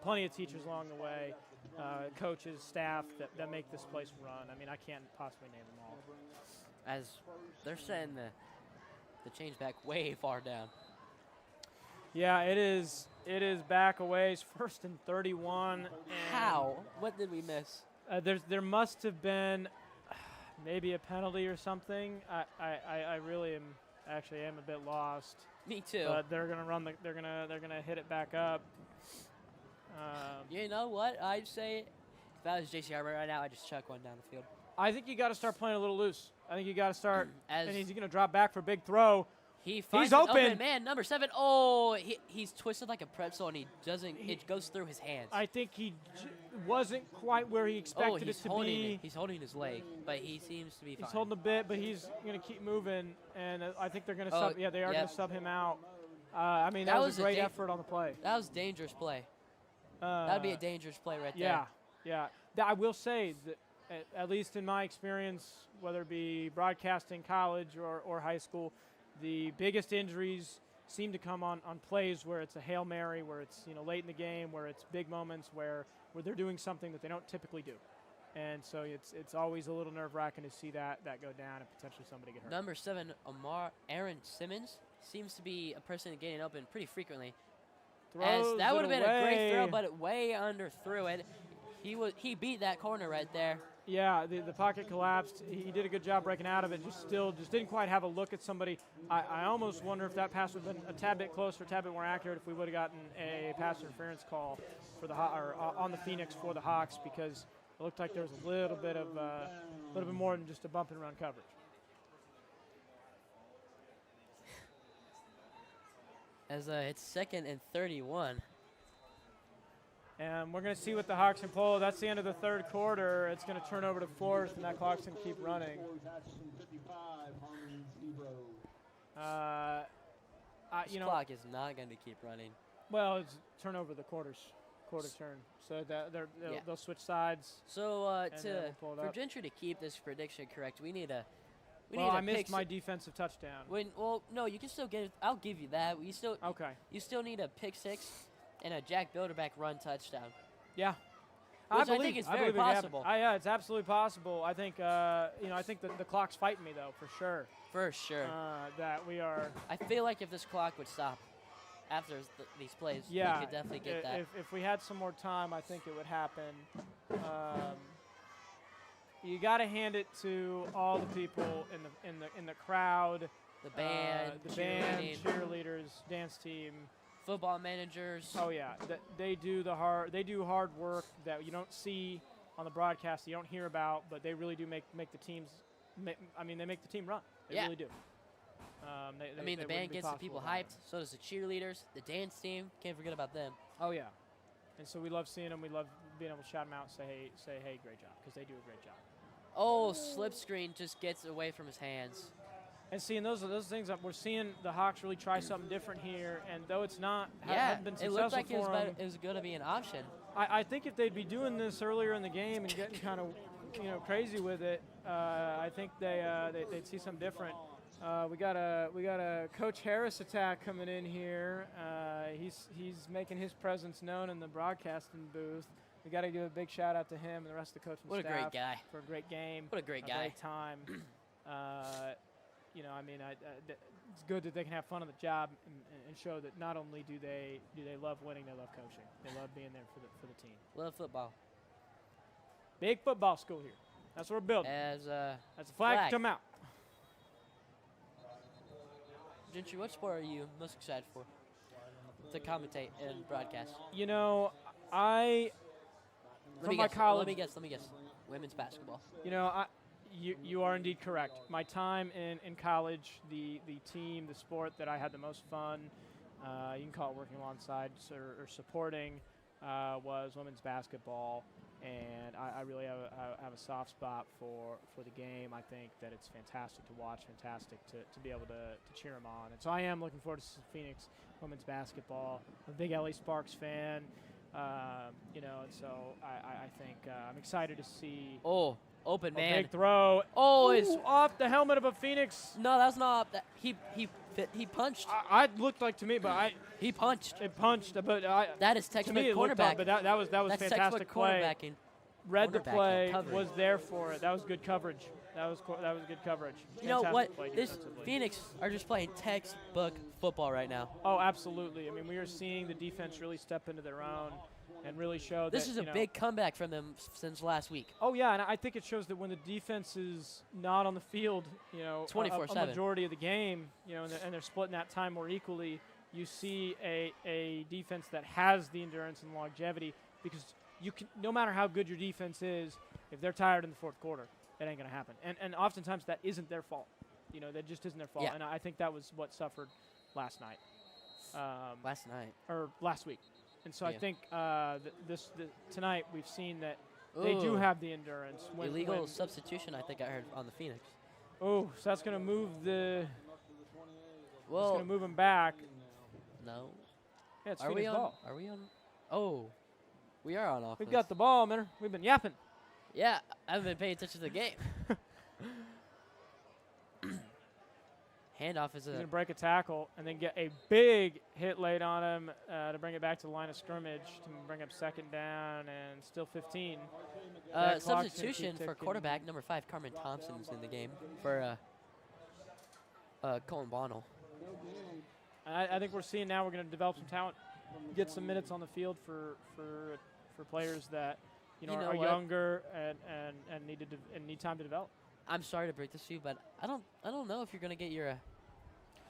plenty of teachers along the way, coaches, staff that make this place run. I mean, I can't possibly name them all. As they're setting the change back way far down. Yeah, it is back a ways, 1st and 31. And How? What did we miss? There must have been maybe a penalty or something. I really am a bit lost. Me too. But they're gonna they're gonna hit it back up. You know what? I'd say if I was JC Harmon right now, I'd just chuck one down the field. I think you got to start playing a little loose. I think you got to start. As and he's gonna drop back for a big throw. He finds He's an open. man. Number 7. Oh, he's twisted like a pretzel, and it goes through his hands. I think he wasn't quite where he expected it to be. He's holding his leg, but he seems to be fine. He's holding a bit, but he's going to keep moving, and I think they're going to sub. Yeah, they are going to sub him out. I mean, that was a great effort on the play. That was a dangerous play. That would be a dangerous play right there. Yeah. I will say that, at least in my experience, whether it be broadcasting, college, or high school, the biggest injuries seem to come on plays where it's a Hail Mary, where it's late in the game, where it's big moments where they're doing something that they don't typically do. And so it's always a little nerve-wracking to see that go down and potentially somebody get hurt. Number 7, Aaron Simmons, seems to be a person getting open pretty frequently. Throws that would have been a great throw, away. but it way underthrew it. He beat that corner right there. Yeah, the pocket collapsed. He did a good job breaking out of it. Just didn't quite have a look at somebody. I almost wonder if that pass would have been a tad bit closer, a tad bit more accurate if we would have gotten a pass interference call for on the Phoenix for the Hawks, because it looked like there was a little bit more than just a bump and run coverage. As it's 2nd and 31. And we're going to see what the Hawks can pull. That's the end of the 3rd quarter. It's going to turn over to 4th, and that clock's going to keep running. This clock is not going to keep running. Well, it's turn over the quarter turn. So they'll switch sides. So we'll for Gentry to keep this prediction correct, we need a I missed my defensive touchdown. No, you can still get it. I'll give you that. Okay. You still need a pick 6 and a Jack Bilderback run touchdown. Yeah. Which I think is very possible. Yeah, it's absolutely possible. I think I think the clock's fighting me though, for sure. For sure. That we are. I feel like if this clock would stop after these plays, we could definitely get that. If we had some more time, I think it would happen. You got to hand it to all the people in the crowd, the band, cheerleaders, dance team, football managers. Oh yeah, they do hard work that you don't see on the broadcast, you don't hear about, but they really do make the teams. They make the team run. They really do. The band gets the people hyped. So does the cheerleaders, the dance team. Can't forget about them. Oh yeah, and so we love seeing them. We love being able to shout them out, and say hey, great job, because they do a great job. Oh, slip screen just gets away from his hands. And seeing those things, we're seeing the Hawks really try something different here, and though it's hasn't been successful it looked like for it was going to be an option. I think if they'd be doing this earlier in the game and getting kind of crazy with it, I think they'd see something different. We got a Coach Harris attack coming in here. He's making his presence known in the broadcasting booth. We got to give a big shout out to him and the rest of the coaching staff. What a great guy. For a great game. What a great guy. Great time. It's good that they can have fun on the job and show that not only do they love winning, they love coaching. They love being there for the team. Love football. Big football school here. That's what we're building. As a flag to come out. Gentry, what sport are you most excited for to commentate and broadcast? From my college. Let me guess. Women's basketball. You are indeed correct. My time in college, the team, the sport that I had the most fun, you can call it working alongside or supporting, was women's basketball. And I really have a soft spot for the game. I think that it's fantastic to watch, fantastic to be able to cheer them on. And so I am looking forward to Phoenix women's basketball. I'm a big Ellie Sparks fan, and so I think I'm excited to see Oh, open a man. big throw. Oh, it's Off the helmet of a Phoenix. no, that's not. He punched. I looked like to me, but He punched. it punched, but That is to textbook me it looked off, cornerback. but that was That's fantastic textbook play. cornerbacking. Read the cornerback play, coverage. was there for it. That was good coverage. That was good coverage. You know Fantastic what? play This defensively. Phoenix are just playing textbook football right now. Oh, absolutely. I mean, we are seeing the defense really step into their own and really show This that, is a big comeback from them since last week. Oh yeah, and I think it shows that when the defense is not on the field, a 24/7. majority of the game, and they're splitting that time more equally, you see a defense that has the endurance and longevity, because you can, no matter how good your defense is, if they're tired in the fourth quarter, it ain't going to happen. And oftentimes that isn't their fault. That just isn't their fault. Yeah. And I think that was what suffered last night. Last night. Or last week. And so I Yeah. think tonight we've seen that they do Ooh. have the endurance. Illegal substitution, I think I heard on the Phoenix. Oh, so that's going to move it's Well, going to move them back. no. Yeah, it's Are we Phoenix on? ball. Are we on? Oh, we are on offense. We've got the ball, man. We've been yapping. Yeah, I haven't been paying attention to the game. Handoff is He's going a. to break a tackle and then get a big hit laid on him to bring it back to the line of scrimmage to bring up second down and still 15. That clock's gonna keep Substitution for ticking. quarterback number 5, Carmen Thompson's in the game for Colin Bonnell. I think we're seeing now we're going to develop some talent, get some minutes on the field for players that You know are what? younger and need time to develop. I'm sorry to break this to you, but I don't know if you're gonna get your.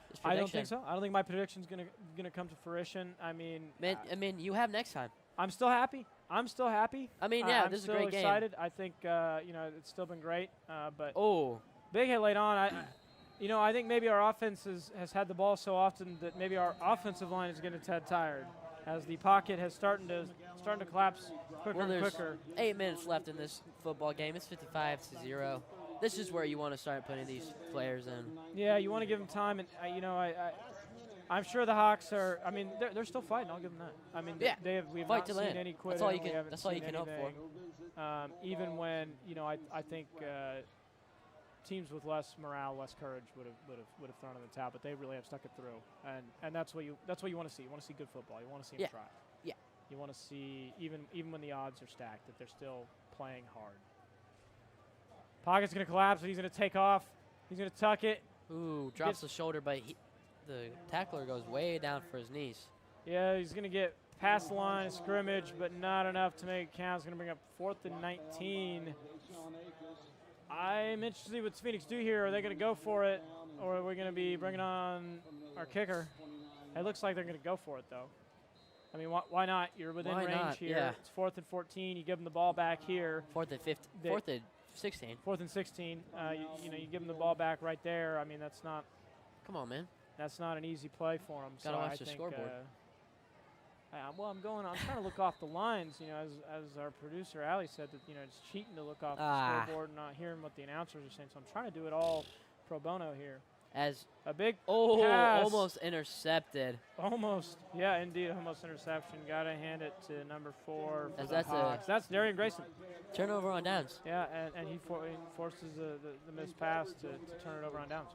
This I don't think prediction. so. I don't think my prediction's going to come to fruition. I mean, I mean, you have next time. I'm still happy. I mean, yeah, I'm this is a still great game. excited. I think it's still been great. But Oh, big hit late on. I think maybe our offense has had the ball so often that maybe our offensive line is getting tad tired, as the pocket has starting to collapse quicker well, and there's quicker. 8 minutes left in this football game. It's 55-0. This is where you want to start putting these players in. Yeah, you want to give them time, and I'm sure the Hawks are. I mean, they're still fighting. I'll give them that. I mean, Yeah, we have fight not to seen land. any quitting. That's all you we can. haven't That's all you seen can hope for. anything. Even when I think teams with less morale, less courage would have thrown in the towel, but they really have stuck it through, and that's what you want to see. You want to see good football. You want to see them Yeah. try. Yeah. You want to see even when the odds are stacked that they're still playing hard. Pocket's going to collapse, and he's going to take off. He's going to tuck it. Ooh, drops the shoulder, but the tackler goes way down for his knees. Yeah, he's going to get past the line of scrimmage, but not enough to make it count. He's going to bring up 4th and 19. I'm interested to see what Phoenix do here. Are they going to go for it, or are we going to be bringing on our kicker? It looks like they're going to go for it, though. I mean, why not? You're within Why range not? here. Yeah. It's 4th and 14. You give them the ball back here. 4th and 15. They- 4th and 16. 4th and 16. You give them the ball back right there. I mean, that's not Come on, man. an easy play for them. Gotta so watch I the think, scoreboard. I'm trying to look off the lines, as our producer Ali said that it's cheating to look off the scoreboard and not hearing what the announcers are saying. So I'm trying to do it all pro bono here. As A big almost pass. intercepted. Almost, yeah, indeed, almost interception. Got to hand it to number 4 for As the that's a- Hawks. That's Darian Grayson. Turnover on downs. Yeah, and he forces the missed pass to turn it over on downs.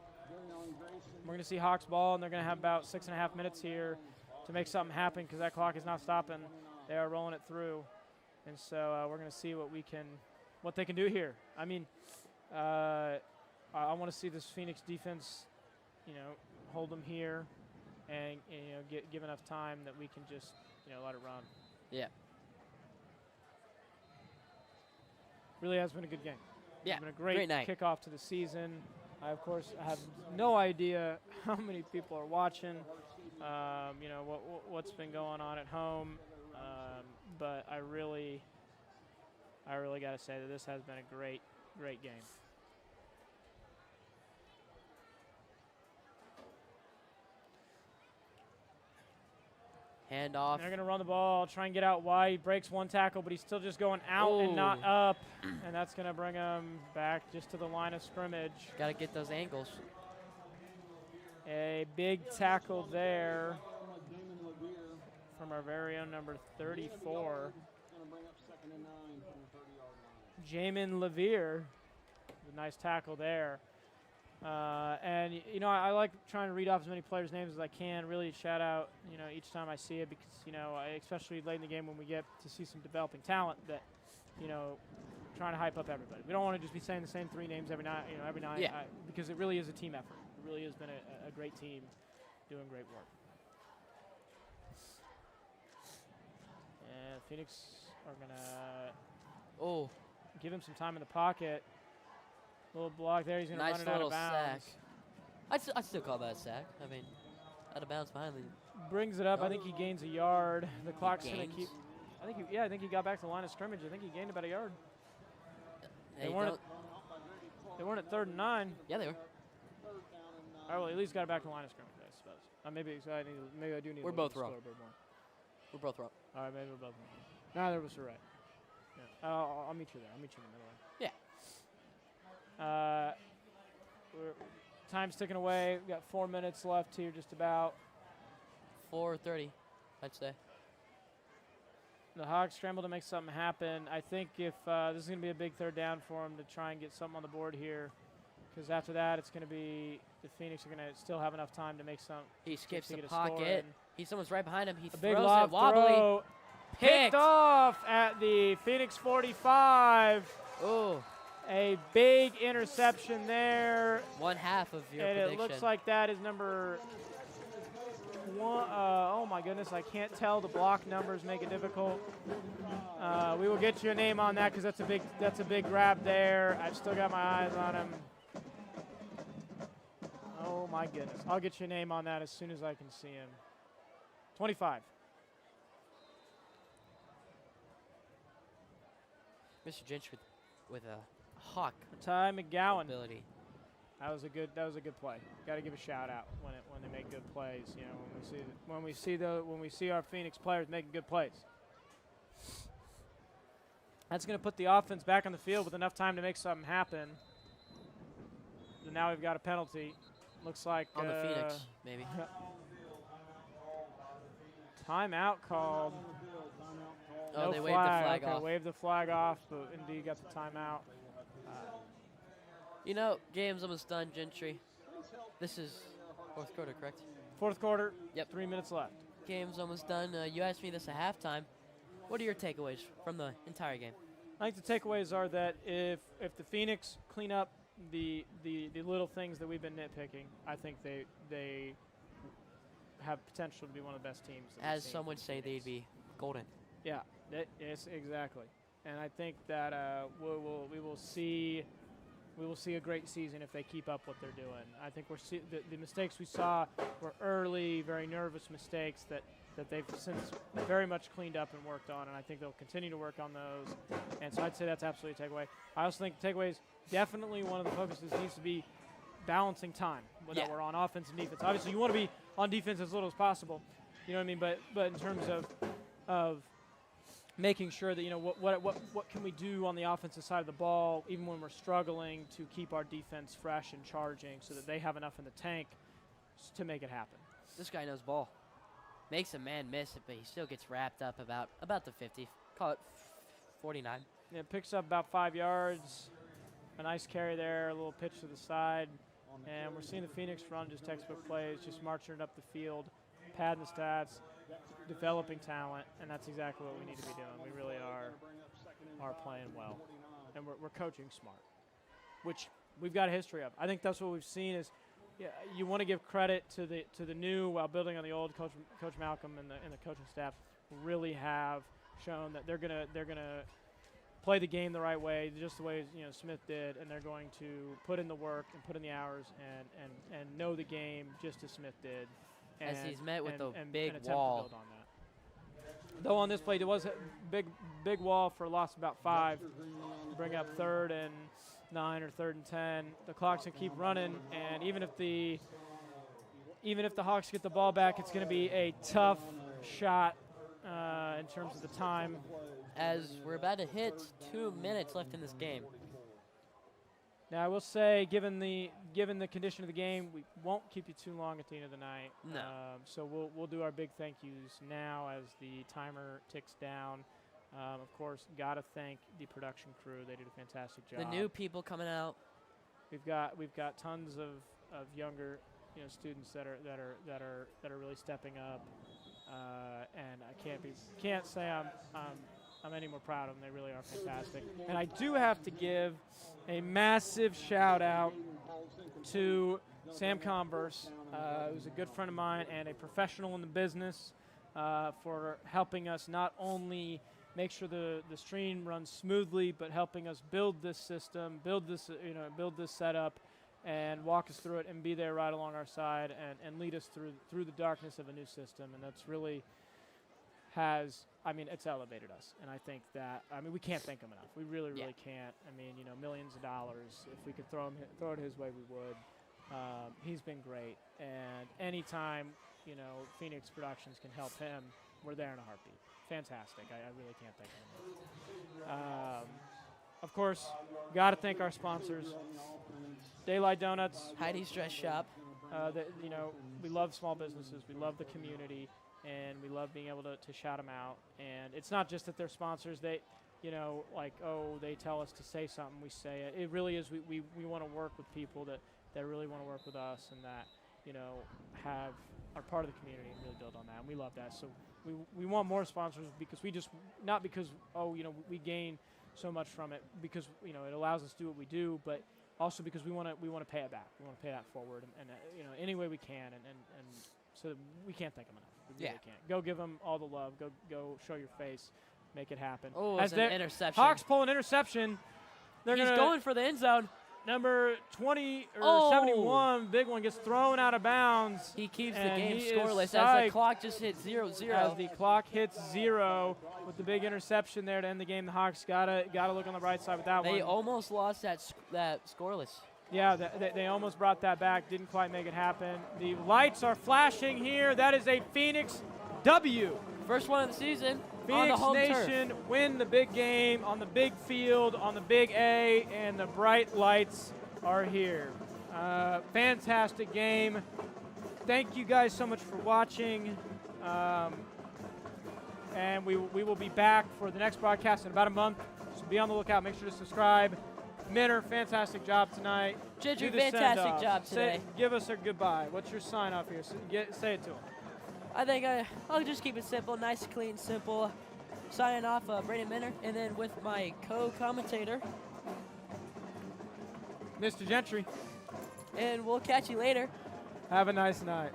We're going to see Hawks ball, and they're going to have about 6.5 minutes here to make something happen, because that clock is not stopping. They are rolling it through, and so we're going to see what they can do here. I mean, I want to see this Phoenix defense, hold them here, and give enough time that we can just let it run. Yeah. Really has been a good game. Yeah. It's been a great Great night. kickoff to the season. I, of course, have no idea how many people are watching, what's been going on at home, but I really got to say that this has been a great game. Handoff. They're going to run the ball, try and get out wide. He breaks one tackle, but he's still just going out and not up. And that's going to bring him back just to the line of scrimmage. Got to get those angles. A big tackle there from our very own number 34. Jamin Levere. A nice tackle there. And, you know, I like trying to read off as many players' names as I can. Really shout out, you know, each time I see it because, you know, especially late in the game when we get to see some developing talent that, you know, trying to hype up everybody. We don't want to just be saying the same 3 names every night, you know, every night. Yeah. Because it really is a team effort. It really has been a great team doing great work. And Phoenix are going to give him some time in the pocket. Little block there. He's going to Nice run it out little of bounds. sack. I'd still call that a sack. I mean, out of bounds behind the. Brings it up. I think he gains a yard. The clock's going to Gains? keep. I think he got back to the line of scrimmage. I think he gained about a yard. They weren't at 3rd and 9. Yeah, they were. All right, well, at least got it back to the line of scrimmage, I suppose. Maybe I do need. We're to both look wrong. at the scoreboard more. We're both wrong. All right, maybe we're both wrong. Neither of us are right. Yeah. I'll meet you there. I'll meet you in the middle. Yeah. Time's ticking away. We've got 4 minutes left here, just about. 4:30, I'd say. The Hawks scramble to make something happen. I think if this is going to be a big 3rd down for them to try and get something on the board here, because after that it's going to be the Phoenix are going to still have enough time to make some. He skips to the get a score pocket. in. Someone's right behind him. He A big throws lob it wobbly. throw. Picked off at the Phoenix 45. Oh, A big interception there. 1/2 of your And prediction. it looks like that is number 1. Oh my goodness, I can't tell. The block numbers make it difficult. We will get you a name on that because that's a big grab there. I've still got my eyes on him. Oh my goodness. I'll get you a name on that as soon as I can see him. 25. Mr. Gentry with a hawk Ty McGowan. ability. That was a good play. Got to give a shout out when they make good plays. You know, when we see our Phoenix players making good plays. That's going to put the offense back on the field with enough time to make something happen. So now we've got a penalty. Looks like On the Phoenix, maybe. Timeout called. Oh, No they waved the flag okay, off. waved the flag off, but indeed got the timeout. You know, game's almost done, Gentry. This is 4th quarter, correct? 4th quarter. Yep. 3 minutes left. Game's almost done. You asked me this at halftime. What are your takeaways from the entire game? I think the takeaways are that if the Phoenix clean up the little things that we've been nitpicking, I think they have potential to be one of the best teams. that we've As seen some would from say, Phoenix. they'd be golden. Yeah, yes, exactly. And I think that we will see a great season if they keep up what they're doing. I think the mistakes we saw were early, very nervous mistakes that they've since very much cleaned up and worked on, and I think they'll continue to work on those. And so I'd say that's absolutely a takeaway. I also think takeaways, definitely one of the focuses needs to be balancing time, whether Yeah. we're on offense and defense. Obviously, you want to be on defense as little as possible, you know what I mean? But in terms of making sure that, you know, what can we do on the offensive side of the ball, even when we're struggling, to keep our defense fresh and charging so that they have enough in the tank to make it happen. This guy knows ball. Makes a man miss it, but he still gets wrapped up about the 50. Call it 49. Yeah, picks up about 5 yards. A nice carry there, a little pitch to the side. And we're seeing the Phoenix run just textbook plays, just marching it up the field, padding the stats, developing talent, and that's exactly what we need to be doing. We really are playing well, and we're coaching smart, which we've got a history of. I think that's what we've seen is, yeah, you want to give credit to the new while building on the old. Coach Malcolm and the coaching staff really have shown that they're gonna play the game the right way, just the way, you know, Smith did, and they're going to put in the work and put in the hours and know the game just as Smith did. As he's met with a and big attempt to wall. build on that. Though on this play, there was a big wall for a loss of about 5. Bring up 3rd and 9 or 3rd and 10. The clock's gonna keep running, and even if the Hawks get the ball back, it's gonna be a tough shot in terms of the time. As we're about to hit 2 minutes left in this game. Now, I will say, given the condition of the game, we won't keep you too long at the end of the night. No. So we'll do our big thank yous now as the timer ticks down. Of course, gotta thank the production crew. They did a fantastic job. The new people coming out. We've got tons of younger students that are really stepping up, and I can't say I'm any more proud of them. They really are fantastic. And I do have to give a massive shout out to Sam Converse, who's a good friend of mine and a professional in the business, for helping us not only make sure the stream runs smoothly, but helping us build this system, build this setup, and walk us through it and be there right along our side and lead us through the darkness of a new system. And that's really it's elevated us. And I think that, we can't thank him enough. We really can't. Millions of dollars. If we could throw it his way, we would. He's been great. And anytime, Phoenix Productions can help him, we're there in a heartbeat. Fantastic. I really can't thank him enough. Of course, got to thank our sponsors. Daylight Donuts. Heidi's Dress Shop. We love small businesses. We love the community. And we love being able to shout them out. And it's not just that they're sponsors. They, they tell us to say something, we say it. It really is. We want to work with people that really want to work with us and that, are part of the community and really build on that. And we love that. So we want more sponsors because not because, we gain so much from it, because, it allows us to do what we do, but also because we want to pay it back. We want to pay that forward and any way we can. And so we can't thank them enough. We really can't. Go give them all the love. Go show your face. Make it happen. Oh, it's an interception. Hawks pull an interception. He's going for the end zone. Number 20 or 71, big one, gets thrown out of bounds. He keeps the game scoreless as the clock just hit 0-0. As the clock hits 0 with the big interception there to end the game, the Hawks gotta look on the right side with that one. They almost lost that scoreless. Yeah, they almost brought that back. Didn't quite make it happen. The lights are flashing here. That is a Phoenix W. First one of the season. Phoenix on the home Nation turf. win the big game on the big field, on the big A, and the bright lights are here. Fantastic game. Thank you guys so much for watching. And we will be back for the next broadcast in about a month. So be on the lookout. Make sure to subscribe. Minner, fantastic job tonight. Gidry, fantastic job today. Give us a goodbye. What's your sign off here? Say it to him. I think I'll just keep it simple, nice, clean, simple. Signing off, Braiden Minner, and then with my co-commentator, Mr. Gentry. And we'll catch you later. Have a nice night.